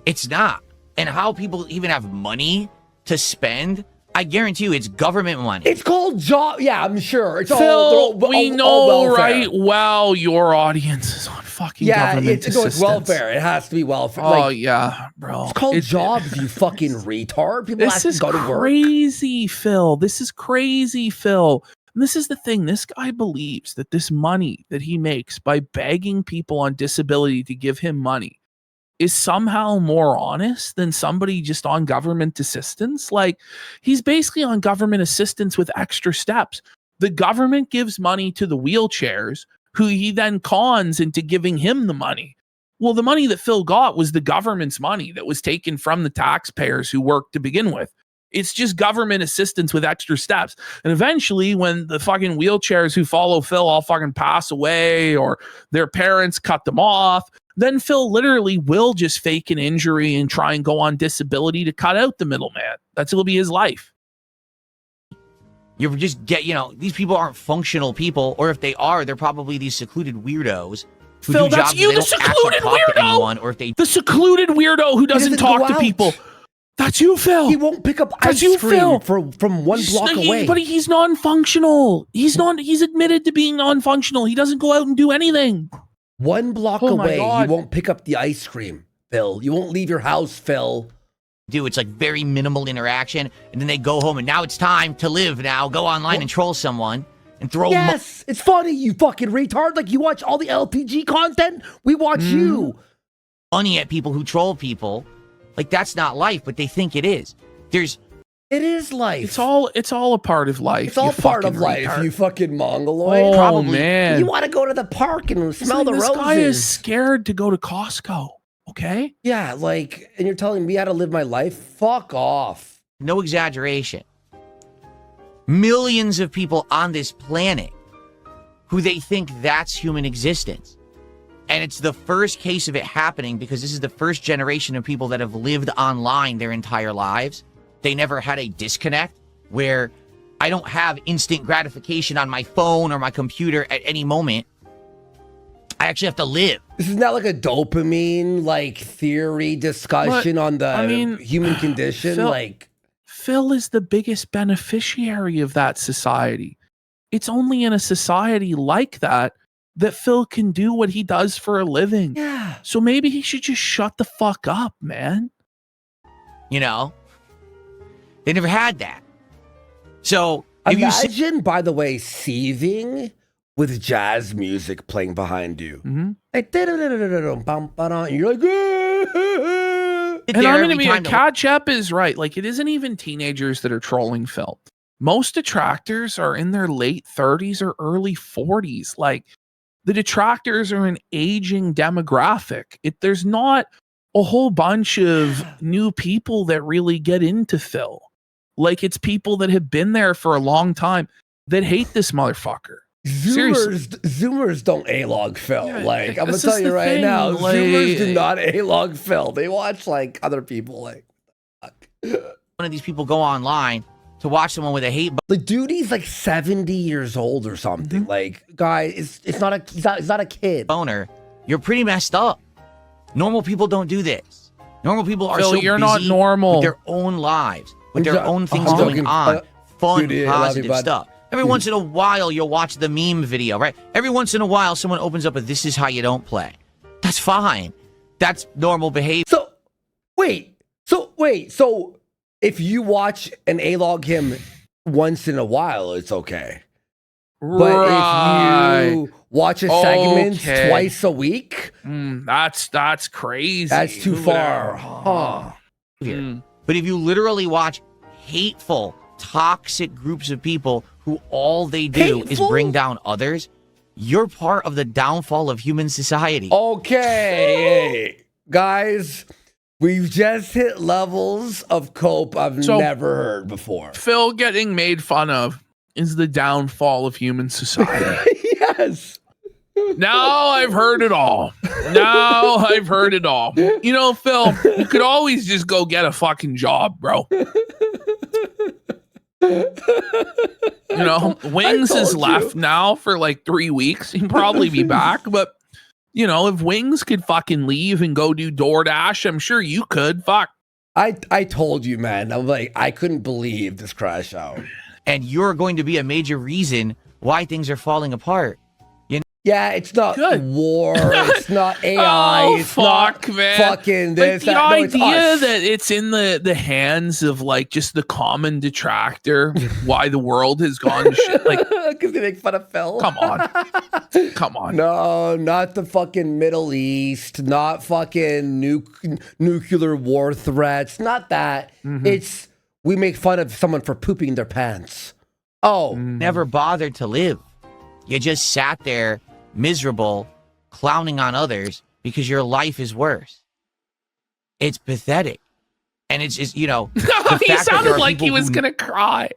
S11: It's not. And how people even have money to spend, I guarantee you it's government money.
S6: It's called job. Yeah, I'm sure. It's
S5: Phil,
S6: all,
S5: we
S6: all
S5: know,
S6: welfare.
S5: right? Wow, your audience is on fucking
S6: Yeah,
S5: government
S6: it's
S5: assistance.
S6: welfare. It has to be welfare.
S5: Oh,
S6: Like,
S5: yeah, bro.
S6: it's called jobs, you fucking retard. People
S5: This
S6: have to
S5: is
S6: go to work.
S5: crazy, Phil. This is crazy, Phil. And this is the thing. This guy believes that this money that he makes by begging people on disability to give him money is somehow more honest than somebody just on government assistance. Like, he's basically on government assistance with extra steps. The government gives money to the wheelchairs, who he then cons into giving him the money. Well, the money that Phil got was the government's money that was taken from the taxpayers who worked to begin with. It's just government assistance with extra steps. And eventually, when the fucking wheelchairs who follow Phil all fucking pass away or their parents cut them off, then Phil literally will just fake an injury and try and go on disability to cut out the middleman. That's will be his life.
S11: You just these people aren't functional people, or if they are, they're probably these secluded weirdos who
S5: Phil,
S11: do
S5: that's
S11: jobs
S5: you,
S11: where
S5: the
S11: they don't actually
S5: secluded
S11: talk to
S5: weirdo!
S11: anyone, or if they
S5: The secluded weirdo who doesn't
S6: doesn't
S5: talk
S6: go
S5: to
S6: out.
S5: people. That's you, Phil.
S6: He won't pick up
S5: That's
S6: ice
S5: you,
S6: cream
S5: Phil.
S6: from one block away.
S5: But he's non-functional. He's admitted to being non-functional. He doesn't go out and do anything.
S6: One block
S5: Oh my
S6: away,
S5: God.
S6: you won't pick up the ice cream, Phil. You won't leave your house, Phil.
S11: do, it's like very minimal interaction, and then they go home, and now it's time to live. Now go online and troll someone and throw.
S6: Yes, it's funny, you fucking retard. Like, you watch all the LPG content. We watch you.
S11: Money at people who troll people. Like, that's not life, but they think it is.
S6: It is life.
S5: It's all a part of life.
S6: It's all
S5: you
S6: part of
S5: fucking
S6: life,
S5: retard.
S6: you fucking mongoloid.
S5: Oh, man.
S6: You want to go to the park and smell the
S5: this
S6: roses.
S5: guy is scared to go to Costco. Okay?
S6: Yeah, like, and you're telling me how to live my life? Fuck off.
S11: No exaggeration. Millions of people on this planet who they think that's human existence. And it's the first case of it happening because this is the first generation of people that have lived online their entire lives. They never had a disconnect where I don't have instant gratification on my phone or my computer at any moment. I actually have to live.
S6: This is not like a dopamine, like, theory discussion on the human condition.
S5: Phil is the biggest beneficiary of that society. It's only in a society like that Phil can do what he does for a living.
S6: Yeah.
S5: So maybe he should just shut the fuck up, man.
S11: You know? They never had that. So if
S6: imagine, by the way, seething with jazz music playing behind you. Like, and you're like,
S5: And I'm going to be Catch-up is right. Like, it isn't even teenagers that are trolling Phil. Most detractors are in their late 30s or early 40s. Like, the detractors are an aging demographic. There's not a whole bunch of new people that really get into Phil. Like, it's people that have been there for a long time that hate this motherfucker.
S6: Zoomers don't A-log Phil.
S5: Yeah,
S6: like, I'm going
S5: this
S6: to tell
S5: is
S6: you
S5: the
S6: right
S5: thing,
S6: now,
S5: like-
S6: Zoomers do not A-log Phil. They watch, like, other people. Like,
S11: one of these people go online to watch someone with a hate
S6: the dude, he's like 70 years old or something. Like, guy, it's not a he's not a kid.
S11: boner, you're pretty messed up. Normal people don't do this. Normal people are
S5: Phil,
S11: so
S5: you're
S11: busy
S5: not normal.
S11: with their own lives, with their own things
S6: I'm
S11: going
S6: joking.
S11: on, fun,
S6: Dude, I love you,
S11: positive
S6: bud.
S11: stuff. Every once in a while, you'll watch the meme video, right? Every once in a while, someone opens up a "This is how you don't play." That's fine. That's normal behavior.
S6: So if you watch and A-log him once in a while, it's okay. But if you watch a segment twice a week,
S5: that's crazy.
S6: that's too
S5: Move it
S6: far.
S5: out.
S6: Huh.
S11: But if you literally watch hateful, toxic groups of people who all they do is bring down others, you're part of the downfall of human society.
S6: Okay, guys, we've just hit levels of cope I've never heard before.
S5: Phil getting made fun of is the downfall of human society.
S6: Yes.
S5: Now I've heard it all. Now I've heard it all. You know, Phil, you could always just go get a fucking job, bro. You know, Wings is left now for like 3 weeks. He'll probably be back, but you know, if Wings could fucking leave and go do DoorDash, I'm sure you could. Fuck.
S6: I told you, man. I'm like, I couldn't believe this crash out.
S11: And you're going to be a major reason why things are falling apart.
S6: Yeah, it's not war. It's not AI.
S5: Oh,
S6: it's
S5: fuck,
S6: not
S5: man.
S6: fucking this.
S5: Like the
S6: that. No, it's
S5: idea
S6: us.
S5: that it's in the hands of like just the common detractor why the world has gone to shit. Like,
S6: because they make fun of Phil.
S5: come on. Come on.
S6: No, not the fucking Middle East. Not fucking nuclear war threats. Not that. It's we make fun of someone for pooping their pants. Oh,
S11: Never bothered to live. You just sat there miserable, clowning on others because your life is worse. It's pathetic. And it's just, you know,
S5: He
S11: fact that
S5: sounded
S11: there are
S5: like he
S11: people
S5: was
S11: who-
S5: gonna cry.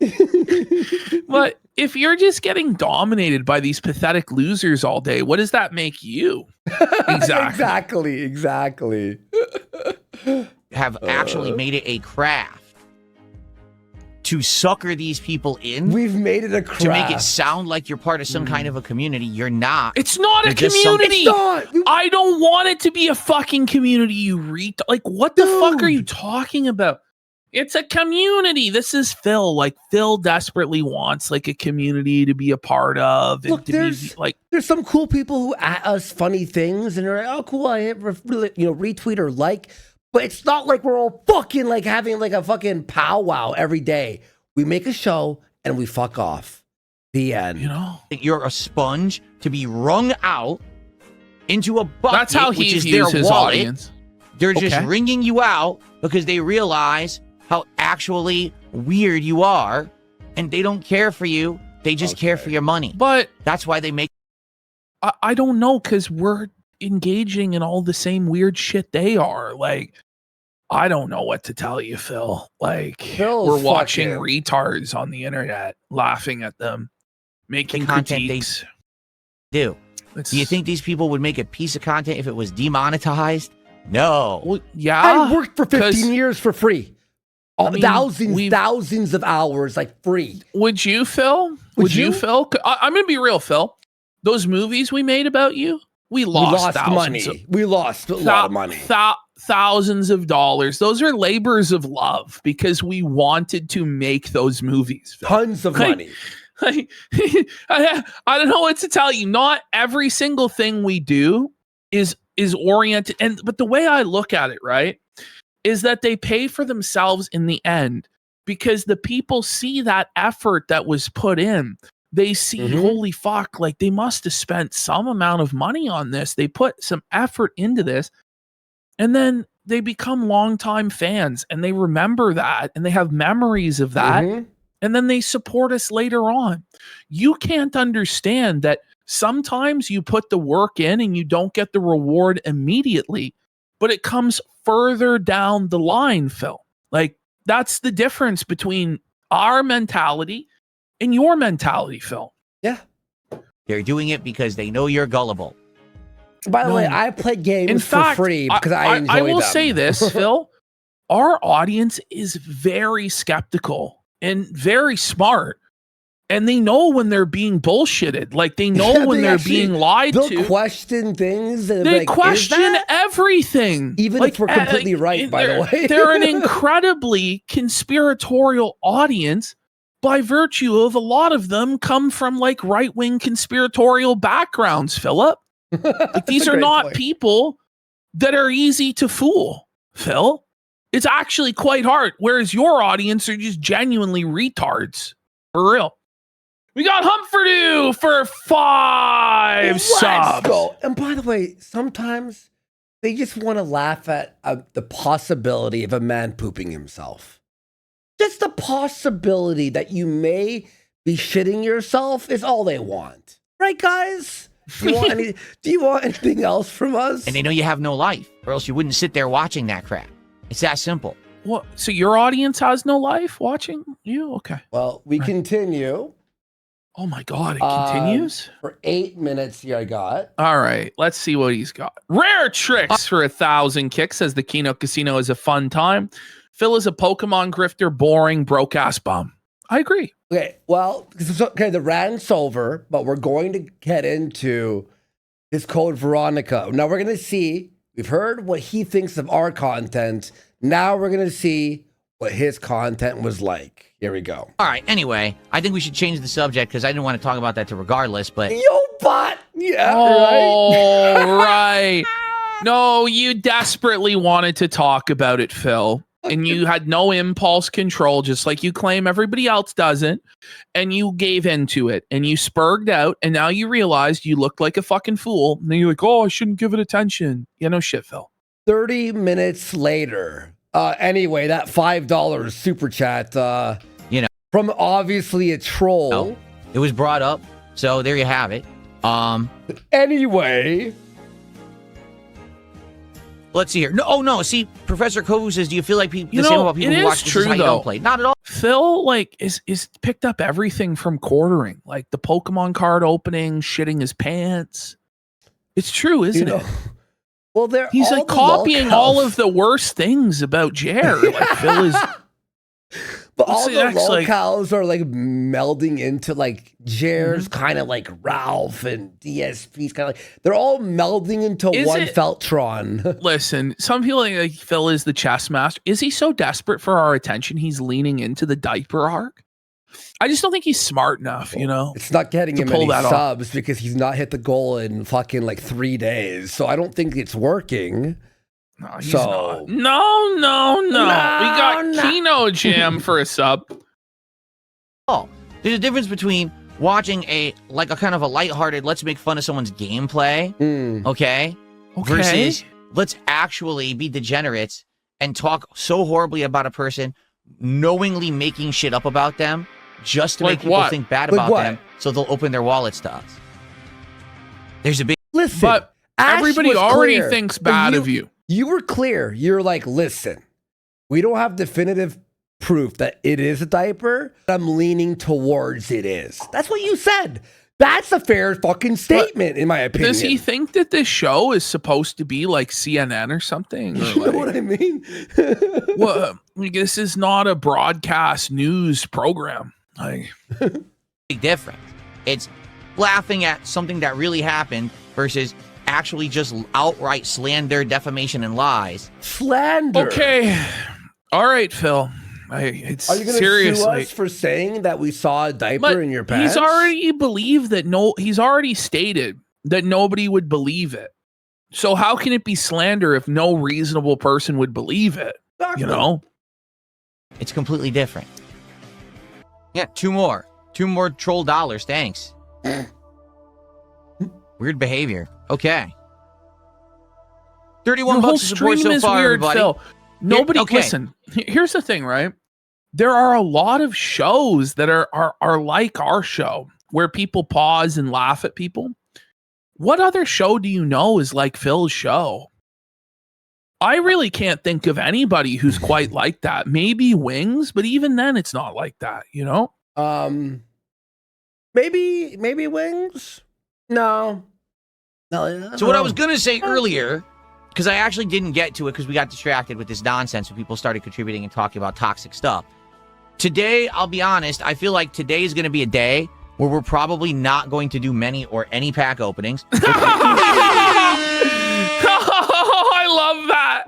S5: But if you're just getting dominated by these pathetic losers all day, what does that make you? Exactly.
S6: exactly.
S11: have actually made it a craft to sucker these people in.
S6: We've made it a craft.
S11: To make it sound like you're part of some kind of a community. You're not.
S5: It's not a
S11: You're just some-
S5: community.
S6: It's not.
S5: I don't want it to be a fucking community, you like, what the fuck are you talking about? It's a community. This is Phil. Like, Phil desperately wants like a community to be a part of. And
S6: Look,
S5: to be
S6: there's
S5: like,
S6: some cool people who at us funny things and they're like, oh, cool, I hit retweet or like. But it's not like we're all fucking like having like a fucking powwow every day. We make a show and we fuck off. The end.
S5: you know,
S11: You're a sponge to be wrung out into a bucket.
S5: that's how he
S11: which is
S5: views
S11: their
S5: his
S11: wallet.
S5: audience.
S11: They're just
S5: Okay.
S11: wringing you out because they realize how actually weird you are, and they don't care for you. They just care for your money.
S5: But
S11: That's why they make.
S5: I don't know, because we're engaging in all the same weird shit they are. Like, I don't know what to tell you, Phil. Like,
S6: Phil's
S5: we're watching
S6: fucking-
S5: retards on the internet, laughing at them, making
S11: The content they
S5: critiques.
S11: do.
S5: It's-
S11: Do you think these people would make a piece of content if it was demonetized? No.
S5: Well, yeah.
S6: I worked for
S5: 'cause
S6: 15 years for free.
S5: I mean,
S6: Thousands of hours, like free.
S5: Would you, Phil? Would you, Phil? I'm going to be real, Phil. Those movies we made about you, we lost thousands
S6: money.
S5: of-
S6: We lost a lot of money.
S5: Thousands of dollars. Those are labors of love because we wanted to make those movies. Phil.
S6: Tons of money.
S5: I don't know what to tell you. Not every single thing we do is oriented, but the way I look at it, right, is that they pay for themselves in the end because the people see that effort that was put in. They see, holy fuck, like they must have spent some amount of money on this. They put some effort into this, and then they become longtime fans and they remember that and they have memories of that. And then they support us later on. You can't understand that sometimes you put the work in and you don't get the reward immediately, but it comes further down the line, Phil. Like, that's the difference between our mentality and your mentality, Phil.
S6: Yeah.
S11: They're doing it because they know you're gullible.
S6: By the way, I play games
S5: In fact,
S6: for free because I enjoy
S5: I will
S6: them.
S5: say this, Phil. Our audience is very skeptical and very smart. And they know when they're being bullshitted. Like, they know when they're being lied
S6: they'll
S5: to.
S6: question things. And
S5: They
S6: like,
S5: question
S6: is that?
S5: everything.
S6: Even
S5: Like,
S6: if we're completely right, by the
S5: they're-
S6: way.
S5: They're an incredibly conspiratorial audience by virtue of a lot of them come from like right-wing conspiratorial backgrounds, Philip. Like, these
S6: a
S5: are
S6: great
S5: not
S6: point.
S5: people that are easy to fool, Phil. It's actually quite hard. Whereas your audience are just genuinely retards. For real. We got Humfordoo for 5
S6: Let's
S5: subs.
S6: go. And by the way, sometimes they just want to laugh at the possibility of a man pooping himself. Just the possibility that you may be shitting yourself is all they want. Right, guys? Do you want anything else from us?
S11: And they know you have no life, or else you wouldn't sit there watching that crap. It's that simple.
S5: What? So your audience has no life watching you? Okay.
S6: Well, we continue.
S5: Oh my God, it continues?
S6: For 8 minutes here I got.
S5: All right, let's see what he's got. Rare tricks for 1,000 kicks, says the Kino Casino is a fun time. Phil is a Pokemon grifter, boring, broke-ass bum. I agree.
S6: Okay, well, okay, the rant's over, but we're going to get into his code Veronica. Now we're going to see, we've heard what he thinks of our content. Now we're going to see what his content was like. Here we go.
S11: All right, anyway, I think we should change the subject because I didn't want to talk about that to regardless, but...
S6: Yo, bot! Yeah,
S5: Oh, right. No, you desperately wanted to talk about it, Phil. And you had no impulse control, just like you claim everybody else doesn't. And you gave into it. And you spurged out. And now you realized you looked like a fucking fool. And then you're like, oh, I shouldn't give it attention. Yeah, no shit, Phil.
S6: 30 minutes later. Anyway, that $5 super chat,
S11: you know,
S6: from obviously a troll.
S11: No, it was brought up. So there you have it.
S6: Anyway...
S11: Let's see here. No, oh no. See, Professor Kovu says, "Do you feel like the same about people who watch this
S5: true,
S11: is how you
S5: though.
S11: don't play?" Not at all.
S5: Phil like is picked up everything from quartering, like the Pokemon card opening, shitting his pants. It's true, isn't it?
S6: Well,
S5: he's like copying all of the worst things about Jer. Like Phil is.
S6: But all the LOLCOWS are like melding into like Jer's kind of like Ralph and DSP's kind of like they're all melding into one Feltron.
S5: Listen, some people think like Phil is the chess master. Is he so desperate for our attention he's leaning into the diaper arc? I just don't think he's smart enough, you know?
S6: It's not getting him any subs because he's not hit the goal in fucking like 3 days. So I don't think it's working.
S5: No, he's not. No. We got Kino Jam for a sub.
S11: Oh, there's a difference between watching a kind of a lighthearted, let's make fun of someone's gameplay, okay, versus let's actually be degenerates and talk so horribly about a person, knowingly making shit up about them just to make people think bad about them, so they'll open their wallets to us. There's a big
S6: listen,
S5: but everybody already thinks bad of you.
S6: You were clear. You're like, listen, we don't have definitive proof that it is a diaper. I'm leaning towards it is. That's what you said. That's a fair fucking statement, in my opinion.
S5: Does he think that this show is supposed to be like CNN or something? Or
S6: you know what I mean?
S5: Well, this is not a broadcast news program.
S11: Big difference. It's laughing at something that really happened versus actually just outright slander, defamation, and lies.
S6: Slander.
S5: Okay. All right, Phil.
S6: Are you going to sue us for saying that we saw a diaper in your pants?
S5: He's already stated that nobody would believe it. So how can it be slander if no reasonable person would believe it? Exactly. You know?
S11: It's completely different. Yeah, 2 more. 2 more troll dollars. Thanks. Weird behavior. Okay. 31 bucks of support so far, everybody.
S5: Phil. Nobody, listen, here's the thing, right? There are a lot of shows that are like our show, where people pause and laugh at people. What other show do you know is like Phil's show? I really can't think of anybody who's quite like that. Maybe Wings, but even then it's not like that, you know?
S6: Maybe Wings? No.
S11: So what I was going to say earlier, because I actually didn't get to it because we got distracted with this nonsense when people started contributing and talking about toxic stuff. Today, I'll be honest, I feel like today is going to be a day where we're probably not going to do many or any pack openings.
S5: I love that.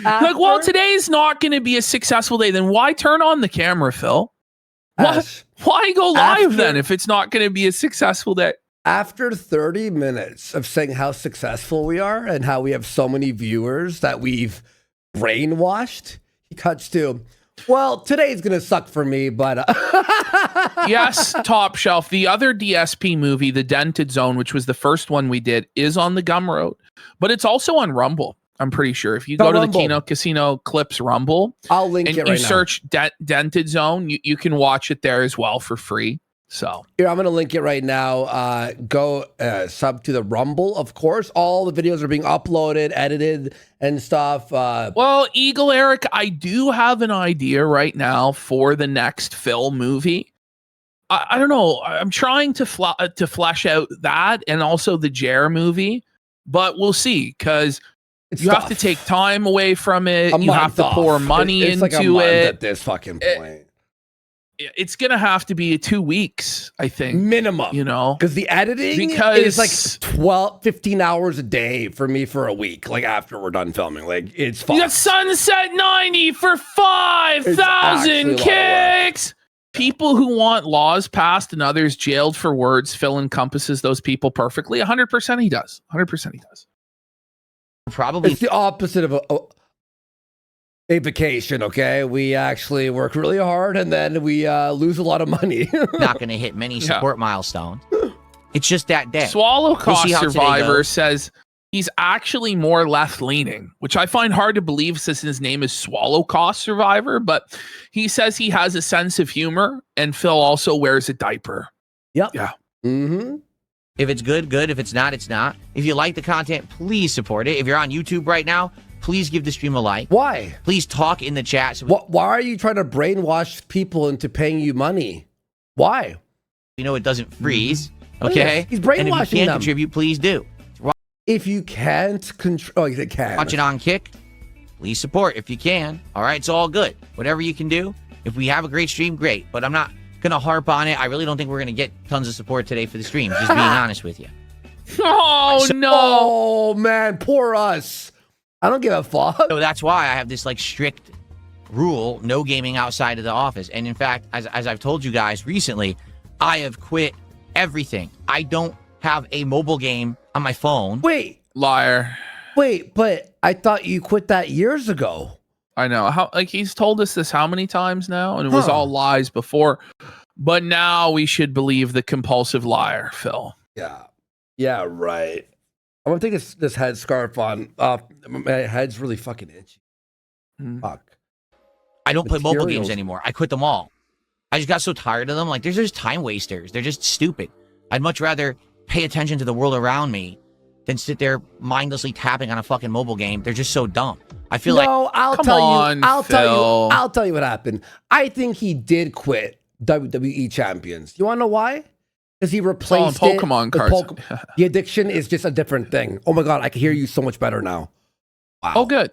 S5: Like, well, today's not going to be a successful day. Then why turn on the camera, Phil? Why go live then if it's not going to be a successful day?
S6: After 30 minutes of saying how successful we are and how we have so many viewers that we've brainwashed, he cuts to, well, today's going to suck for me, but...
S5: Yes, Top Shelf. The other DSP movie, The Dented Zone, which was the first one we did, is on the Gumroad, but it's also on Rumble. I'm pretty sure. If you go to the Kino Casino Clips Rumble,
S6: I'll link it right now.
S5: And you search Dented Zone, you can watch it there as well for free. So
S6: here, I'm going to link it right now. Go sub to the Rumble, of course. All the videos are being uploaded, edited, and stuff.
S5: Well, Eagle Eric, I do have an idea right now for the next Phil movie. I don't know. I'm trying to flesh out that and also the Jer movie, but we'll see because you have to take time away from it. You have to pour money
S6: it's
S5: into
S6: like a month
S5: it
S6: at this fucking point.
S5: It's gonna have to be 2 weeks, I think,
S6: minimum.
S5: You know,
S6: because the editing is like 15 hours a day for me for a week. Like after we're done filming, like it's fun.
S5: You got Sunset 90 for 5,000 kicks. People who want laws passed and others jailed for words, Phil encompasses those people perfectly. 100% he does. 100% he does.
S11: Probably.
S6: It's the opposite of a vacation, okay? We actually work really hard and then we lose a lot of money.
S11: Not going to hit many support milestones. It's just that day.
S5: Swallowcast Survivor says he's actually more left-leaning, which I find hard to believe since his name is Swallowcast Survivor, but he says he has a sense of humor, and Phil also wears a diaper.
S6: Yep.
S5: Yeah.
S6: Mm-hmm.
S11: If it's good, good. If it's not, it's not. If you like the content, please support it. If you're on YouTube right now, please give the stream a like.
S6: Why?
S11: Please talk in the chat. So
S6: why are you trying to brainwash people into paying you money? Why?
S11: You know it doesn't freeze, okay?
S6: He's brainwashing
S11: and if you can
S6: them.
S11: contribute, please do.
S6: If you can't control, you can.
S11: Watch it on Kick. Please support if you can. All right, it's all good. Whatever you can do. If we have a great stream, great. But I'm not going to harp on it. I really don't think we're going to get tons of support today for the stream, just being honest with you.
S5: Oh, no.
S6: Oh, man, poor us. I don't give a fuck.
S11: So that's why I have this like strict rule, no gaming outside of the office. And in fact, as I've told you guys recently, I have quit everything. I don't have a mobile game on my phone.
S6: Wait.
S5: Liar.
S6: Wait, but I thought you quit that years ago.
S5: I know. How like he's told us this how many times now? And it was all lies before. But now we should believe the compulsive liar, Phil.
S6: Yeah. Yeah, right. I'm gonna take this head scarf on. My head's really fucking itchy. Fuck.
S11: I don't play mobile games anymore. I quit them all. I just got so tired of them. Like, they're just time wasters. They're just stupid. I'd much rather pay attention to the world around me than sit there mindlessly tapping on a fucking mobile game. They're just so dumb. I feel like
S6: I'll tell you what happened. I think he did quit WWE Champions. You want to know why? Because he replaced
S5: Pokemon cards.
S6: The addiction is just a different thing. Oh my god, I can hear you so much better now. Wow.
S5: Oh, good.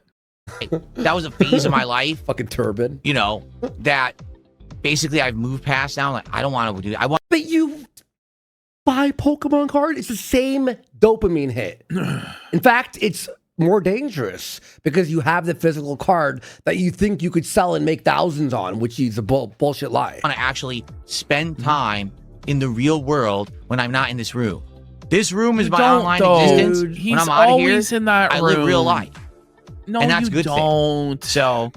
S11: That was a phase of my life.
S6: Fucking turban.
S11: You know, that basically I've moved past now. Like, I don't want to do that.
S6: But you buy Pokemon card, it's the same dopamine hit. In fact, it's more dangerous because you have the physical card that you think you could sell and make thousands on, which is a bullshit lie.
S11: I want to actually spend time in the real world when I'm not in this room. This room is my online existence.
S5: Dude, he's
S11: when I'm out of here,
S5: always in that
S11: I
S5: room.
S11: live real life.
S5: No,
S11: and that's
S5: you
S11: a good
S5: don't.
S11: thing. So,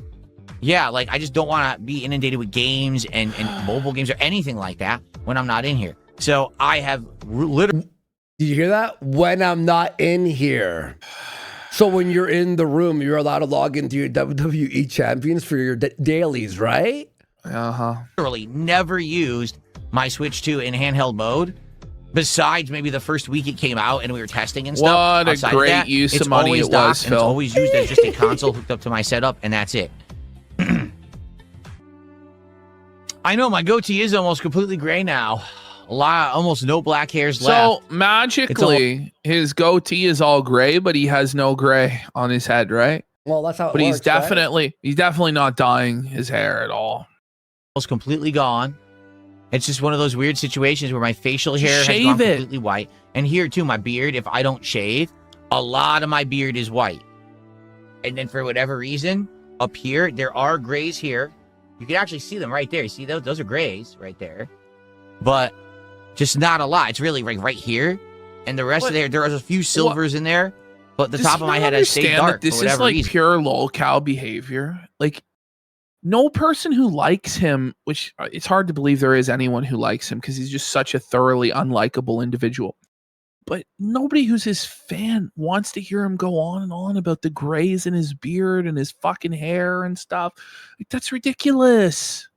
S11: yeah, like I just don't want to be inundated with games and mobile games or anything like that when I'm not in here. So I have literally.
S6: Did you hear that? When I'm not in here. So when you're in the room, you're allowed to log into your WWE Champions for your dailies, right?
S11: Literally never used my Switch 2 in handheld mode. Besides maybe the first week it came out and we were testing and stuff.
S5: What a
S11: Outside of
S5: great
S11: that,
S5: use
S11: it's
S5: of money
S11: always
S5: it
S11: docked
S5: was,
S11: and it's
S5: Phil.
S11: always used as just a console hooked up to my setup, and that's it. I know my goatee is almost completely gray now. Almost no black hairs left.
S5: So magically, his goatee is all gray, but he has no gray on his head, right?
S6: Well, that's how.
S5: But he's definitely not dyeing his hair at all.
S11: Almost completely gone. It's just one of those weird situations where my facial hair has
S5: shave
S11: gone
S5: it.
S11: completely white, and here too, my beard. If I don't shave, a lot of my beard is white, and then for whatever reason, up here there are grays here. You can actually see them right there. You see those? Those are grays right there, but just not a lot. It's really like right here, and the rest of there are a few silvers in there, but the top of my head has stayed dark.
S5: This
S11: for whatever
S5: is like
S11: reason.
S5: pure lolcow behavior. Like no person who likes him, which it's hard to believe there is anyone who likes him because he's just such a thoroughly unlikable individual. But nobody who's his fan wants to hear him go on and on about the grays in his beard and his fucking hair and stuff. Like, that's ridiculous.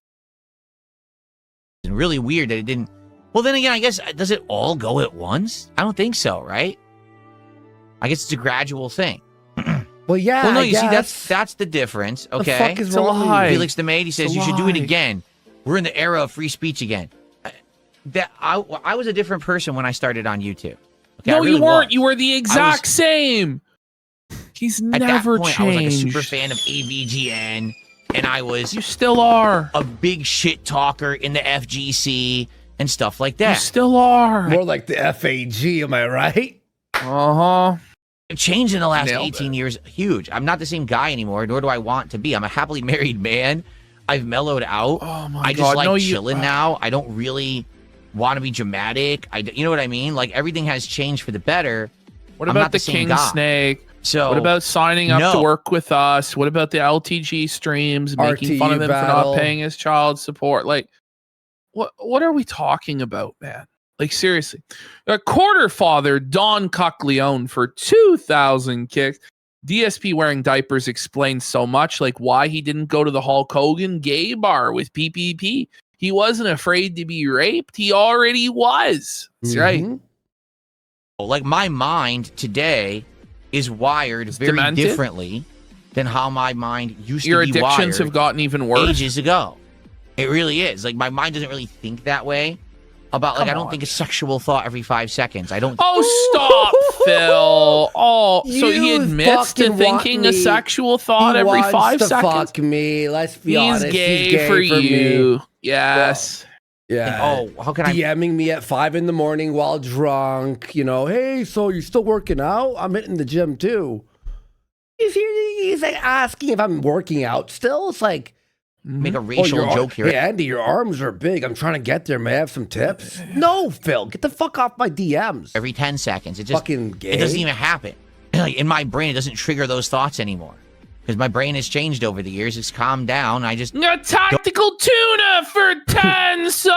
S11: It's really weird that it didn't. Well, then again, I guess, does it all go at once? I don't think so, right? I guess it's a gradual thing.
S6: Well, yeah.
S11: Well, no,
S6: I
S11: you
S6: guess.
S11: see, that's the difference, okay?
S6: The fuck is wrong with you?
S11: Felix the Maid, he says, you should do it again. We're in the era of free speech again. I was a different person when I started on YouTube. Okay,
S5: No,
S11: I really
S5: you weren't.
S11: was.
S5: You were the exact same. He's
S11: At
S5: never
S11: that point,
S5: changed.
S11: I was like a super fan of AVGN, and I was
S5: You still are.
S11: a big shit talker in the FGC and stuff like
S5: You
S11: that.
S5: still are.
S6: More like the FAG, am I right?
S5: Uh-huh.
S11: Changed in the last
S5: Nailed
S11: 18 years, huge. I'm not the same guy anymore, nor do I want to be. I'm a happily married man. I've mellowed out.
S5: Oh my
S11: I
S5: God.
S11: just like
S5: No,
S11: chilling now. I don't really want to be dramatic. You know what I mean? Like, everything has changed for the better.
S5: What
S11: I'm
S5: about
S11: not
S5: the
S11: same
S5: King
S11: guy.
S5: Snake?
S11: So
S5: What about signing up
S11: no.
S5: to work with us? What about the LTG streams, making fun
S6: RTE
S5: of him
S6: battle.
S5: for not paying his child support? Like, what are we talking about, man? Like, seriously. A quarter father, Don Cockleone, for 2,000 kicks. DSP wearing diapers explains so much, like why he didn't go to the Hulk Hogan gay bar with PPP. He wasn't afraid to be raped. He already was. That's right.
S11: like, my mind today is wired very
S5: demented?
S11: differently than how my mind used
S5: Your
S11: to be
S5: addictions
S11: wired
S5: have gotten even worse.
S11: ages ago. It really is. Like, my mind doesn't really think that way about, like,
S5: Come
S11: I don't
S5: on.
S11: think a sexual thought every 5 seconds. I don't.
S5: Oh, stop, Phil. Oh, so he
S6: You
S5: admits to
S6: fucking want
S5: thinking a
S6: me.
S5: sexual thought
S6: He
S5: every
S6: wants
S5: 5
S6: to
S5: seconds.
S6: fuck me. Let's be
S5: He's
S6: honest.
S5: gay for you.
S6: Me.
S5: Yes.
S6: Yeah.
S11: Oh, how can I?
S6: DMing me at 5 in the morning while drunk. You know, hey, so you still working out? I'm hitting the gym too. He's like asking if I'm working out still. It's like,
S11: Make a
S6: oh,
S11: racial
S6: your
S11: joke here.
S6: Hey, Andy, your arms are big. I'm trying to get there. May I have some tips? No, Phil, get the fuck off my DMs.
S11: Every 10 seconds. It just
S6: Fucking gay.
S11: It doesn't even happen. Like, in my brain, it doesn't trigger those thoughts anymore because my brain has changed over the years. It's calmed down. I just
S5: A tactical tuna for 10 subs.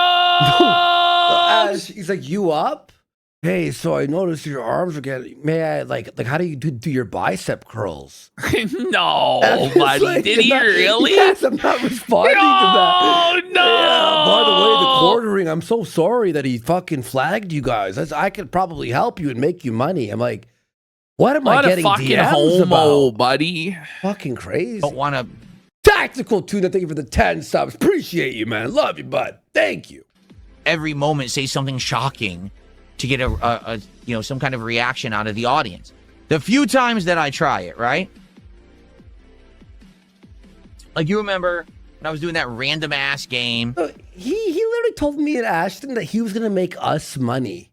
S6: Ash, he's like, you up? Hey, so I noticed your arms are getting. May I like how do you do your bicep curls?
S5: No,
S6: It's
S5: buddy.
S6: like,
S5: Did he
S6: I'm not-
S5: really?
S6: Yes, I'm not responding to that.
S5: Oh, no.
S6: Yeah, by the way, the quartering. I'm so sorry that he fucking flagged you guys. I could probably help you and make you money. I'm like, what am I
S5: What a
S6: getting
S5: fucking
S6: DMs
S5: homo,
S6: about?
S5: buddy.
S6: Fucking crazy.
S11: don't want to.
S6: Tactical tuna, thank you for the 10 subs. Appreciate you, man. Love you, bud. Thank you.
S11: Every moment say something shocking to get a some kind of reaction out of the audience. The few times that I try it, right? Like, you remember when I was doing that random ass game?
S6: He literally told me and Ashton that he was gonna make us money.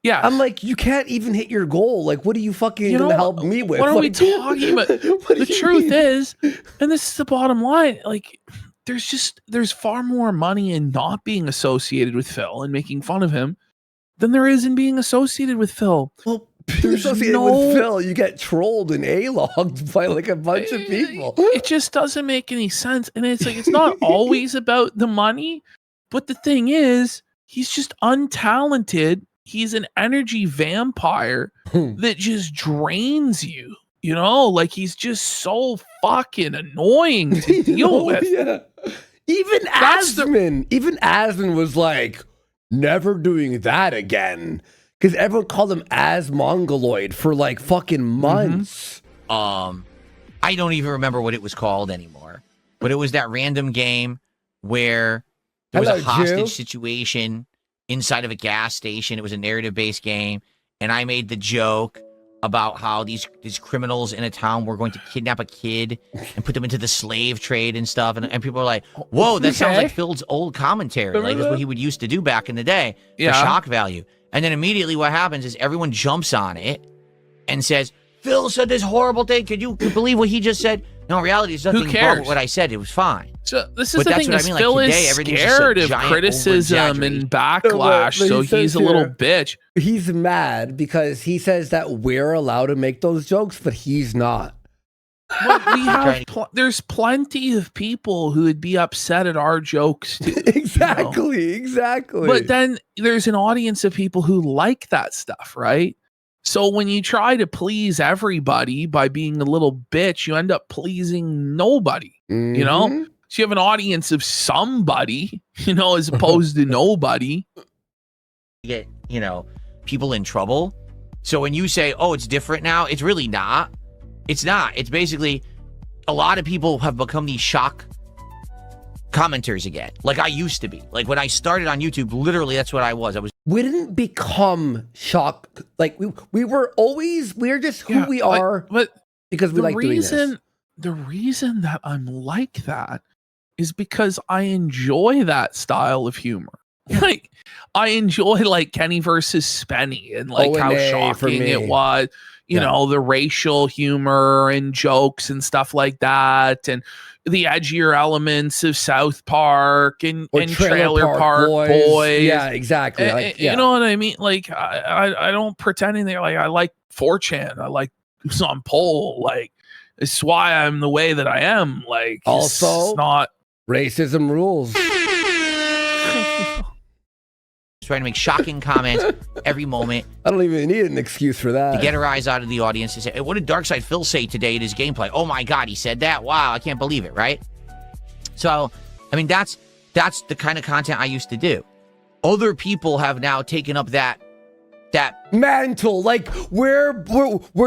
S5: Yeah.
S6: I'm like, you can't even hit your goal. Like, what are you fucking
S5: You know,
S6: gonna help me with?
S5: what are we
S6: Like,
S5: talking about?
S6: what do
S5: The
S6: you
S5: truth
S6: mean?
S5: is, and this is the bottom line, like, there's far more money in not being associated with Phil and making fun of him than there is in being associated with Phil.
S6: Well,
S5: There's
S6: associated
S5: no-
S6: with Phil, you get trolled and A-logged by like a bunch of people.
S5: It just doesn't make any sense. And it's like, it's not always about the money. But the thing is, he's just untalented. He's an energy vampire that just drains you. You know, like, he's just so fucking annoying to deal with.
S6: Yeah. Even Asman was like, never doing that again. Because everyone called him as Mongoloid for like fucking months.
S11: I don't even remember what it was called anymore. But it was that random game where there was a
S6: Hello,
S11: hostage
S6: Jew.
S11: situation inside of a gas station. It was a narrative-based game, and I made the joke about how these criminals in a town were going to kidnap a kid and put them into the slave trade and stuff. And people were like, whoa, that sounds
S5: Okay.
S11: like Phil's old commentary.
S6: Remember
S11: Like, that's
S6: that?
S11: what he would used to do back in the day for
S5: Yeah.
S11: shock value. And then immediately what happens is everyone jumps on it and says, Phil said this horrible thing. Could you believe what he just said? No, in reality, it's nothing wrong
S5: cares?
S11: with what I said. It was fine.
S5: So this is
S11: But
S5: the
S11: that's
S5: thing,
S11: what I
S5: is
S11: mean, like,
S5: Phil
S11: today,
S5: is
S11: everything's just a
S5: scared of
S11: giant
S5: criticism
S11: over-exaggeration.
S5: and backlash, so
S6: he says
S5: he's a little
S6: here-
S5: bitch.
S6: He's mad because he says that we're allowed to make those jokes, but he's not.
S5: But we have
S11: Trying
S5: there's plenty of people who would be upset at our jokes too.
S6: Exactly.
S5: But then there's an audience of people who like that stuff, right? So when you try to please everybody by being a little bitch, you end up pleasing nobody, you know?
S6: Mhm.
S5: So you have an audience of somebody, you know, as opposed to nobody.
S11: Get, people in trouble. So when you say, oh, it's different now, it's really not. It's not. It's basically a lot of people have become these shock commenters again, like I used to be. Like when I started on YouTube, literally that's what I was.
S6: We didn't become shocked. Like we were always, we're just who we are,
S5: but
S6: because we like doing this.
S5: The reason that I'm like that is because I enjoy that style of humor. Like I enjoy like Kenny versus Spenny and like how shocking it was. You know, the racial humor and jokes and stuff like that, and the edgier elements of South Park and Trailer Park Boys.
S6: Yeah, exactly. Like,
S5: You know what I mean? Like I don't pretend anything. Like I like 4chan. I like who's on poll. Like it's why I'm the way that I am. Like
S6: also,
S5: it's not
S6: racism rules.
S11: Trying to make shocking comments every moment.
S6: I don't even need an excuse for that.
S11: To get a rise out of the audience. To say, hey, what did Darkside Phil say today in his gameplay? Oh my God, he said that? Wow, I can't believe it, right? So, I mean, that's the kind of content I used to do. Other people have now taken up that
S6: mantle. Like we're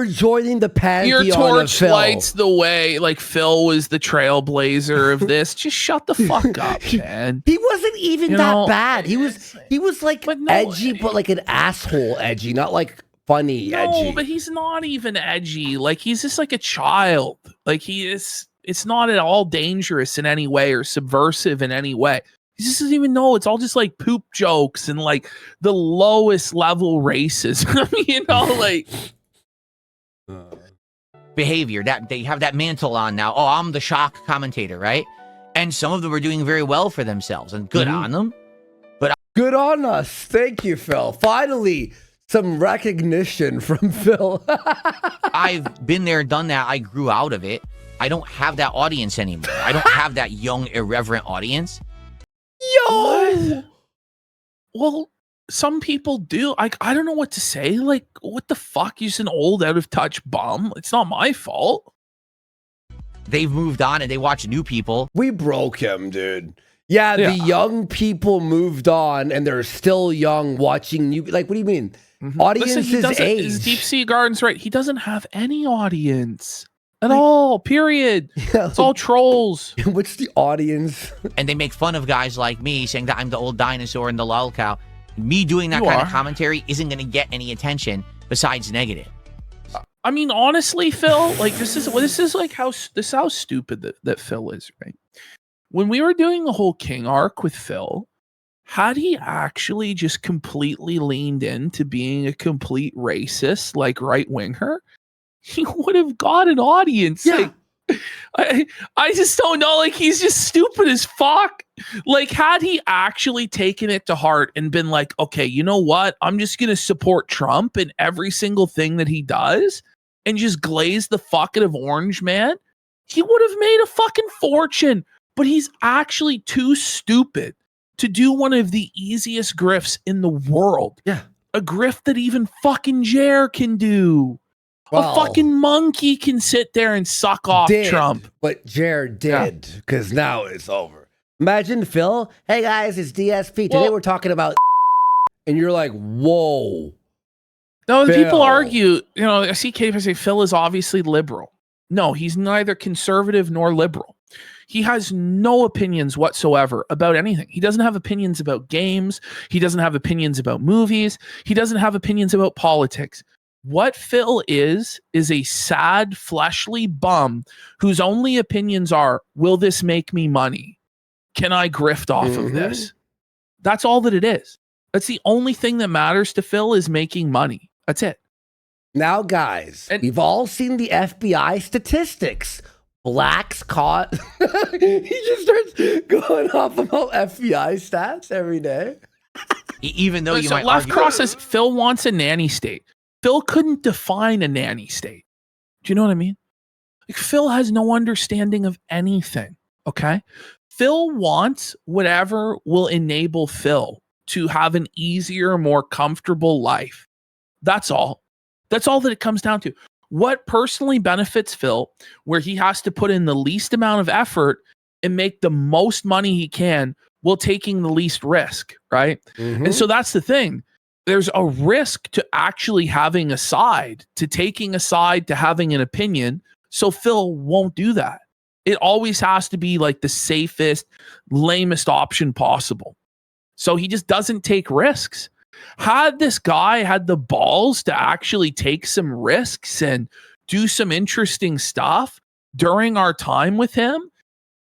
S6: joining the pantheon.
S5: Your torch
S6: of Phil.
S5: lights the way. Like Phil was the trailblazer of this. Just shut the fuck up, man.
S6: He wasn't even that bad. He was like edgy, but like an asshole edgy, not like funny edgy.
S5: No, but he's not even edgy. Like he's just like a child. Like he is. It's not at all dangerous in any way or subversive in any way. He just doesn't even know. It's all just like poop jokes and like the lowest level racism. You know, like
S11: behavior that they have that mantle on now. Oh, I'm the shock commentator, right? And some of them are doing very well for themselves, and good on them. But
S6: good on us. Thank you, Phil. Finally, some recognition from Phil.
S11: I've been there, done that. I grew out of it. I don't have that audience anymore. I don't have that young, irreverent audience.
S6: Yo!
S5: Well, some people do. I don't know what to say. Like, what the fuck? You're just an old, out of touch bum. It's not my fault.
S11: They've moved on and they watch new people.
S6: We broke him, dude. Yeah, the young people moved on and they're still young watching new. Like, what do you mean? Audiences age.
S5: Deep Sea Garden's right. He doesn't have any audience at all, period. Yeah, it's all trolls.
S6: What's the audience?
S11: And they make fun of guys like me, saying that I'm the old dinosaur and the LOLCOW. Me doing that kind of commentary isn't going to get any attention besides negative.
S5: I mean, honestly, Phil, like this is like how stupid that Phil is, right? When we were doing the whole King arc with Phil, had he actually just completely leaned into being a complete racist, like right-winger, he would have got an audience.
S6: Yeah.
S5: Like, I just don't know. Like, he's just stupid as fuck. Like, had he actually taken it to heart and been like, okay, you know what? I'm just going to support Trump in every single thing that he does and just glaze the fuck out of orange, man, he would have made a fucking fortune. But he's actually too stupid to do one of the easiest grifts in the world.
S6: Yeah.
S5: A grift that even fucking Jer can do.
S6: Well,
S5: a fucking monkey can sit there and suck off Trump.
S6: But Jared did, because now it's over. Imagine Phil, hey guys, it's DSP. Today we're talking about and you're like, whoa.
S5: No, people argue, you know, I see people say Phil is obviously liberal. No, he's neither conservative nor liberal. He has no opinions whatsoever about anything. He doesn't have opinions about games. He doesn't have opinions about movies. He doesn't have opinions about politics. What Phil is a sad, fleshly bum whose only opinions are, will this make me money? Can I grift off of this? That's all that it is. That's the only thing that matters to Phil is making money. That's it.
S6: Now, guys, we've all seen the FBI statistics. Blacks caught. He just starts going off about FBI stats every day.
S11: Even though you might
S5: Left
S11: argue.
S5: Cross says Phil wants a nanny state. Phil couldn't define a nanny state. Do you know what I mean? Like, Phil has no understanding of anything, okay? Phil wants whatever will enable Phil to have an easier, more comfortable life. That's all. That's all that it comes down to. What personally benefits Phil, where he has to put in the least amount of effort and make the most money he can while taking the least risk, right? And so that's the thing. There's a risk to actually having a side, to taking a side, to having an opinion. So Phil won't do that. It always has to be like the safest, lamest option possible. So he just doesn't take risks. Had this guy had the balls to actually take some risks and do some interesting stuff during our time with him,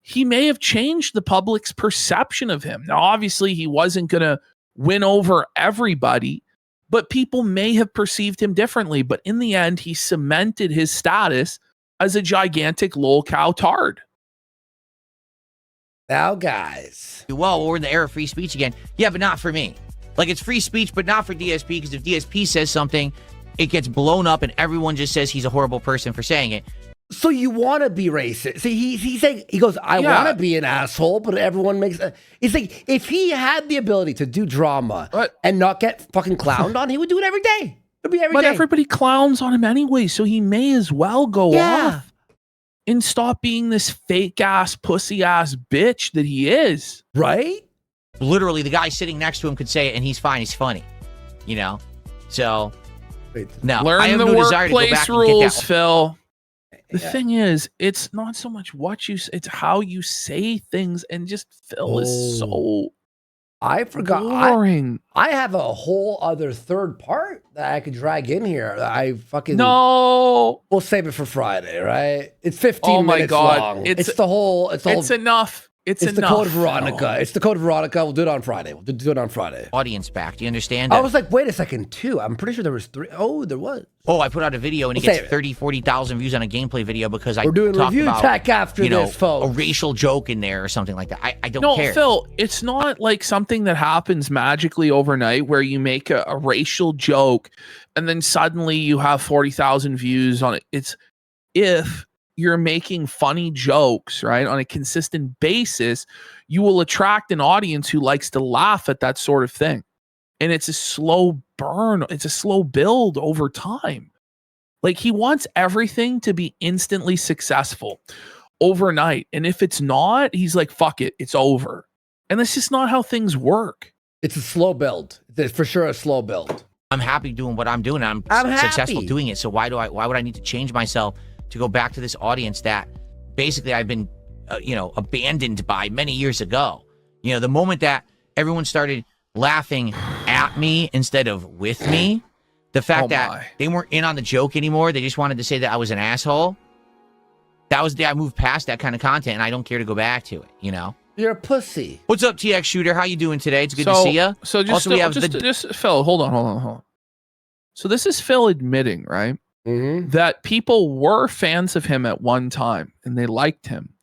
S5: he may have changed the public's perception of him. Now, obviously, he wasn't going to win over everybody, but people may have perceived him differently. But in the end, he cemented his status as a gigantic lolcow tard.
S6: Now, guys.
S11: Well, we're in the era of free speech again. Yeah, but not for me. Like, it's free speech, but not for DSP, because if DSP says something, it gets blown up and everyone just says he's a horrible person for saying it.
S6: So you want to be racist? See, he's saying, he goes, I want to be an asshole, but everyone makes. He's like, if he had the ability to do drama and not get fucking clowned on, he would do it every day. It'd be every day.
S5: Everybody clowns on him anyway, so he may as well go off and stop being this fake ass, pussy ass bitch that he is.
S6: Right?
S11: Literally, the guy sitting next to him could say it, and he's fine. He's funny, you know. So, no,
S5: learn
S11: I have
S5: the
S11: no desire to go
S5: workplace
S11: back
S5: rules,
S11: and get that.
S5: Phil. The thing is, it's not so much what you say, it's how you say things, and just Phil is so
S6: I forgot.
S5: boring.
S6: I have a whole other third part that I could drag in here. I fucking
S5: No.
S6: We'll save it for Friday, right? It's 15 minutes long. It's the whole. It's
S5: enough. It's
S6: the
S5: enough.
S6: Code Veronica. It's the Code Veronica. We'll do it on Friday. We'll do it on Friday.
S11: Audience back. Do you understand?
S6: I was like, wait a second, too. I'm pretty sure there was 3. Oh, there was.
S11: Oh, I put out a video and it gets 30, 40,000 views on a gameplay video because
S6: We're doing
S11: talked
S6: review
S11: about,
S6: tech after this, folks.
S11: a racial joke in there or something like that. I don't
S5: No,
S11: care.
S5: Phil, it's not like something that happens magically overnight where you make a racial joke and then suddenly you have 40,000 views on it. It's if you're making funny jokes, right, on a consistent basis, you will attract an audience who likes to laugh at that sort of thing. And it's a slow burn. It's a slow build over time. Like, he wants everything to be instantly successful overnight. And if it's not, he's like, fuck it, it's over. And that's just not how things work.
S6: It's a slow build. It's for sure a slow build.
S11: I'm happy doing what I'm doing. I'm successful doing it. So why would I need to change myself to go back to this audience that basically I've been, abandoned by many years ago? You know, the moment that everyone started laughing at me instead of with me, the fact that they weren't in on the joke anymore, they just wanted to say that I was an asshole. That was the day I moved past that kind of content, and I don't care to go back to it, you know?
S6: You're a pussy.
S11: What's up, TX Shooter? How you doing today? It's good to see you.
S5: So just Phil, hold on. So this is Phil admitting, right?
S6: Mm-hmm.
S5: That people were fans of him at one time and they liked him,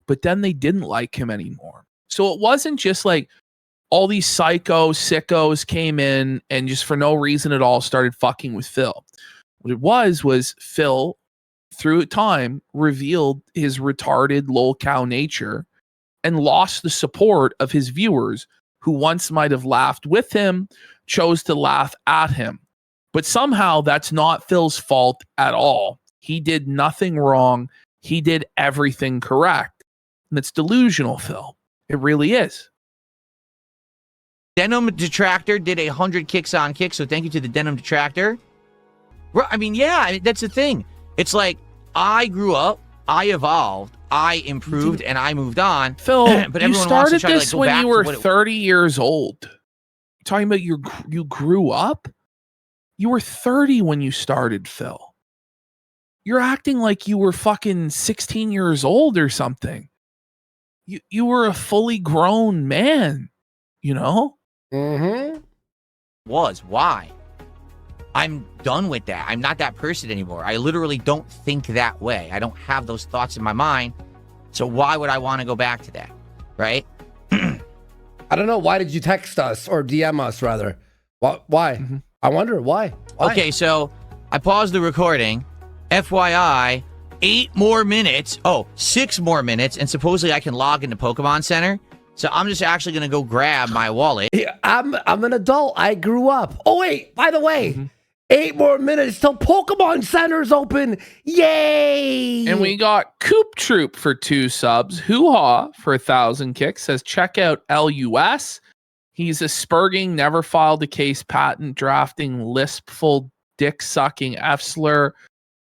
S5: but then they didn't like him anymore. So it wasn't just like all these sickos came in and just for no reason at all started fucking with Phil. What it was Phil, through time, revealed his retarded lolcow nature and lost the support of his viewers who once might have laughed with him, chose to laugh at him. But somehow that's not Phil's fault at all. He did nothing wrong. He did everything correct. And it's delusional, Phil. It really is.
S11: Denim Detractor did 100 kicks on kicks, so thank you to the Denim Detractor. That's the thing. It's like, I grew up, I evolved, I improved, and I moved on.
S5: Phil,
S11: but
S5: you
S11: everyone wants to
S5: started
S11: try to,
S5: this
S11: go
S5: when
S11: back
S5: you were
S11: to what
S5: 30 years old. You're talking about you grew up? You were 30 when you started, Phil. You're acting like you were fucking 16 years old or something. You were a fully grown man, you know?
S6: Mm-hmm.
S11: Why? I'm done with that. I'm not that person anymore. I literally don't think that way. I don't have those thoughts in my mind. So why would I want to go back to that? Right?
S6: I don't know. Why did you text us or DM us rather? Why?
S5: Mm-hmm.
S6: I wonder why.
S11: Okay, so I paused the recording. FYI, 6 more minutes, and supposedly I can log into Pokemon Center. So I'm just actually going to go grab my wallet.
S6: Yeah, I'm an adult. I grew up. Oh, wait. By the way, 8 more minutes till Pokemon Center's open. Yay!
S5: And we got Coop Troop for 2 subs. Hoo-ha for 1,000 kicks. Says, check out LUS. He's a spurging, never filed a case, patent drafting, lispful, dick-sucking F-slur.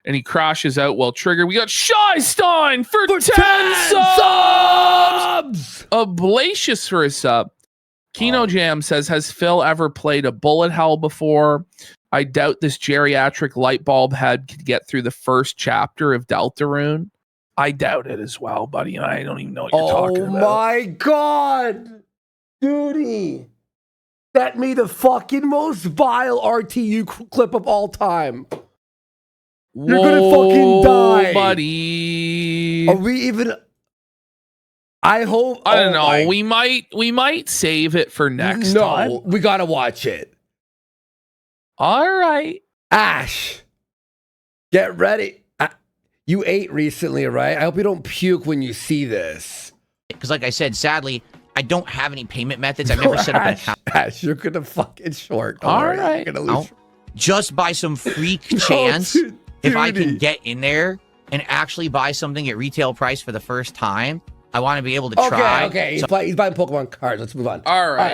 S5: and he crashes out while triggered. We got Shy Stein for 10 subs. Oblacious for a sub. Kino Jam says, has Phil ever played a bullet hell before? I doubt this geriatric light bulb head could get through the first chapter of Deltarune. I doubt it as well, buddy. I don't even know what you're talking about.
S6: Oh my god! Duty! That made the fucking most vile RTU clip of all time. You're gonna fucking die.
S5: Buddy.
S6: Are we even... I hope...
S5: I don't know. We might save it for next time.
S6: No, we gotta watch it.
S5: All right.
S6: Ash, get ready. You ate recently, right? I hope you don't puke when you see this.
S11: Because like I said, sadly, I don't have any payment methods. I've never set up an account.
S6: Ash, you're gonna fucking short. Don't
S5: All
S6: worry.
S5: right.
S6: You're gonna lose.
S11: Just by some freak chance, if I can get in there and actually buy something at retail price for the first time, I want to be able to try.
S6: Okay. He's buying Pokemon cards. Let's move on.
S5: All right.